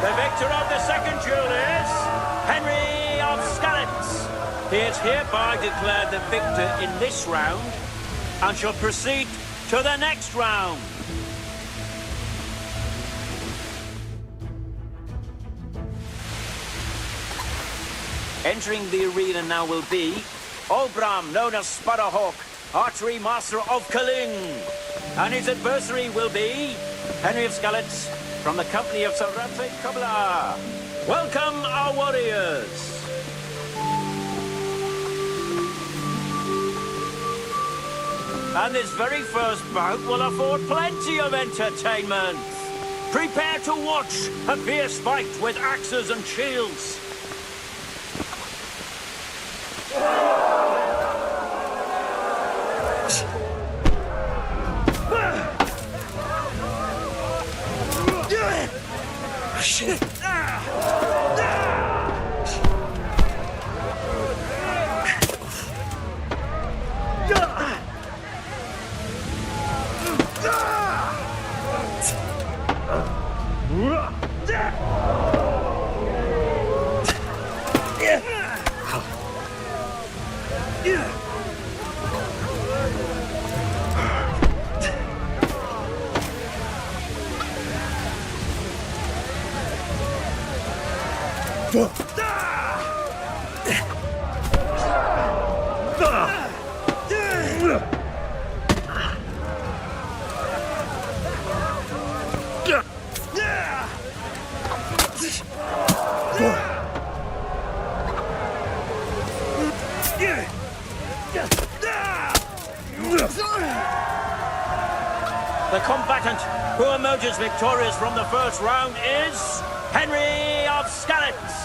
The victor of the second duel is Henry of Skalitz. He is hereby declared the victor in this round and shall proceed to the next round. Entering the arena now will be Olbram, known as Sparrowhawk, archery master of Kaling. And his adversary will be Henry of Skalitz from the company of Sir Radzig Kubla. Welcome, our warriors. And this very first bout will afford plenty of entertainment. Prepare to watch a fierce fight with axes and shields. Shit! The combatant who emerges victorious from the first round is Henry of Skalitz.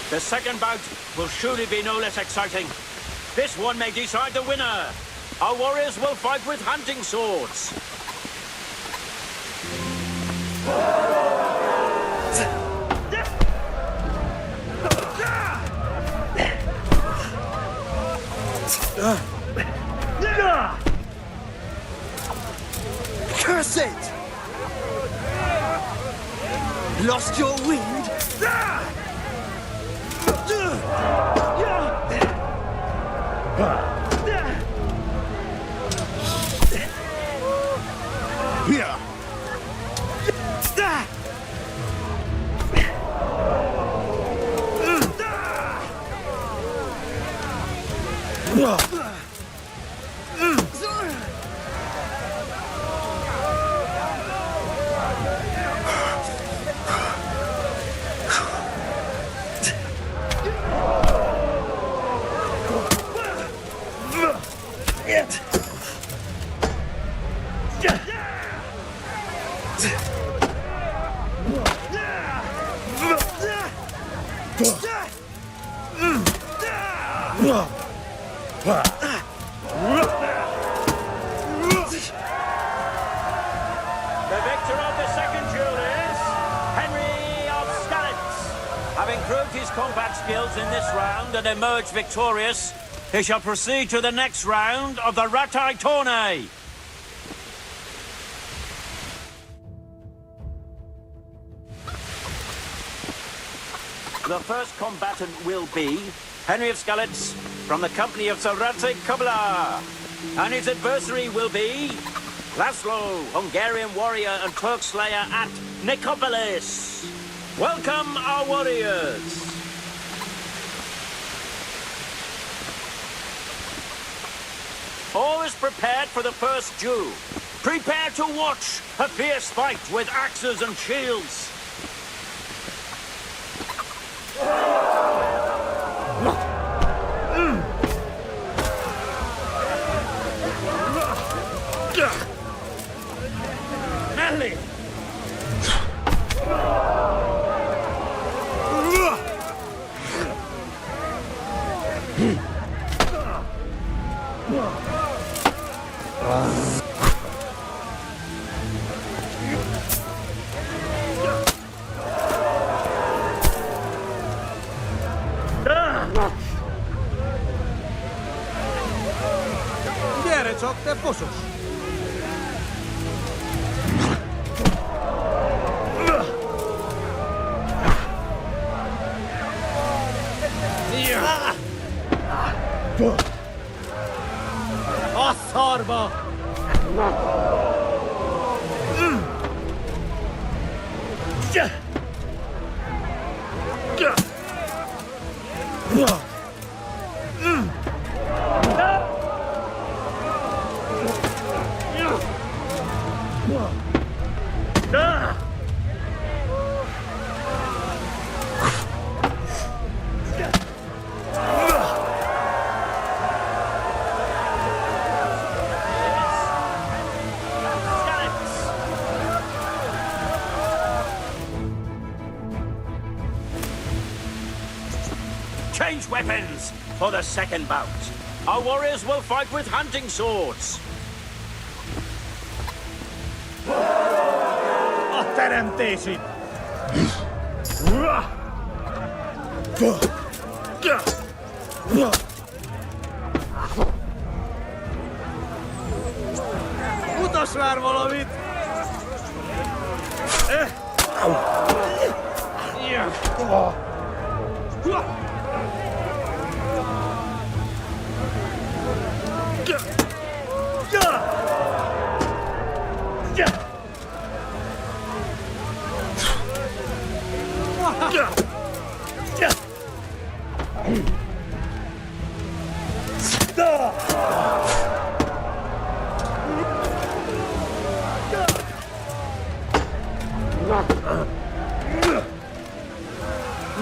The second bout will surely be no less exciting. This one may decide the winner. Our warriors will fight with hunting swords. Curse it! Lost your wind? Here. The victor of the second duel is Henry of Skalitz. Having proved his combat skills in this round and emerged victorious, he shall proceed to the next round of the Ratai Tourney. The first combatant will be Henry of Skalitz from the company of Sir Radzik Kubla. And his adversary will be Laszlo, Hungarian warrior and Turk slayer at Nicopolis. Welcome, our warriors. All is prepared for the first duel. Prepare to watch a fierce fight with axes and shields. Nelly! Gyerecsak, te bosos! A szarba! Change weapons for the second bout. Our warriors will fight with hunting swords. A teremtési! Mutass már valamit!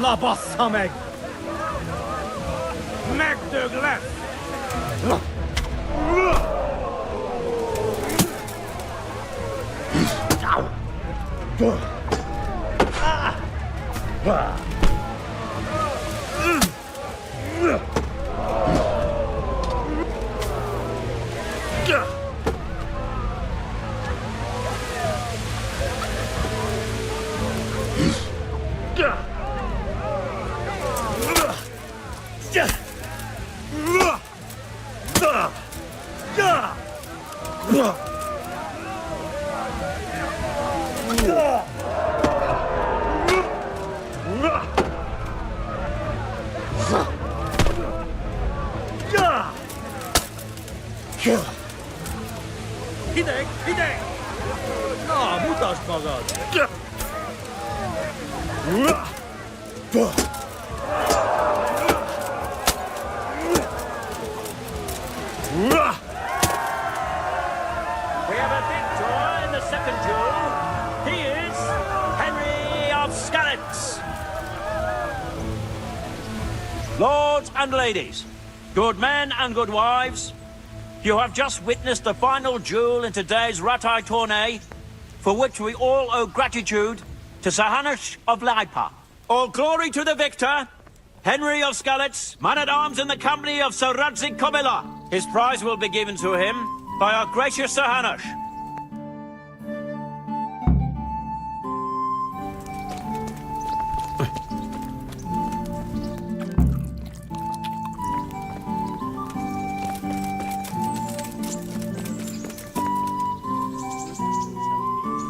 Labasameg! Megdöglesz! Hideg, hideg! Na, mutasd magad! We have a victor in the second duel. He is Henry of Skalitz. Lords and ladies, good men and good wives, you have just witnessed the final duel in today's Ratai tourney, for which we all owe gratitude to Sir Hanush of Laipa. All glory to the victor, Henry of Skalitz, man-at-arms in the company of Sir Radzik Komila. His prize will be given to him by our gracious Sir Hanush.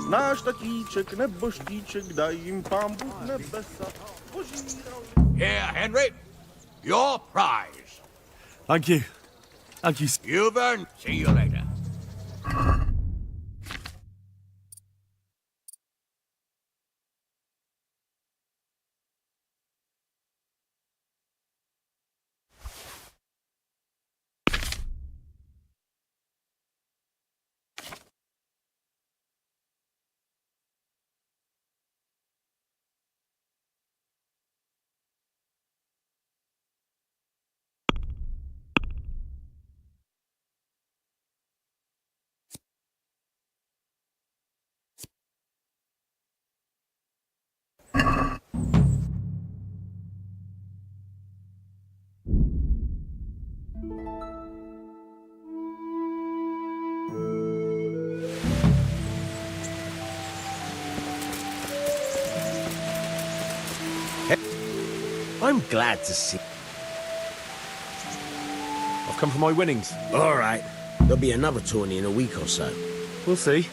Nasz tatíček nebo štíček, daj jim pán Bůh nebesa. Here, Henry. Your prize. Thank you. Thank you. You've earned. See you later. I'm glad to see. I've come for my winnings. All right. There'll be another tourney in a week or so. We'll see.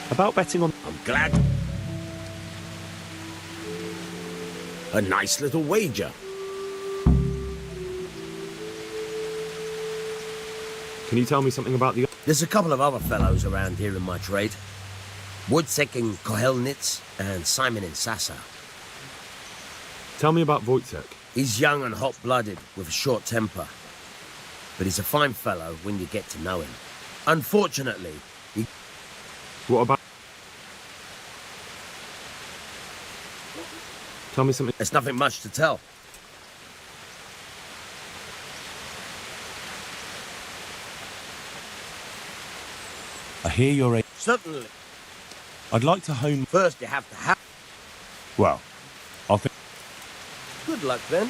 About betting on... I'm glad. A nice little wager. Can you tell me something about the... There's a couple of other fellows around here in my trade. Wojciech in Kohelnitz and Simon in Sasa. Tell me about Wojciech. He's young and hot-blooded with a short temper. But he's a fine fellow when you get to know him. Unfortunately, he... What about... Tell me something... There's nothing much to tell. I hear you're a... Certainly. I'd like to hone... First, you have to have... Well, I'll think... Good luck, then.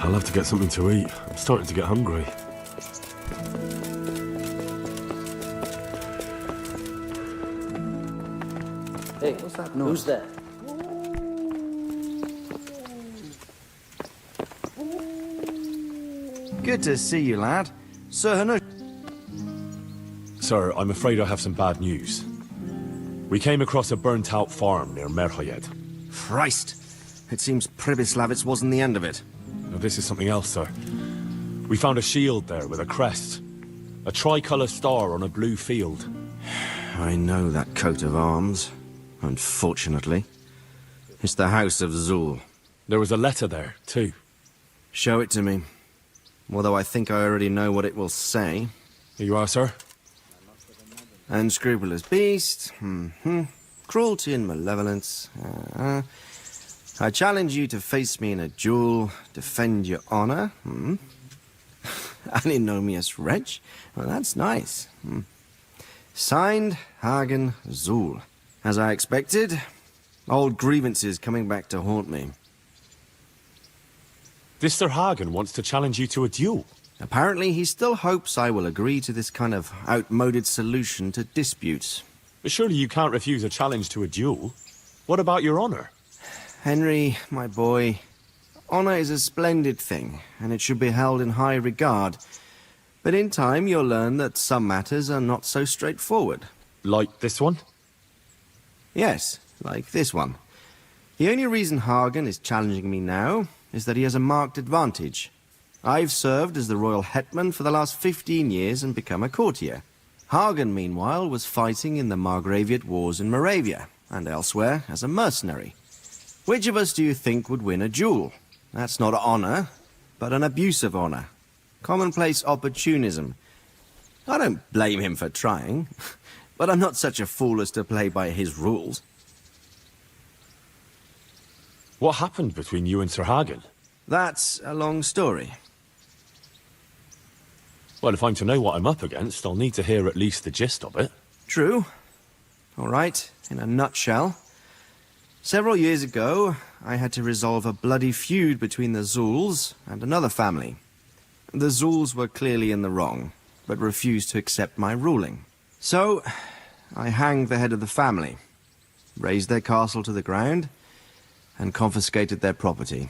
I'll have to get something to eat. I'm starting to get hungry. Hey, what's that noise? Who's there? Good to see you, lad. Sir Hanush. Sir, I'm afraid I have some bad news. We came across a burnt-out farm near Merhoyed. Christ! It seems Pribyslavitz wasn't the end of it. Now, this is something else, sir. We found a shield there with a crest. A tricolour star on a blue field. I know that coat of arms. Unfortunately. It's the House of Zul. There was a letter there, too. Show it to me. Although I think I already know what it will say. Here you are, sir. Unscrupulous beast. Cruelty and malevolence. I challenge you to face me in a duel, defend your honor. An ignominious wretch. Well, that's nice. Signed, Hagen Zul. As I expected, old grievances coming back to haunt me. This Sir Hagen wants to challenge you to a duel. Apparently, he still hopes I will agree to this kind of outmoded solution to disputes. But surely you can't refuse a challenge to a duel. What about your honor? Henry, my boy, honor is a splendid thing, and it should be held in high regard. But in time, you'll learn that some matters are not so straightforward. Like this one? Yes, like this one. The only reason Hagen is challenging me now is that he has a marked advantage. I've served as the royal hetman for the last 15 years and become a courtier. Hagen, meanwhile, was fighting in the Margraviate Wars in Moravia, and elsewhere as a mercenary. Which of us do you think would win a duel? That's not honor, but an abuse of honor. Commonplace opportunism. I don't blame him for trying, but I'm not such a fool as to play by his rules. What happened between you and Sir Hagen? That's a long story. Well, if I'm to know what I'm up against, I'll need to hear at least the gist of it. True. All right, in a nutshell. Several years ago, I had to resolve a bloody feud between the Zuls and another family. The Zuls were clearly in the wrong, but refused to accept my ruling. So, I hanged the head of the family, razed their castle to the ground, and confiscated their property.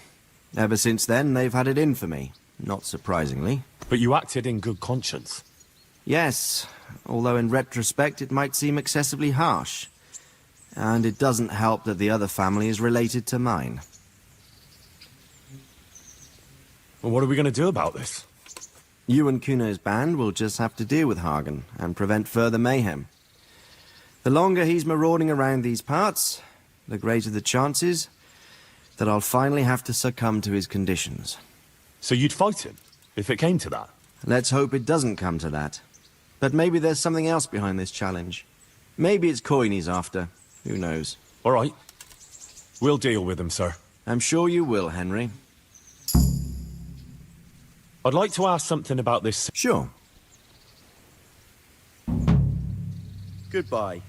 Ever since then, they've had it in for me, not surprisingly. But you acted in good conscience. Yes, although in retrospect it might seem excessively harsh. And it doesn't help that the other family is related to mine. Well, what are we going to do about this? You and Kuno's band will just have to deal with Hagen and prevent further mayhem. The longer he's marauding around these parts, the greater the chances that I'll finally have to succumb to his conditions. So you'd fight him, if it came to that? Let's hope it doesn't come to that. But maybe there's something else behind this challenge. Maybe it's coin he's after. Who knows? All right. We'll deal with him, sir. I'm sure you will, Henry. I'd like to ask something about this. Sure. Goodbye.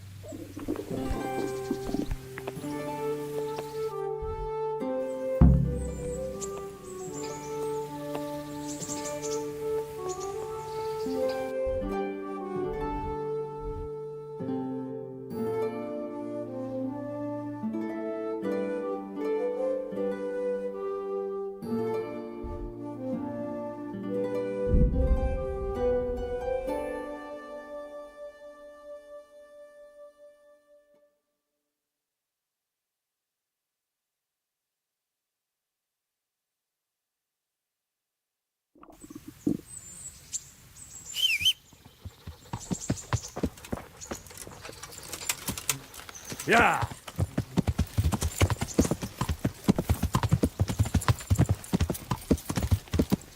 Yeah.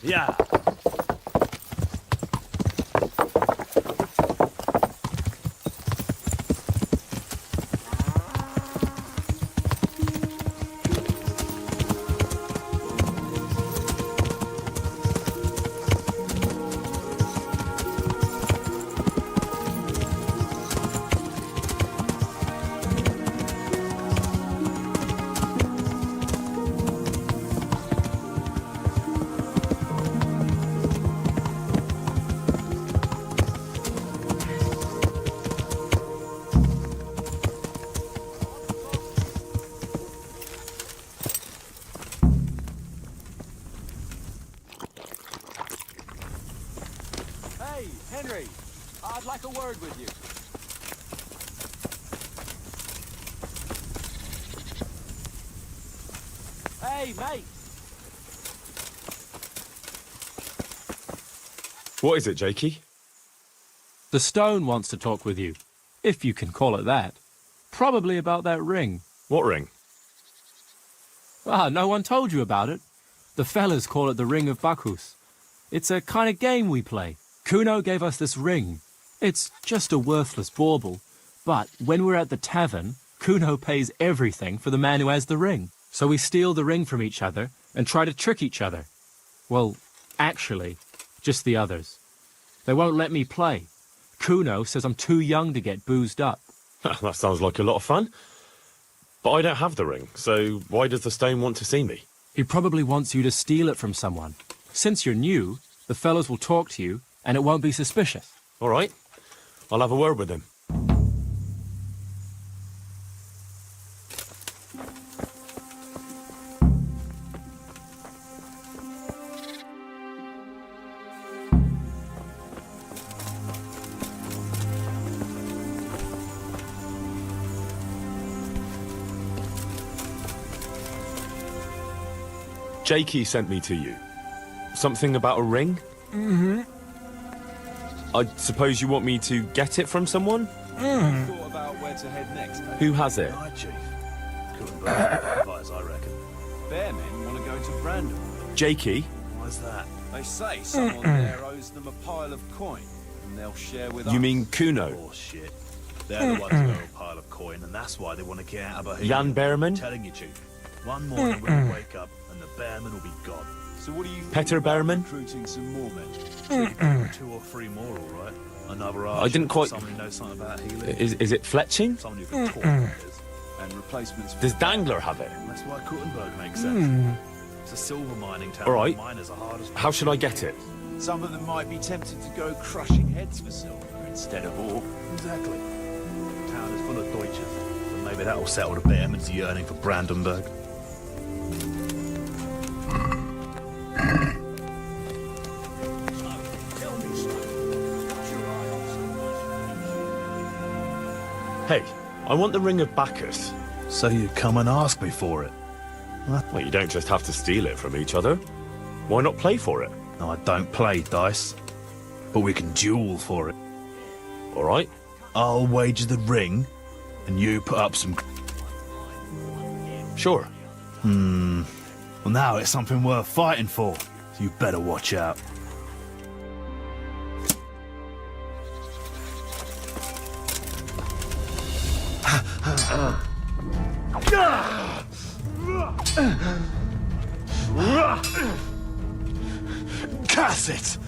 Yeah. a word with you. Hey, mate. What is it, Jakey? The stone wants to talk with you, if you can call it that. Probably about that ring. What ring? Ah, no one told you about it. The fellas call it the Ring of Bacchus. It's a kind of game we play. Kuno gave us this ring. It's just a worthless bauble. But when we're at the tavern, Kuno pays everything for the man who has the ring. So we steal the ring from each other and try to trick each other. Well, actually, just the others. They won't let me play. Kuno says I'm too young to get boozed up. That sounds like a lot of fun. But I don't have the ring, so why does the stone want to see me? He probably wants you to steal it from someone. Since you're new, the fellows will talk to you, and it won't be suspicious. All right. I'll have a word with him. Jakey sent me to you. Something about a ring? Mm-hmm. I suppose you want me to get it from someone? Thought about where to head next, eh? Who has it? Aye, Chief. Couldn't blow advice, I reckon. Bearmen want to go to Brandon. Jakey? Why's that? They say someone there owes them a pile of coin, and they'll share with us. You mean Kuno? Oh, shit. They're the ones who owe a pile of coin, and that's why they want to get out of Bohemia. Jan Behrman? I'm telling you, Chief. One morning when we wake up, and the Behrman will be gone. So what do you think Peter about Behrman? recruiting some more men? Chief, 2 or 3 more, all right? Another I didn't quite... Someone who knows something about healing. Is it fletching? Someone who can talk, that is. And replacements for... Does Dangler have it? That's why Kuttenberg makes sense. It's a silver mining town. All right. Miners are hard as... How should I get it? Some of them might be tempted to go crushing heads for silver instead of ore. Exactly. The town is full of Deutsches. So maybe that'll settle the Behrman's yearning for Brandenburg. Hey, I want the Ring of Bacchus. So you come and ask me for it? Well, you don't just have to steal it from each other. Why not play for it? No, I don't play dice. But we can duel for it. All right. I'll wager the ring, and you put up some... Sure. Well, now it's something worth fighting for. So you better watch out. Cast it!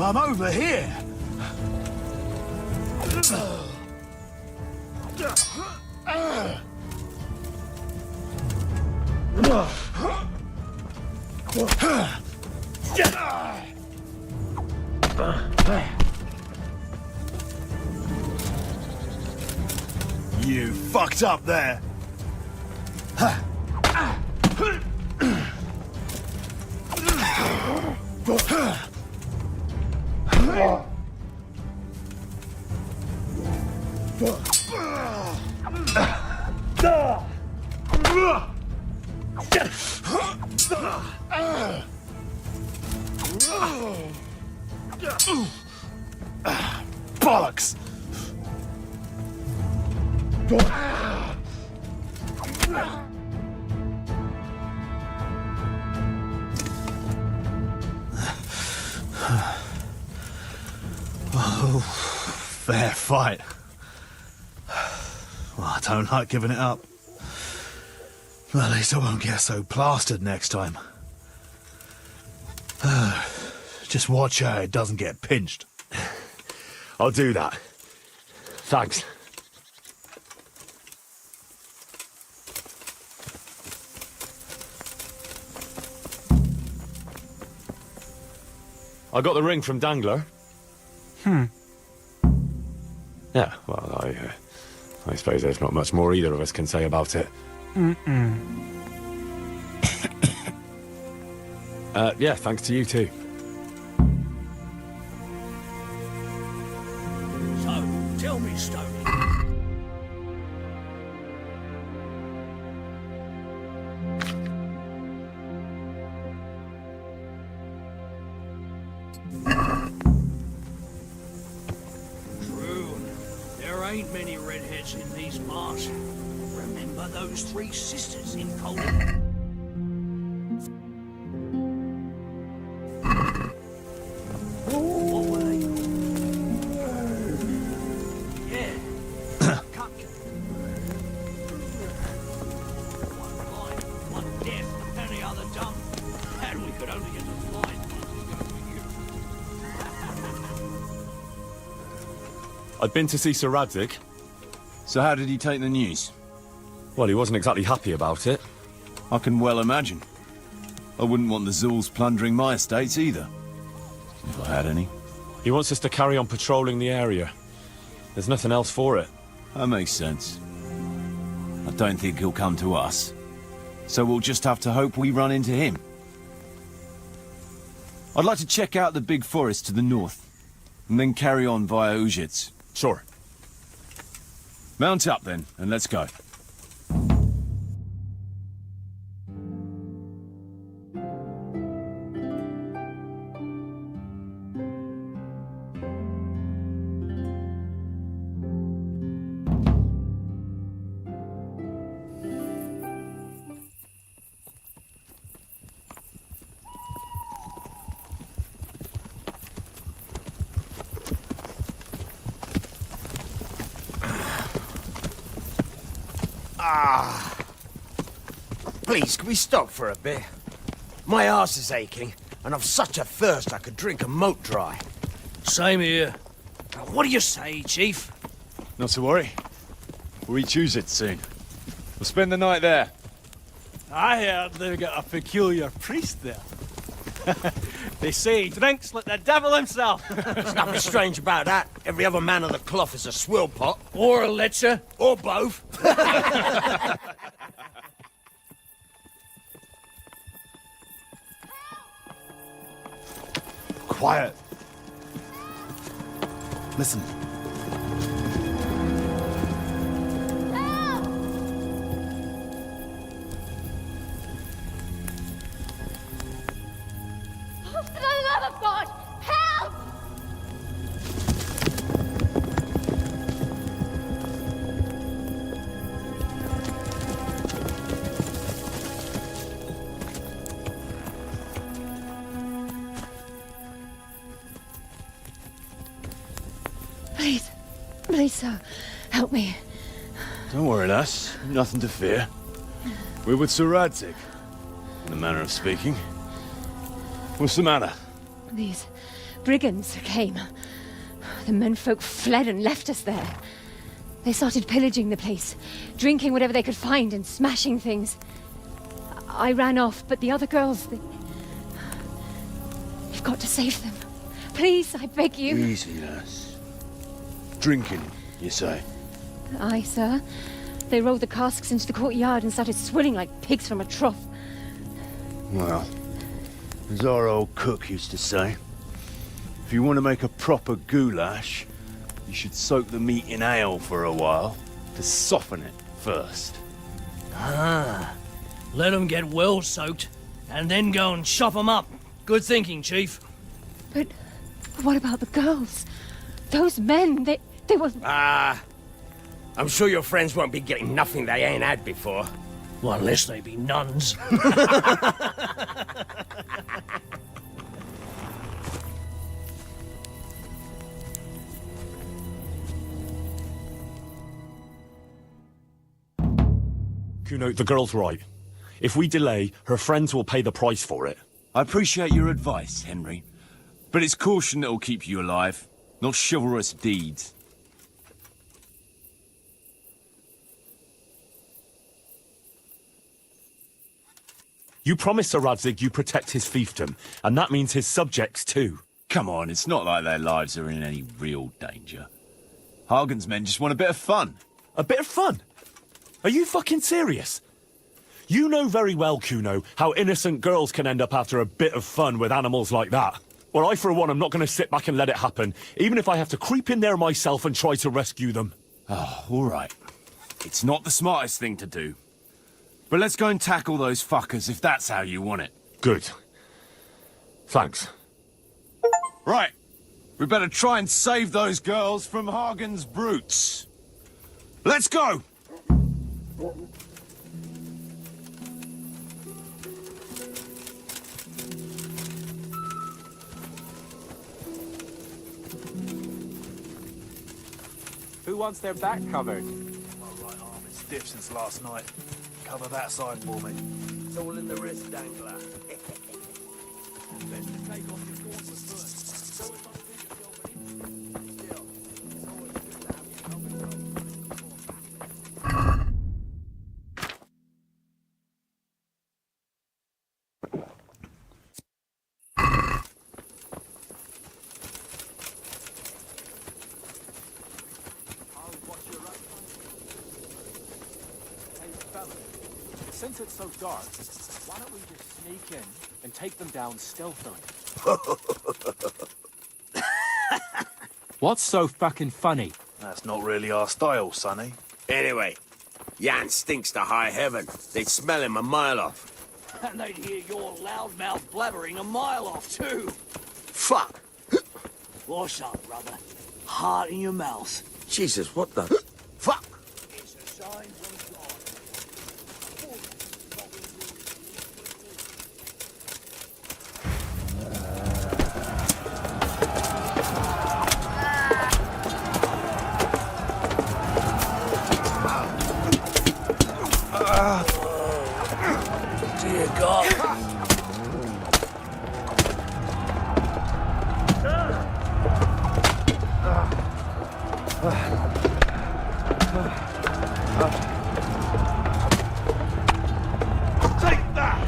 I'm over here. You fucked up there. Bollocks! Oh, fair fight. Well, I don't like giving it up. Well, at least I won't get so plastered next time. Just watch how it doesn't get pinched. I'll do that. Thanks. I got the ring from Dangler. Yeah, well, I suppose there's not much more either of us can say about it. Yeah, thanks to you too. So, tell me, Stoney. True. There ain't many redheads in these parts. Remember those three sisters in Poland? What were they? Yeah. Cut. One blind, one deaf, and the other dumb. And we could only get the blind ones to go with you. I'd been to see Sir Radzig. So how did he take the news? Well, he wasn't exactly happy about it. I can well imagine. I wouldn't want the Zulls plundering my estates either. If I had any. He wants us to carry on patrolling the area. There's nothing else for it. That makes sense. I don't think he'll come to us. So we'll just have to hope we run into him. I'd like to check out the big forest to the north, and then carry on via Ujits. Sure. Mount up then, and let's go. Please, can we stop for a bit? My arse is aching, and I've such a thirst I could drink a moat dry. Same here. What do you say, Chief? Not to worry. We'll reach Ujits soon. We'll spend the night there. I heard they've got a peculiar priest there. They say he drinks like the devil himself. There's nothing strange about that. Every other man of the cloth is a swill pot. Or a lecher. Or both. Quiet. Listen. For the love of God, help! Please, sir, help me. Don't worry, lass. Nothing to fear. We're with Sir Radzig, in the manner of speaking. What's the matter? These brigands came. The menfolk fled and left us there. They started pillaging the place, drinking whatever they could find and smashing things. I ran off, but the other girls, You've got to save them. Please, I beg you. Easy, lass. Drinking, you say? Aye, sir. They rolled the casks into the courtyard and started swilling like pigs from a trough. Well, as our old cook used to say, if you want to make a proper goulash, you should soak the meat in ale for a while to soften it first. Ah, let them get well soaked, and then go and chop them up. Good thinking, Chief. But what about the girls? Those men, they were... Ah, I'm sure your friends won't be getting nothing they ain't had before. Well, unless they be nuns. Kuno, the girl's right. If we delay, her friends will pay the price for it. I appreciate your advice, Henry. But it's caution that'll keep you alive, not chivalrous deeds. You promised Sir Radzig you protect his fiefdom, and that means his subjects too. Come on, it's not like their lives are in any real danger. Hagen's men just want a bit of fun. A bit of fun? Are you fucking serious? You know very well, Kuno, how innocent girls can end up after a bit of fun with animals like that. Well, I, for one, am not going to sit back and let it happen, even if I have to creep in there myself and try to rescue them. Oh, all right. It's not the smartest thing to do. But let's go and tackle those fuckers if that's how you want it. Good. Thanks. Right. We better try and save those girls from Hagen's brutes. Let's go! Who wants their back covered? My right arm is stiff since last night. Cover that side for me. It's all in the wrist dangler. Since it's so dark, why don't we just sneak in and take them down stealthily? What's so fucking funny? That's not really our style, Sonny. Anyway, Jan stinks to high heaven. They'd smell him a mile off. And they'd hear your loudmouth blabbering a mile off, too. Fuck! What's up, brother? Heart in your mouth. Jesus, what the... Fuck! It's a sign from God. Dear God. Take that!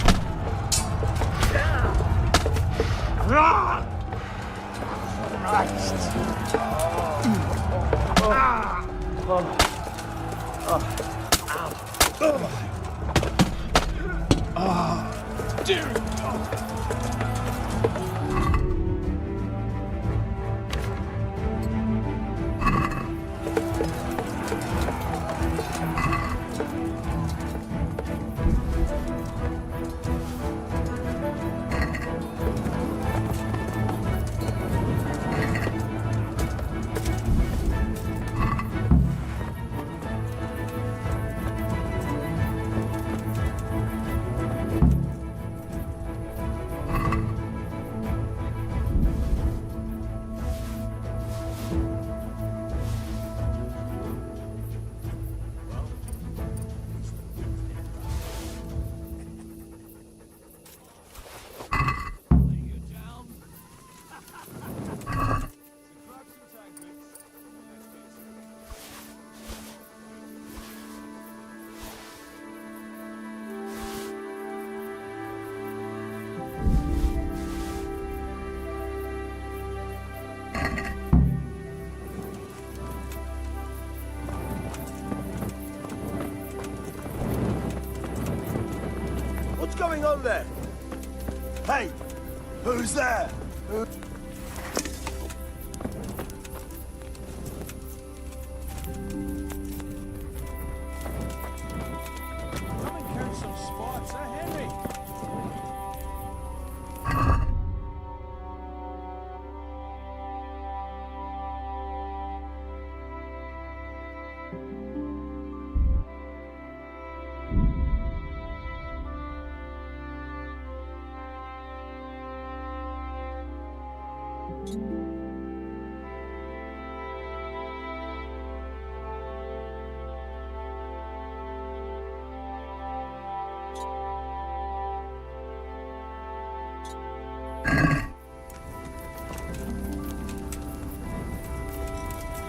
What's going on there? Hey, who's there? Come and count some spots, Henry?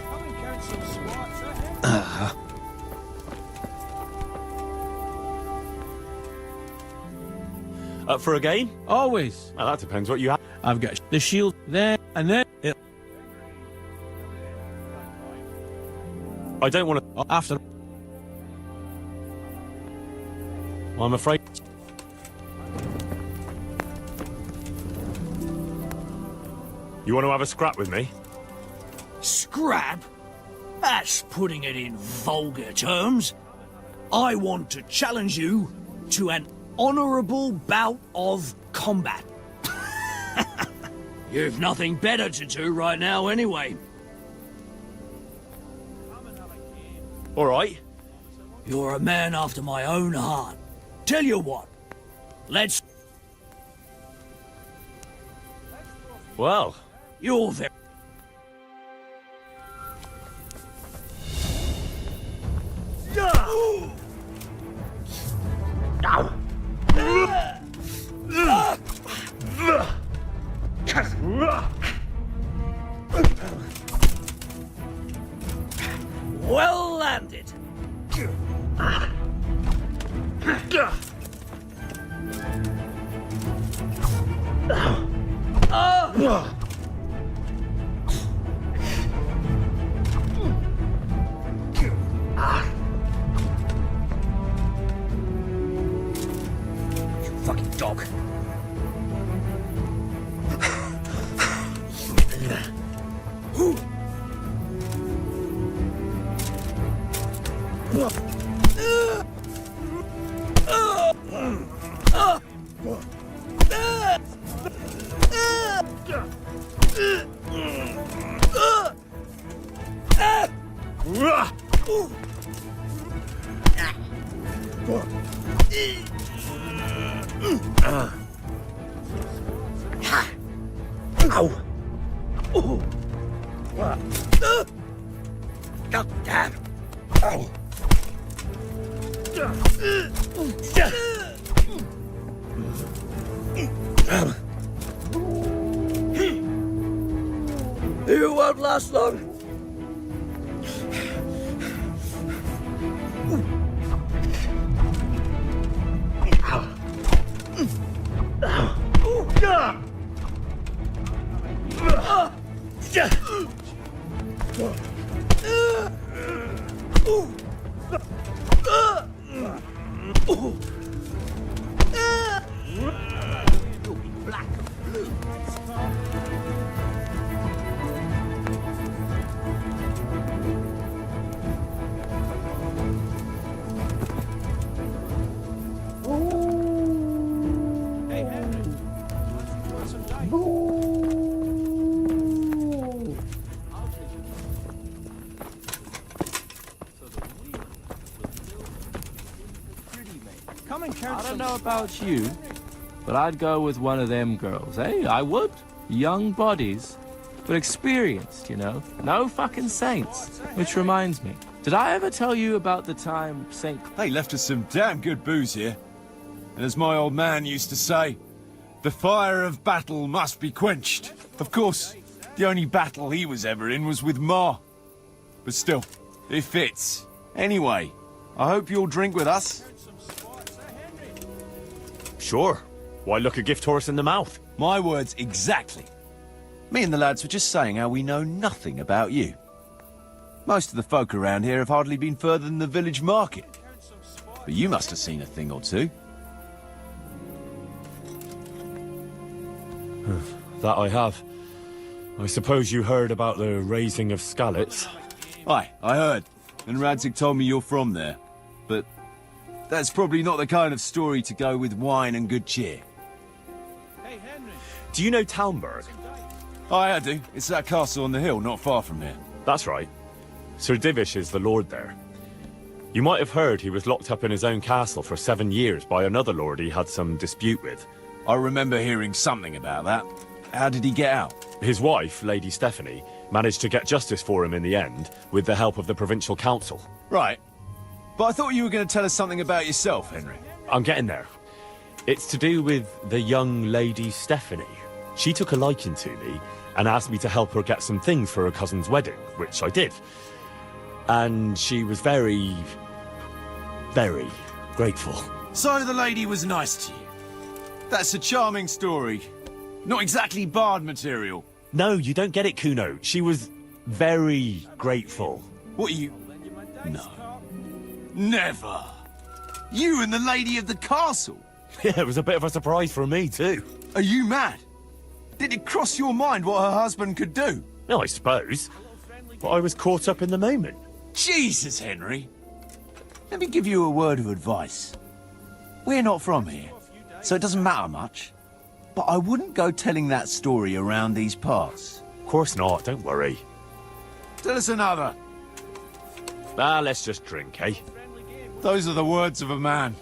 Come and count some spots, Henry? Up for a game? Always. Well, that depends what you have. I've got the shield there. And then I don't want to... after... I'm afraid... You want to have a scrap with me? Scrap? That's putting it in vulgar terms. I want to challenge you to an honourable bout of combat. You've nothing better to do right now anyway. All right. You're a man after my own heart. Tell you what, let's... Well... You're very... Well landed. You fucking dog. God damn. Oh. You won't last long. I don't know about you, but I'd go with one of them girls, eh? I would. Young bodies, but experienced, you know? No fucking saints. Which reminds me, did I ever tell you about the time Saint... They left us some damn good booze here. And as my old man used to say, the fire of battle must be quenched. Of course, the only battle he was ever in was with Ma. But still, it fits. Anyway, I hope you'll drink with us. Sure. Why look a gift horse in the mouth? My words exactly. Me and the lads were just saying how we know nothing about you. Most of the folk around here have hardly been further than the village market. But you must have seen a thing or two. That I have. I suppose you heard about the raising of Skalitz. Aye, I heard. And Radzig told me you're from there. But that's probably not the kind of story to go with wine and good cheer. Do you know Talmberg? Aye, I do. It's that castle on the hill, not far from here. That's right. Sir Divish is the lord there. You might have heard he was locked up in his own castle for 7 years by another lord he had some dispute with. I remember hearing something about that. How did he get out? His wife, Lady Stephanie, managed to get justice for him in the end, with the help of the provincial council. Right. But I thought you were going to tell us something about yourself, Henry. I'm getting there. It's to do with the young Lady Stephanie. She took a liking to me and asked me to help her get some things for her cousin's wedding, which I did. And she was very, very grateful. So the lady was nice to you. That's a charming story. Not exactly bard material. No, you don't get it, Kuno. She was very grateful. What are you... No. Never. You and the lady of the castle? Yeah, it was a bit of a surprise for me, too. Are you mad? Did it cross your mind what her husband could do? No, I suppose. But I was caught up in the moment. Jesus, Henry. Let me give you a word of advice. We're not from here, so it doesn't matter much. But I wouldn't go telling that story around these parts. Of course not, don't worry. Tell us another. Let's just drink, eh? Those are the words of a man.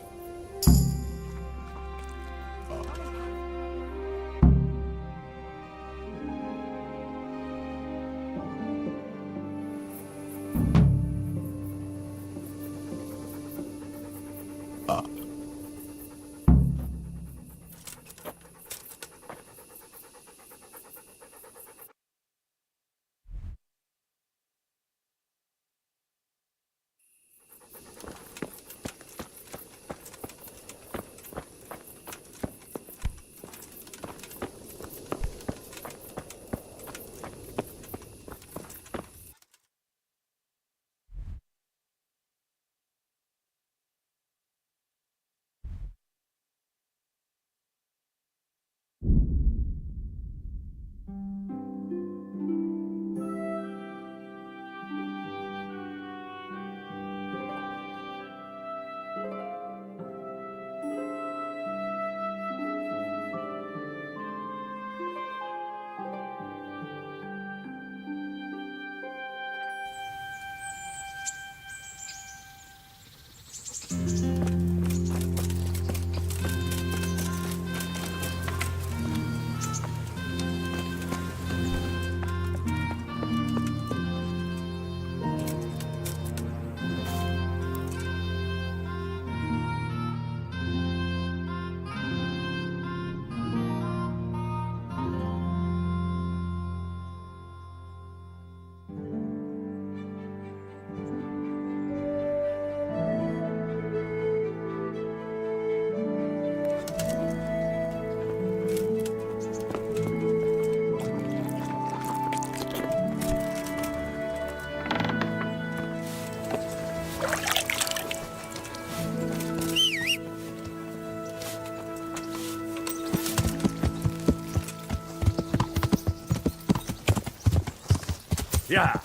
Yeah.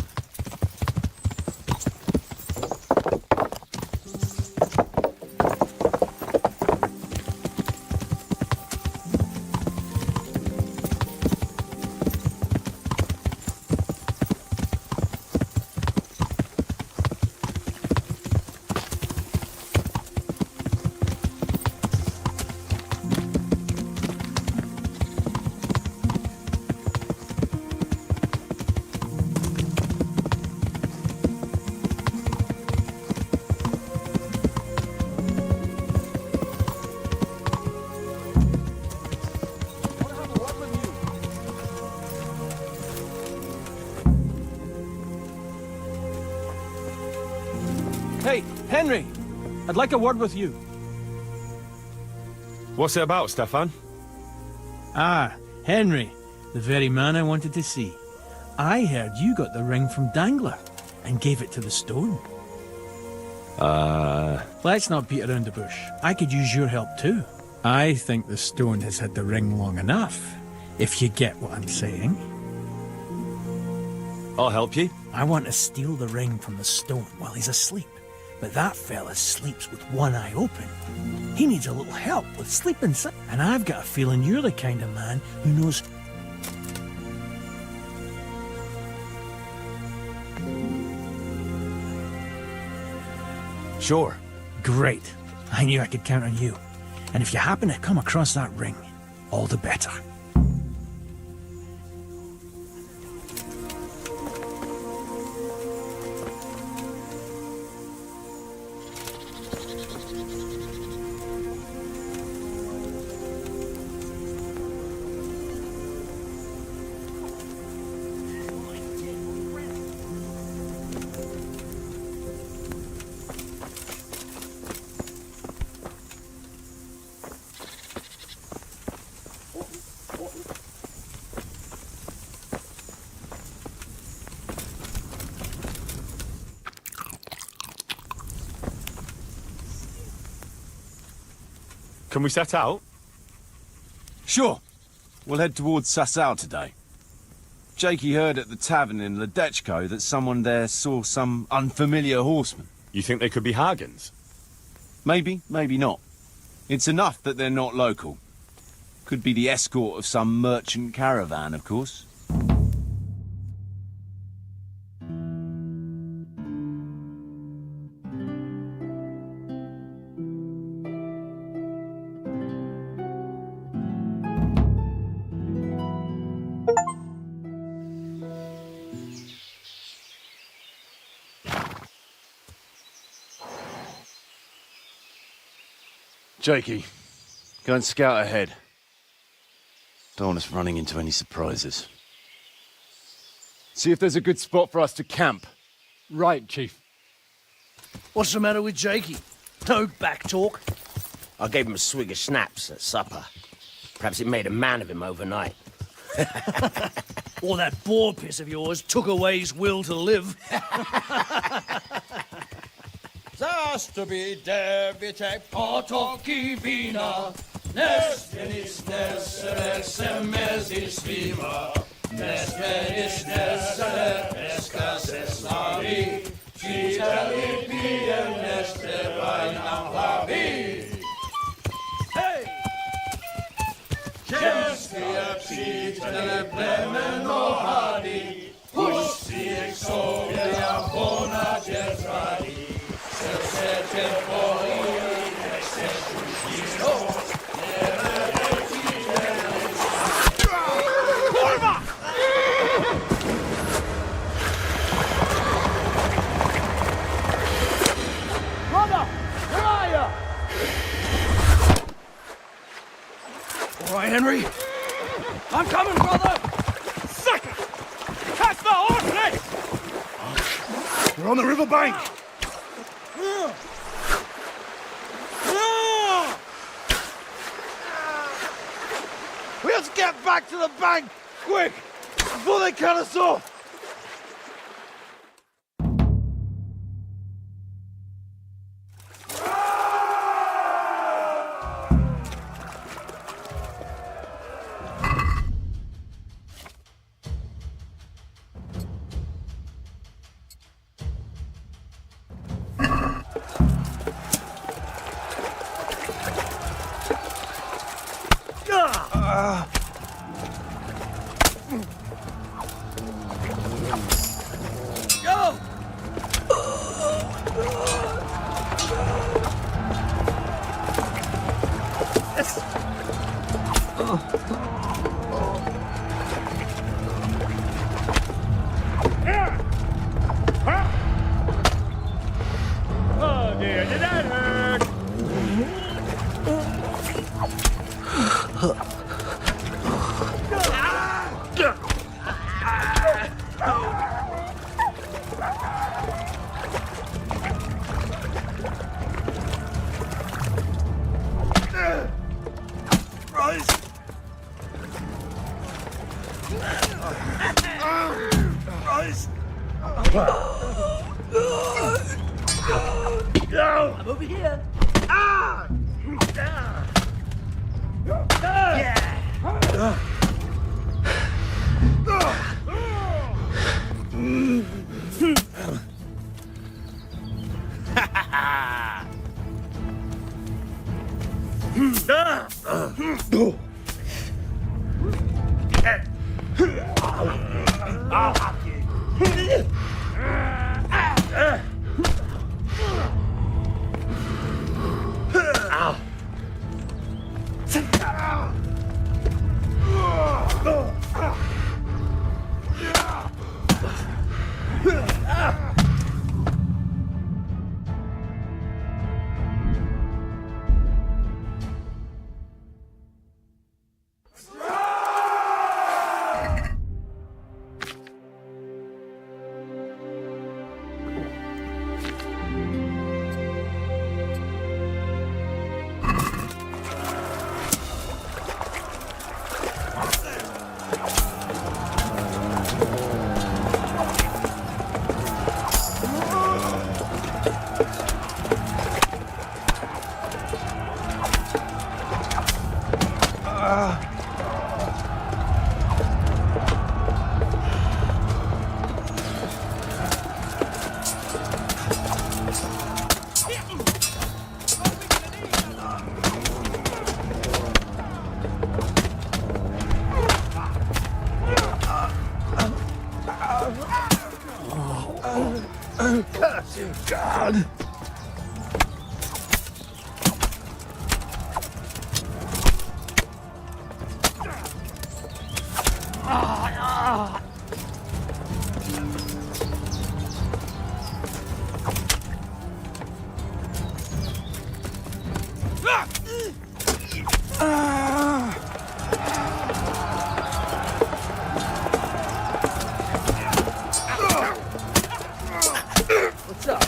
Hey, Henry! I'd like a word with you. What's it about, Stefan? Ah, Henry, the very man I wanted to see. I heard you got the ring from Dangler and gave it to the stone. Let's not beat around the bush. I could use your help too. I think the stone has had the ring long enough, if you get what I'm saying. I'll help you. I want to steal the ring from the stone while he's asleep. But that fella sleeps with one eye open. He needs a little help with sleeping, and I've got a feeling you're the kind of man who knows... Sure. Great. I knew I could count on you. And if you happen to come across that ring, all the better. Can we set out? Sure. We'll head towards Sasau today. Jakey heard at the tavern in Ledechko that someone there saw some unfamiliar horseman. You think they could be Hagans? Maybe, maybe not. It's enough that they're not local. Could be the escort of some merchant caravan, of course. Jakey, go and scout ahead. Don't want us running into any surprises. See if there's a good spot for us to camp. Right, Chief. What's the matter with Jakey? No back talk? I gave him a swig of schnapps at supper. Perhaps it made a man of him overnight. Or that boar piss of yours took away his will to live. Zastubi device potoki vina, Nestenis nesere semezis viva, Nestenis nesere escases lavi, Citali piem nesterainam lavi. Hey! Gestia citale plemeno hadi, Pusti exovia bona getradi, All right, Henry. I'm coming, brother! Sucker! Catch the horse, We're on the river bank. We have to get back to the bank, quick, before they cut us off. Oh dear, did that hurt? Rise! Rise! I'm over here. Ah! Yeah! Curse you, God! What's up?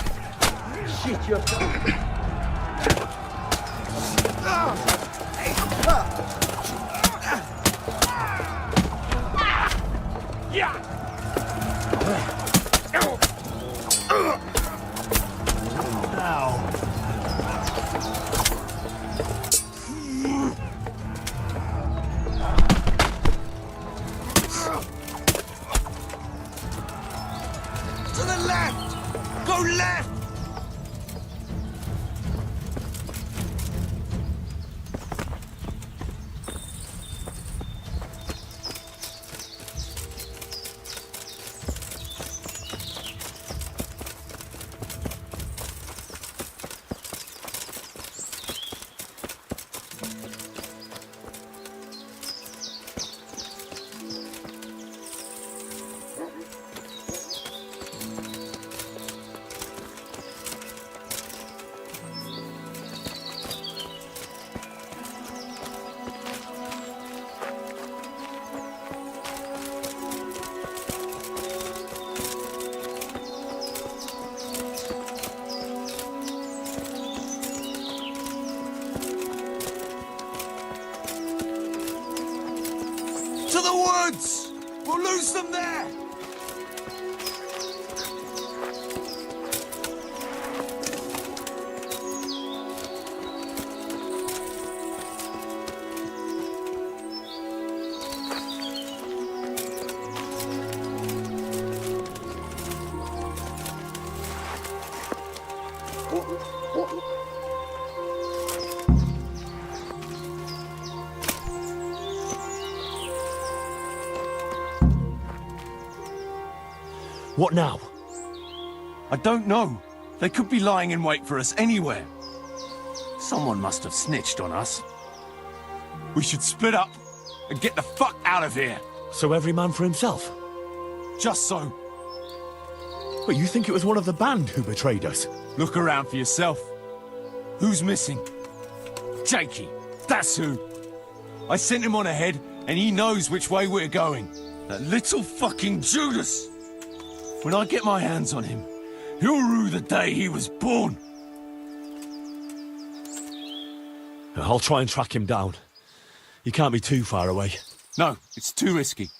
Shit, you're... To the left! Go left! To the woods! We'll lose them there! What now? I don't know. They could be lying in wait for us anywhere. Someone must have snitched on us. We should split up and get the fuck out of here. So every man for himself? Just so. But you think it was one of the band who betrayed us? Look around for yourself. Who's missing? Jakey. That's who. I sent him on ahead, and he knows which way we're going. That little fucking Judas. When I get my hands on him, he'll rue the day he was born. I'll try and track him down. He can't be too far away. No, it's too risky.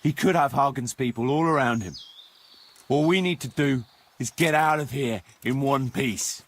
He could have Hagen's people all around him. All we need to do is get out of here in one piece.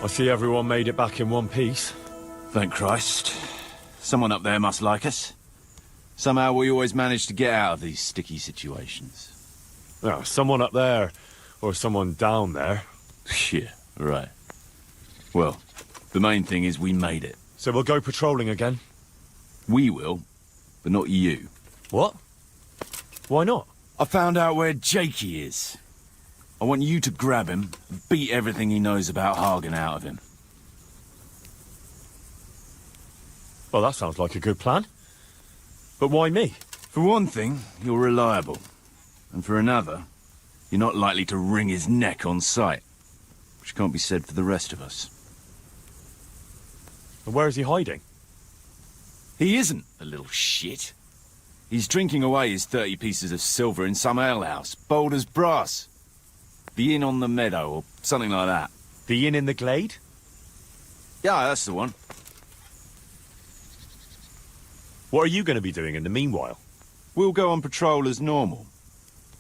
I see everyone made it back in one piece. Thank Christ. Someone up there must like us. Somehow we always manage to get out of these sticky situations. Oh, someone up there, or someone down there. Yeah, right. Well, the main thing is we made it. So we'll go patrolling again? We will, but not you. What? Why not? I found out where Jakey is. I want you to grab him and beat everything he knows about Hagen out of him. Well, that sounds like a good plan. But why me? For one thing, you're reliable. And for another, you're not likely to wring his neck on sight. Which can't be said for the rest of us. And where is he hiding? He isn't, the little shit. He's drinking away his 30 pieces of silver in some alehouse, bold as brass. The Inn on the Meadow, or something like that. The Inn in the Glade? Yeah, that's the one. What are you going to be doing in the meanwhile? We'll go on patrol as normal.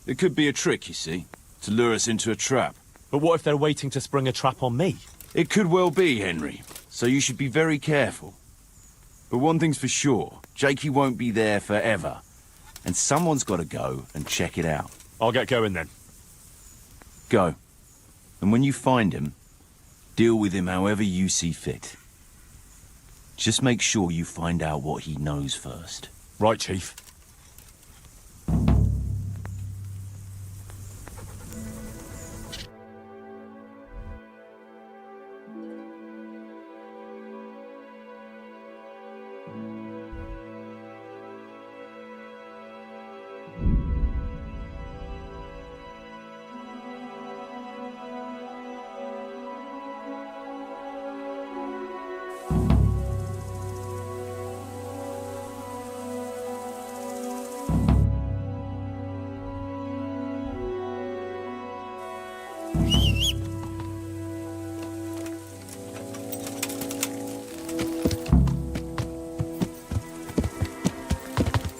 It could be a trick, you see, to lure us into a trap. But what if they're waiting to spring a trap on me? It could well be, Henry, so you should be very careful. But one thing's for sure, Jakey won't be there forever. And someone's got to go and check it out. I'll get going then. Go. And when you find him, deal with him however you see fit. Just make sure you find out what he knows first. Right, Chief.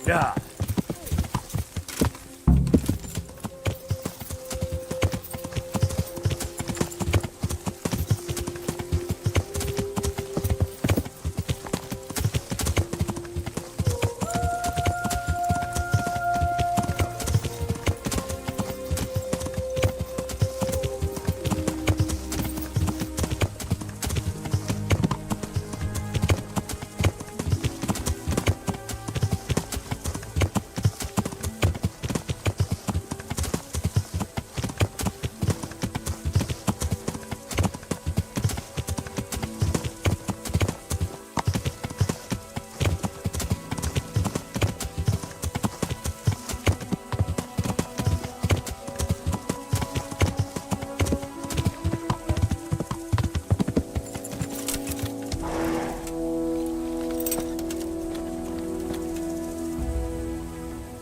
Yeah.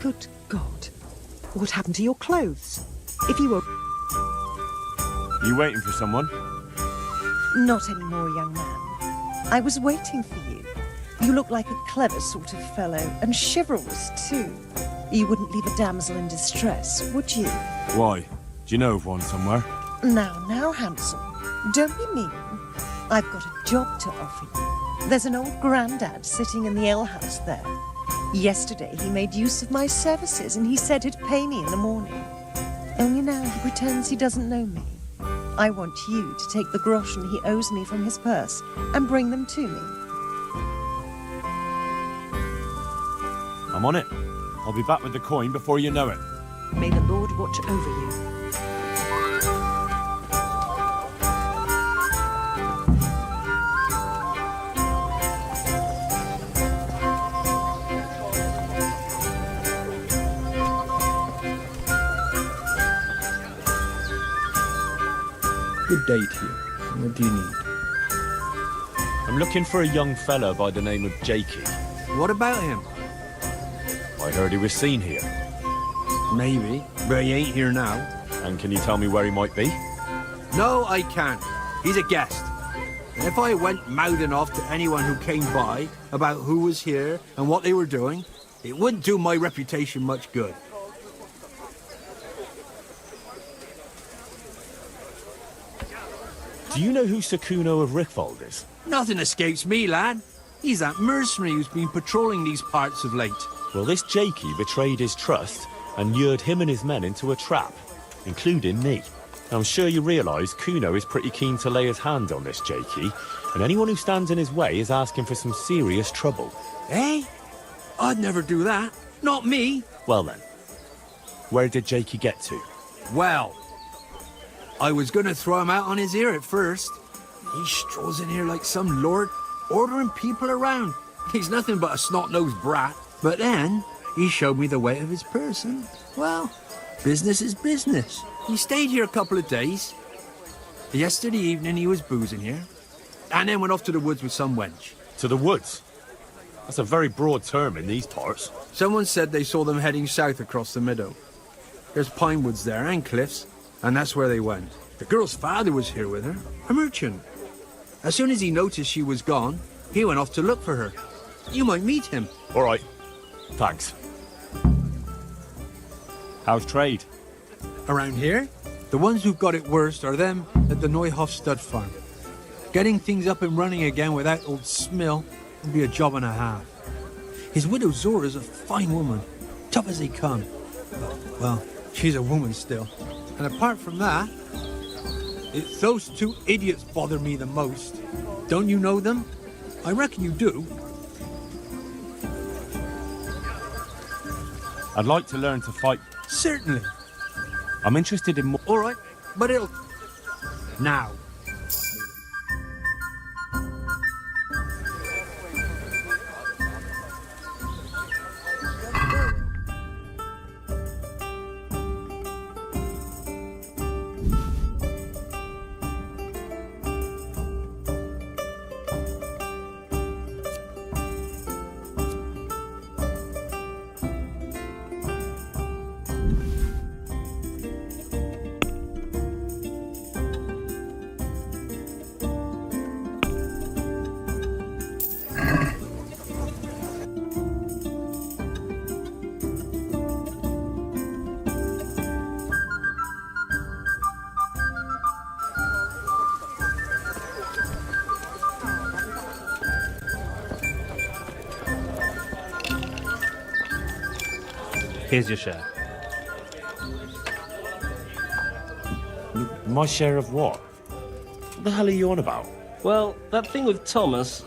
Good God. What happened to your clothes? If you were... You waiting for someone? Not anymore, young man. I was waiting for you. You look like a clever sort of fellow, and chivalrous, too. You wouldn't leave a damsel in distress, would you? Why? Do you know of one somewhere? Now, handsome. Don't be mean. I've got a job to offer you. There's an old grandad sitting in the alehouse there. Yesterday he made use of my services and he said he'd pay me in the morning. Only now he pretends he doesn't know me. I want you to take the groschen he owes me from his purse and bring them to me. I'm on it. I'll be back with the coin before you know it. May the Lord watch over you. Good day to you. What do you need? I'm looking for a young fella by the name of Jakey. What about him? I heard he was seen here. Maybe, but he ain't here now. And can you tell me where he might be? No, I can't. He's a guest. And if I went mouthing off to anyone who came by about who was here and what they were doing, it wouldn't do my reputation much good. Do you know who Sakuno of Rickfold is? Nothing escapes me, lad. He's that mercenary who's been patrolling these parts of late. Well, this Jakey betrayed his trust and lured him and his men into a trap, including me. I'm sure you realise Kuno is pretty keen to lay his hand on this Jakey, and anyone who stands in his way is asking for some serious trouble. Eh? I'd never do that. Not me. Well then, where did Jakey get to? Well, I was gonna throw him out on his ear at first. He strolls in here like some lord, ordering people around. He's nothing but a snot-nosed brat. But then, he showed me the weight of his person. Well, business is business. He stayed here a couple of days. Yesterday evening he was boozing here, and then went off to the woods with some wench. To the woods? That's a very broad term in these parts. Someone said they saw them heading south across the meadow. There's pine woods there and cliffs, and that's where they went. The girl's father was here with her, a merchant. As soon as he noticed she was gone, he went off to look for her. You might meet him. All right. Thanks. How's trade? Around here, the ones who've got it worst are them at the Neuhoff stud farm. Getting things up and running again without old Smill would be a job and a half. His widow Zora's a fine woman, tough as they come. Well, she's a woman still. And apart from that, it's those two idiots bother me the most. Don't you know them? I reckon you do. I'd like to learn to fight. Certainly. I'm interested in more. All right, but it'll... Now. Here's your share. My share of what? What the hell are you on about? Well, that thing with Thomas,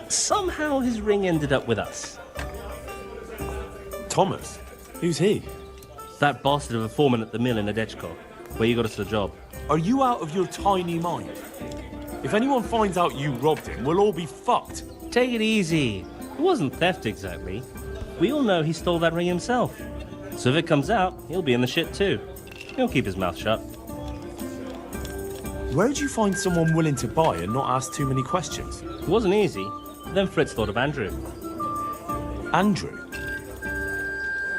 somehow his ring ended up with us. Thomas? Who's he? That bastard of a foreman at the mill in Adechko, where you got us the job. Are you out of your tiny mind? If anyone finds out you robbed him, we'll all be fucked. Take it easy. It wasn't theft exactly. We all know he stole that ring himself. So if it comes out, he'll be in the shit too. He'll keep his mouth shut. Where'd you find someone willing to buy and not ask too many questions? It wasn't easy. Then Fritz thought of Andrew. Andrew?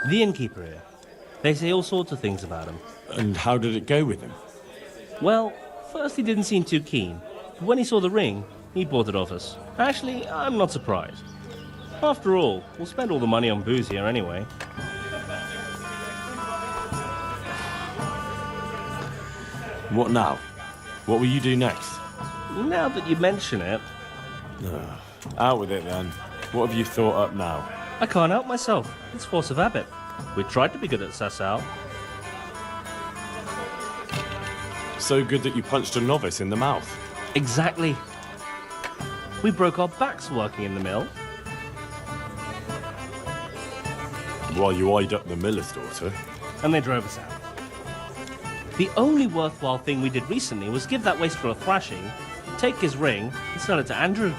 The innkeeper here. They say all sorts of things about him. And how did it go with him? Well, first he didn't seem too keen. But when he saw the ring, he bought it off us. Actually, I'm not surprised. After all, we'll spend all the money on booze here anyway. What now? What will you do next? Now that you mention it... Out with it then. What have you thought up now? I can't help myself. It's force of habit. We tried to be good at Sasau. So good that you punched a novice in the mouth. Exactly. We broke our backs working in the mill. While you eyed up the miller's daughter. And they drove us out. The only worthwhile thing we did recently was give that wastrel a thrashing, take his ring, and sell it to Andrew.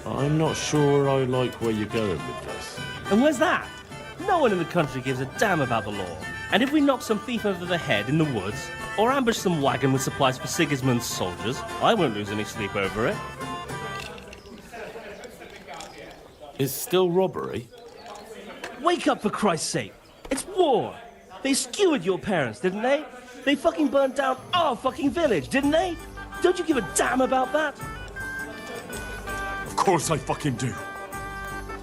I'm not sure I like where you're going with this. And where's that? No one in the country gives a damn about the law. And if we knock some thief over the head in the woods, or ambush some wagon with supplies for Sigismund's soldiers, I won't lose any sleep over it. It's still robbery? Wake up, for Christ's sake! It's war! They skewered your parents, didn't they? They fucking burnt down our fucking village, didn't they? Don't you give a damn about that? Of course I fucking do.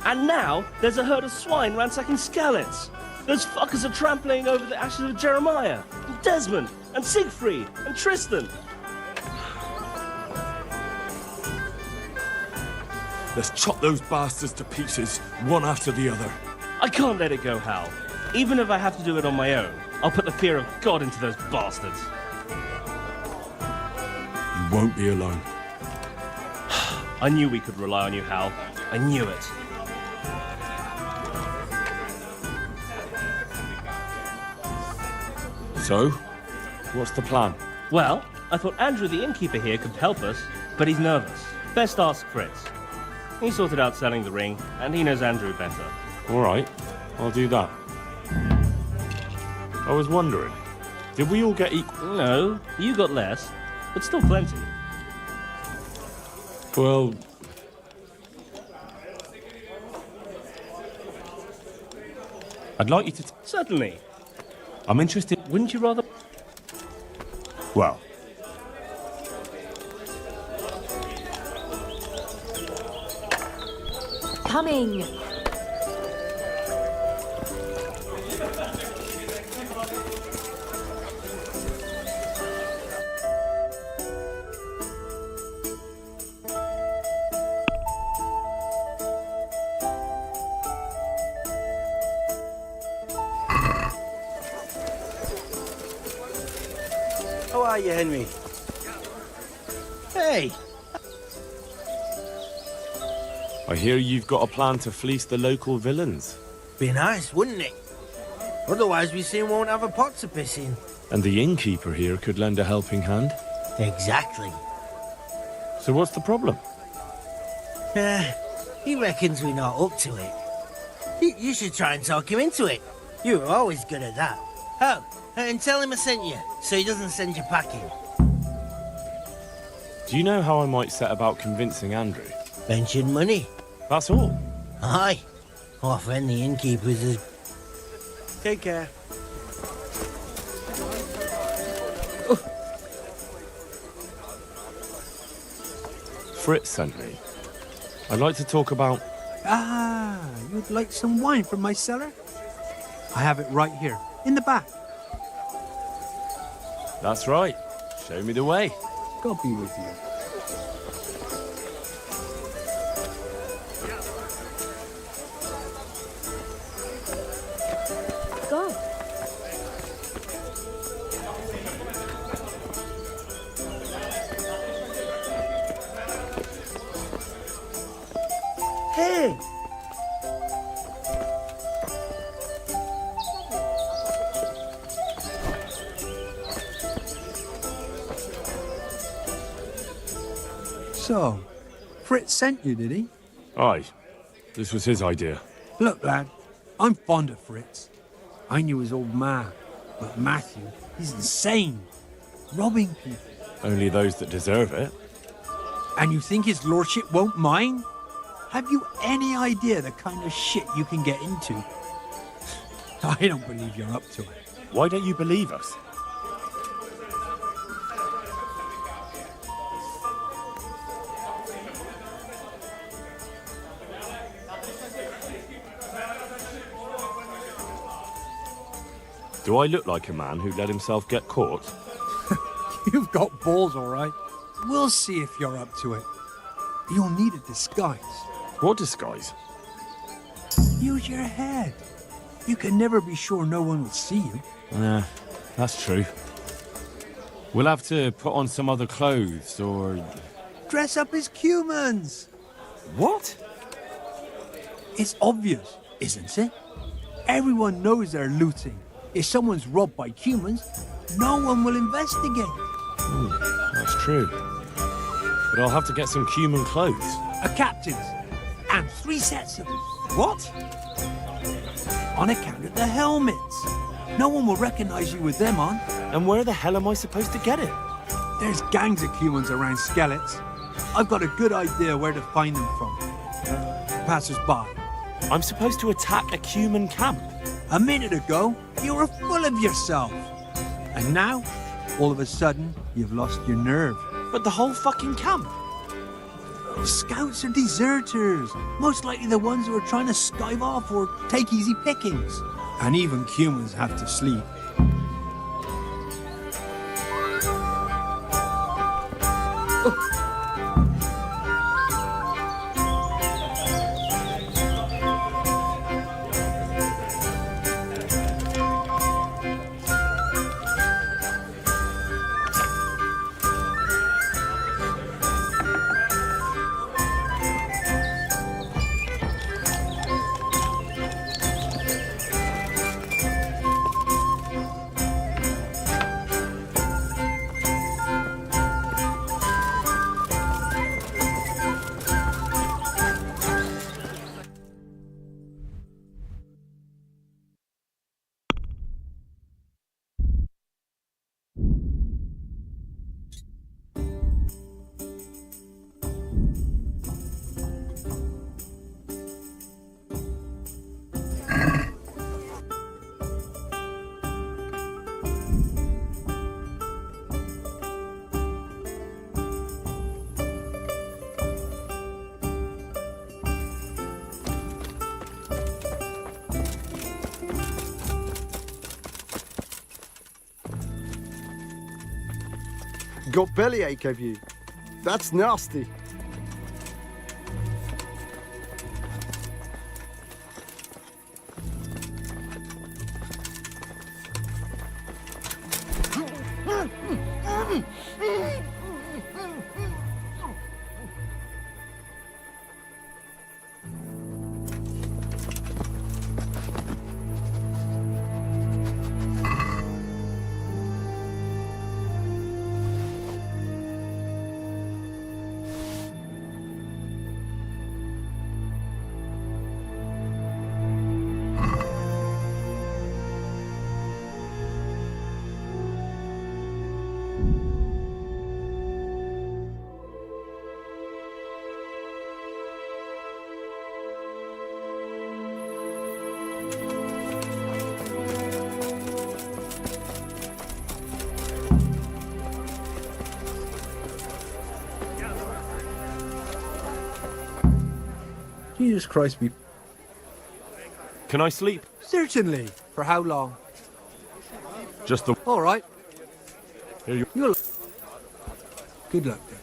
And now, there's a herd of swine ransacking Skalitz. Those fuckers are trampling over the ashes of Jeremiah, and Desmond, and Siegfried, and Tristan. Let's chop those bastards to pieces, one after the other. I can't let it go, Hal. Even if I have to do it on my own, I'll put the fear of God into those bastards. You won't be alone. I knew we could rely on you, Hal. I knew it. So, what's the plan? Well, I thought Andrew the innkeeper here could help us, but he's nervous. Best ask Fritz. He sorted out selling the ring, and he knows Andrew better. All right, I'll do that. I was wondering, did we all get equal? No, you got less, but still plenty. Well... I'd like you to... Certainly. I'm interested... Wouldn't you rather... Well... Coming! How are you, Henry? Hey! I hear you've got a plan to fleece the local villains. Be nice, wouldn't it? Otherwise we soon won't have a pot to piss in. And the innkeeper here could lend a helping hand. Exactly. So what's the problem? He reckons we're not up to it. You should try and talk him into it. You were always good at that. Oh, and tell him I sent you, so he doesn't send you packing. Do you know how I might set about convincing Andrew? Mention money. That's all? Aye. Our friend the innkeeper's is... Take care. Fritz sent me. I'd like to talk about... Ah, you'd like some wine from my cellar? I have it right here, in the back. That's right. Show me the way. God be with you. Go. Hey! So, Fritz sent you, did he? Aye. This was his idea. Look, lad, I'm fond of Fritz. I knew his old man, but Matthew, he's insane. Robbing people. Only those that deserve it. And you think his lordship won't mind? Have you any idea the kind of shit you can get into? I don't believe you're up to it. Why don't you believe us? Do I look like a man who let himself get caught? You've got balls, all right. We'll see if you're up to it. You'll need a disguise. What disguise? Use your head. You can never be sure no one will see you. Yeah, that's true. We'll have to put on some other clothes, or... Dress up as humans. What? It's obvious, isn't it? Everyone knows they're looting. If someone's robbed by humans, no one will investigate. That's true. But I'll have to get some human clothes. A captain's. And 3 sets of them. What? On account of the helmets. No one will recognize you with them on. And where the hell am I supposed to get it? There's gangs of humans around Skellets. I've got a good idea where to find them from. Passers-by. I'm supposed to attack a human camp. A minute ago, you were full of yourself. And now, all of a sudden, you've lost your nerve. But the whole fucking camp. Scouts are deserters. Most likely the ones who are trying to skive off or take easy pickings. And even humans have to sleep. Got bellyache, have you? That's nasty. Jesus Christ, we... Can I sleep? Certainly. For how long? Just the... All right. Here you... You'll... Good luck, then.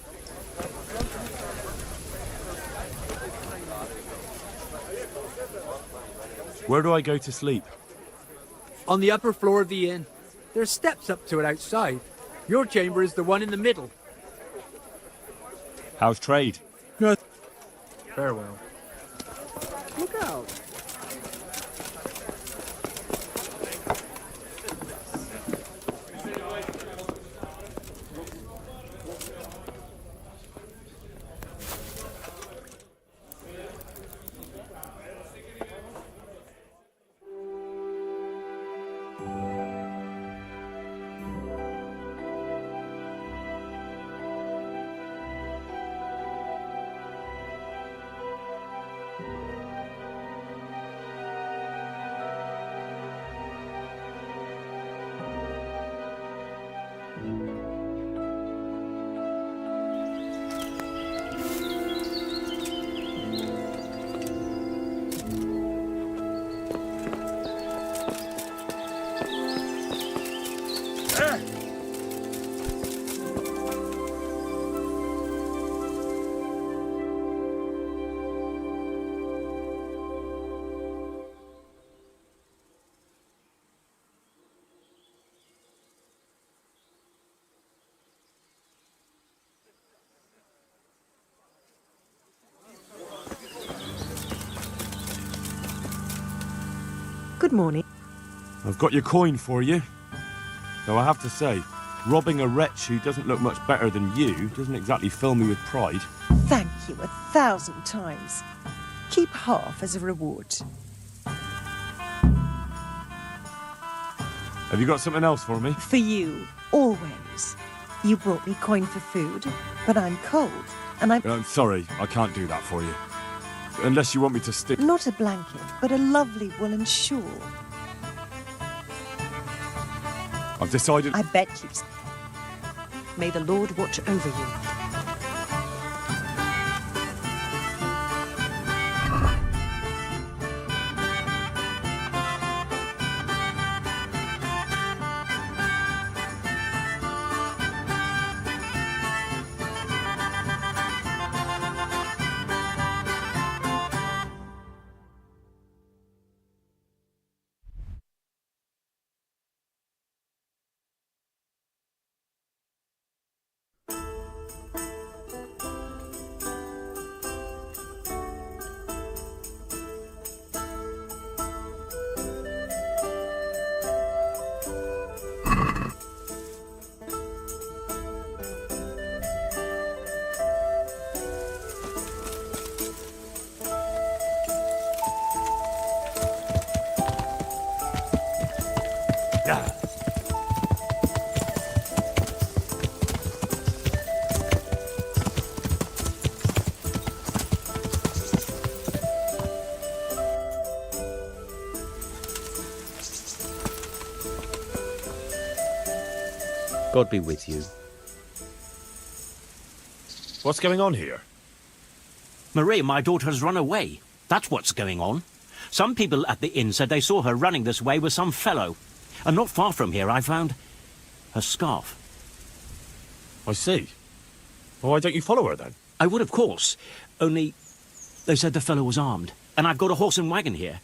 Where do I go to sleep? On the upper floor of the inn. There's steps up to it outside. Your chamber is the one in the middle. How's trade? Good. Farewell. Look out. Good morning. I've got your coin for you. Though I have to say, robbing a wretch who doesn't look much better than you doesn't exactly fill me with pride. Thank you 1,000 times. Keep half as a reward. Have you got something else for me? For you, always. You brought me coin for food, but I'm cold, and I'm sorry, I can't do that for you. Unless you want me to stick... Not a blanket, but a lovely woolen shawl. I've decided... I bet you... May the Lord watch over you. God be with you. What's going on here? Marie, my daughter has run away. That's what's going on. Some people at the inn said they saw her running this way with some fellow. And not far from here I found her scarf. I see. Well, why don't you follow her then? I would, of course. Only they said the fellow was armed, and I've got a horse and wagon here.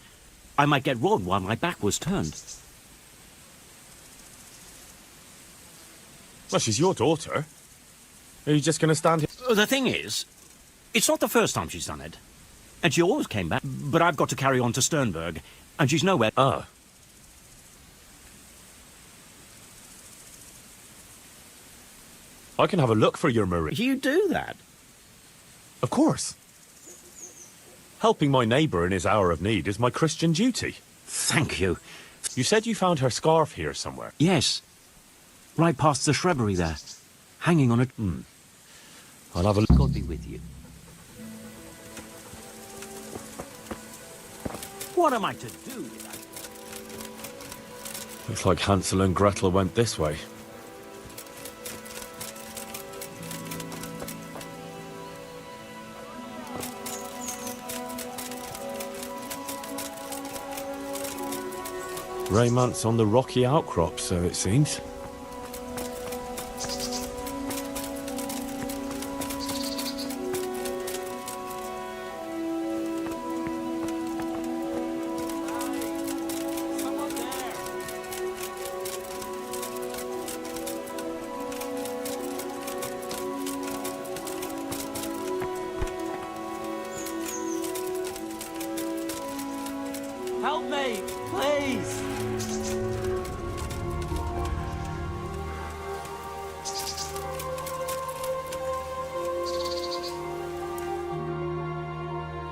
I might get robbed while my back was turned. Well, she's your daughter. Are you just going to stand here? The thing is, it's not the first time she's done it. And she always came back. But I've got to carry on to Sternberg, and she's nowhere. Ah. I can have a look for your Marie. You do that? Of course. Helping my neighbour in his hour of need is my Christian duty. Thank you. You said you found her scarf here somewhere. Yes. Right past the shrubbery there. Hanging on it. I'll have a look. God be with you. What am I to do with that? Looks like Hansel and Gretel went this way. Raymant's on the rocky outcrop, so it seems. Help me, please!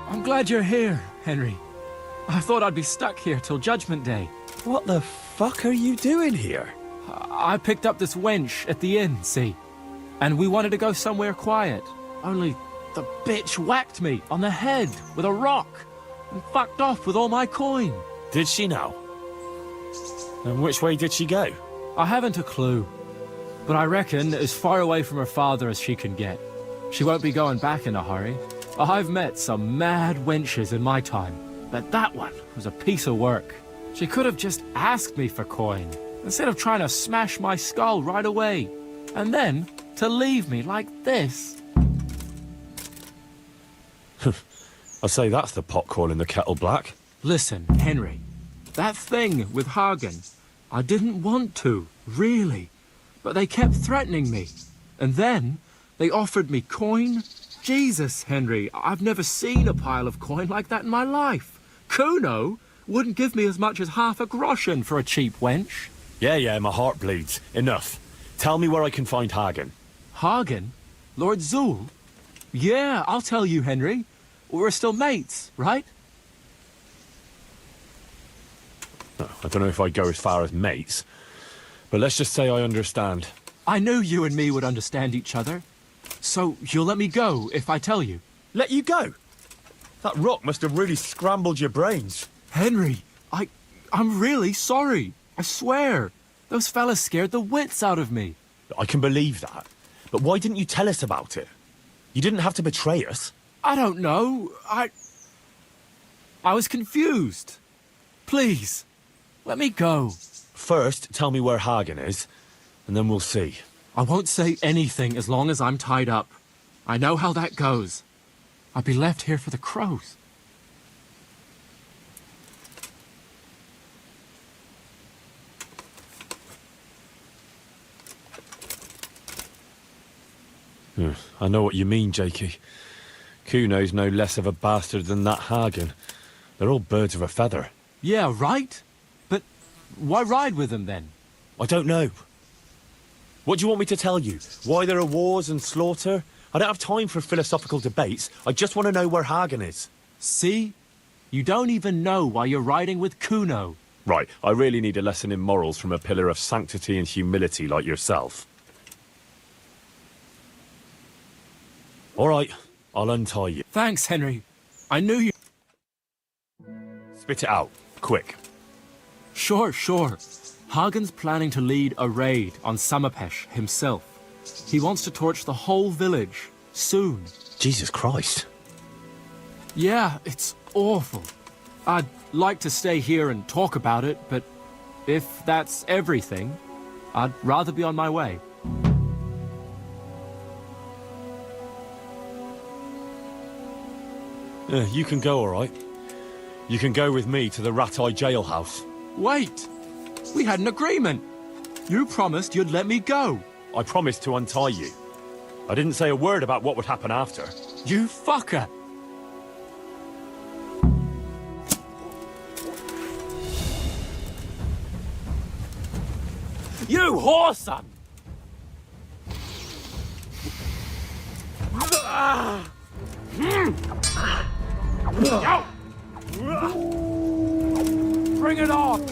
I'm glad you're here, Henry. I thought I'd be stuck here till Judgment Day. What the fuck are you doing here? I picked up this wench at the inn, see? And we wanted to go somewhere quiet. Only the bitch whacked me on the head with a rock and fucked off with all my coin. Did she now? And which way did she go? I haven't a clue. But I reckon as far away from her father as she can get. She won't be going back in a hurry. I've met some mad wenches in my time, but that one was a piece of work. She could have just asked me for coin, instead of trying to smash my skull right away. And then to leave me like this. I say that's the pot calling the kettle black. Listen, Henry, that thing with Hagen, I didn't want to, really. But they kept threatening me. And then they offered me coin. Jesus, Henry, I've never seen a pile of coin like that in my life. Kuno wouldn't give me as much as half a groschen for a cheap wench. Yeah, my heart bleeds. Enough. Tell me where I can find Hagen. Hagen? Lord Zool? Yeah, I'll tell you, Henry. We're still mates, right? I don't know if I'd go as far as mates, but let's just say I understand. I knew you and me would understand each other. So you'll let me go if I tell you? Let you go? That rock must have really scrambled your brains. Henry, I'm really sorry. I swear. Those fellas scared the wits out of me. I can believe that. But why didn't you tell us about it? You didn't have to betray us. I don't know. I was confused. Please, let me go. First, tell me where Hagen is, and then we'll see. I won't say anything as long as I'm tied up. I know how that goes. I'll be left here for the crows. I know what you mean, Jakey. Kuno's no less of a bastard than that Hagen. They're all birds of a feather. Yeah, right? But why ride with them then? I don't know. What do you want me to tell you? Why there are wars and slaughter? I don't have time for philosophical debates. I just want to know where Hagen is. See? You don't even know why you're riding with Kuno. Right, I really need a lesson in morals from a pillar of sanctity and humility like yourself. All right, I'll untie you. Thanks, Henry. I knew you... Spit it out, quick. Sure. Hagen's planning to lead a raid on Samapesh himself. He wants to torch the whole village, soon. Jesus Christ. Yeah, it's awful. I'd like to stay here and talk about it, but if that's everything, I'd rather be on my way. You can go, all right. You can go with me to the Rat-Eye jailhouse. Wait! We had an agreement. You promised you'd let me go. I promised to untie you. I didn't say a word about what would happen after. You fucker! You whoreson! Bring it on!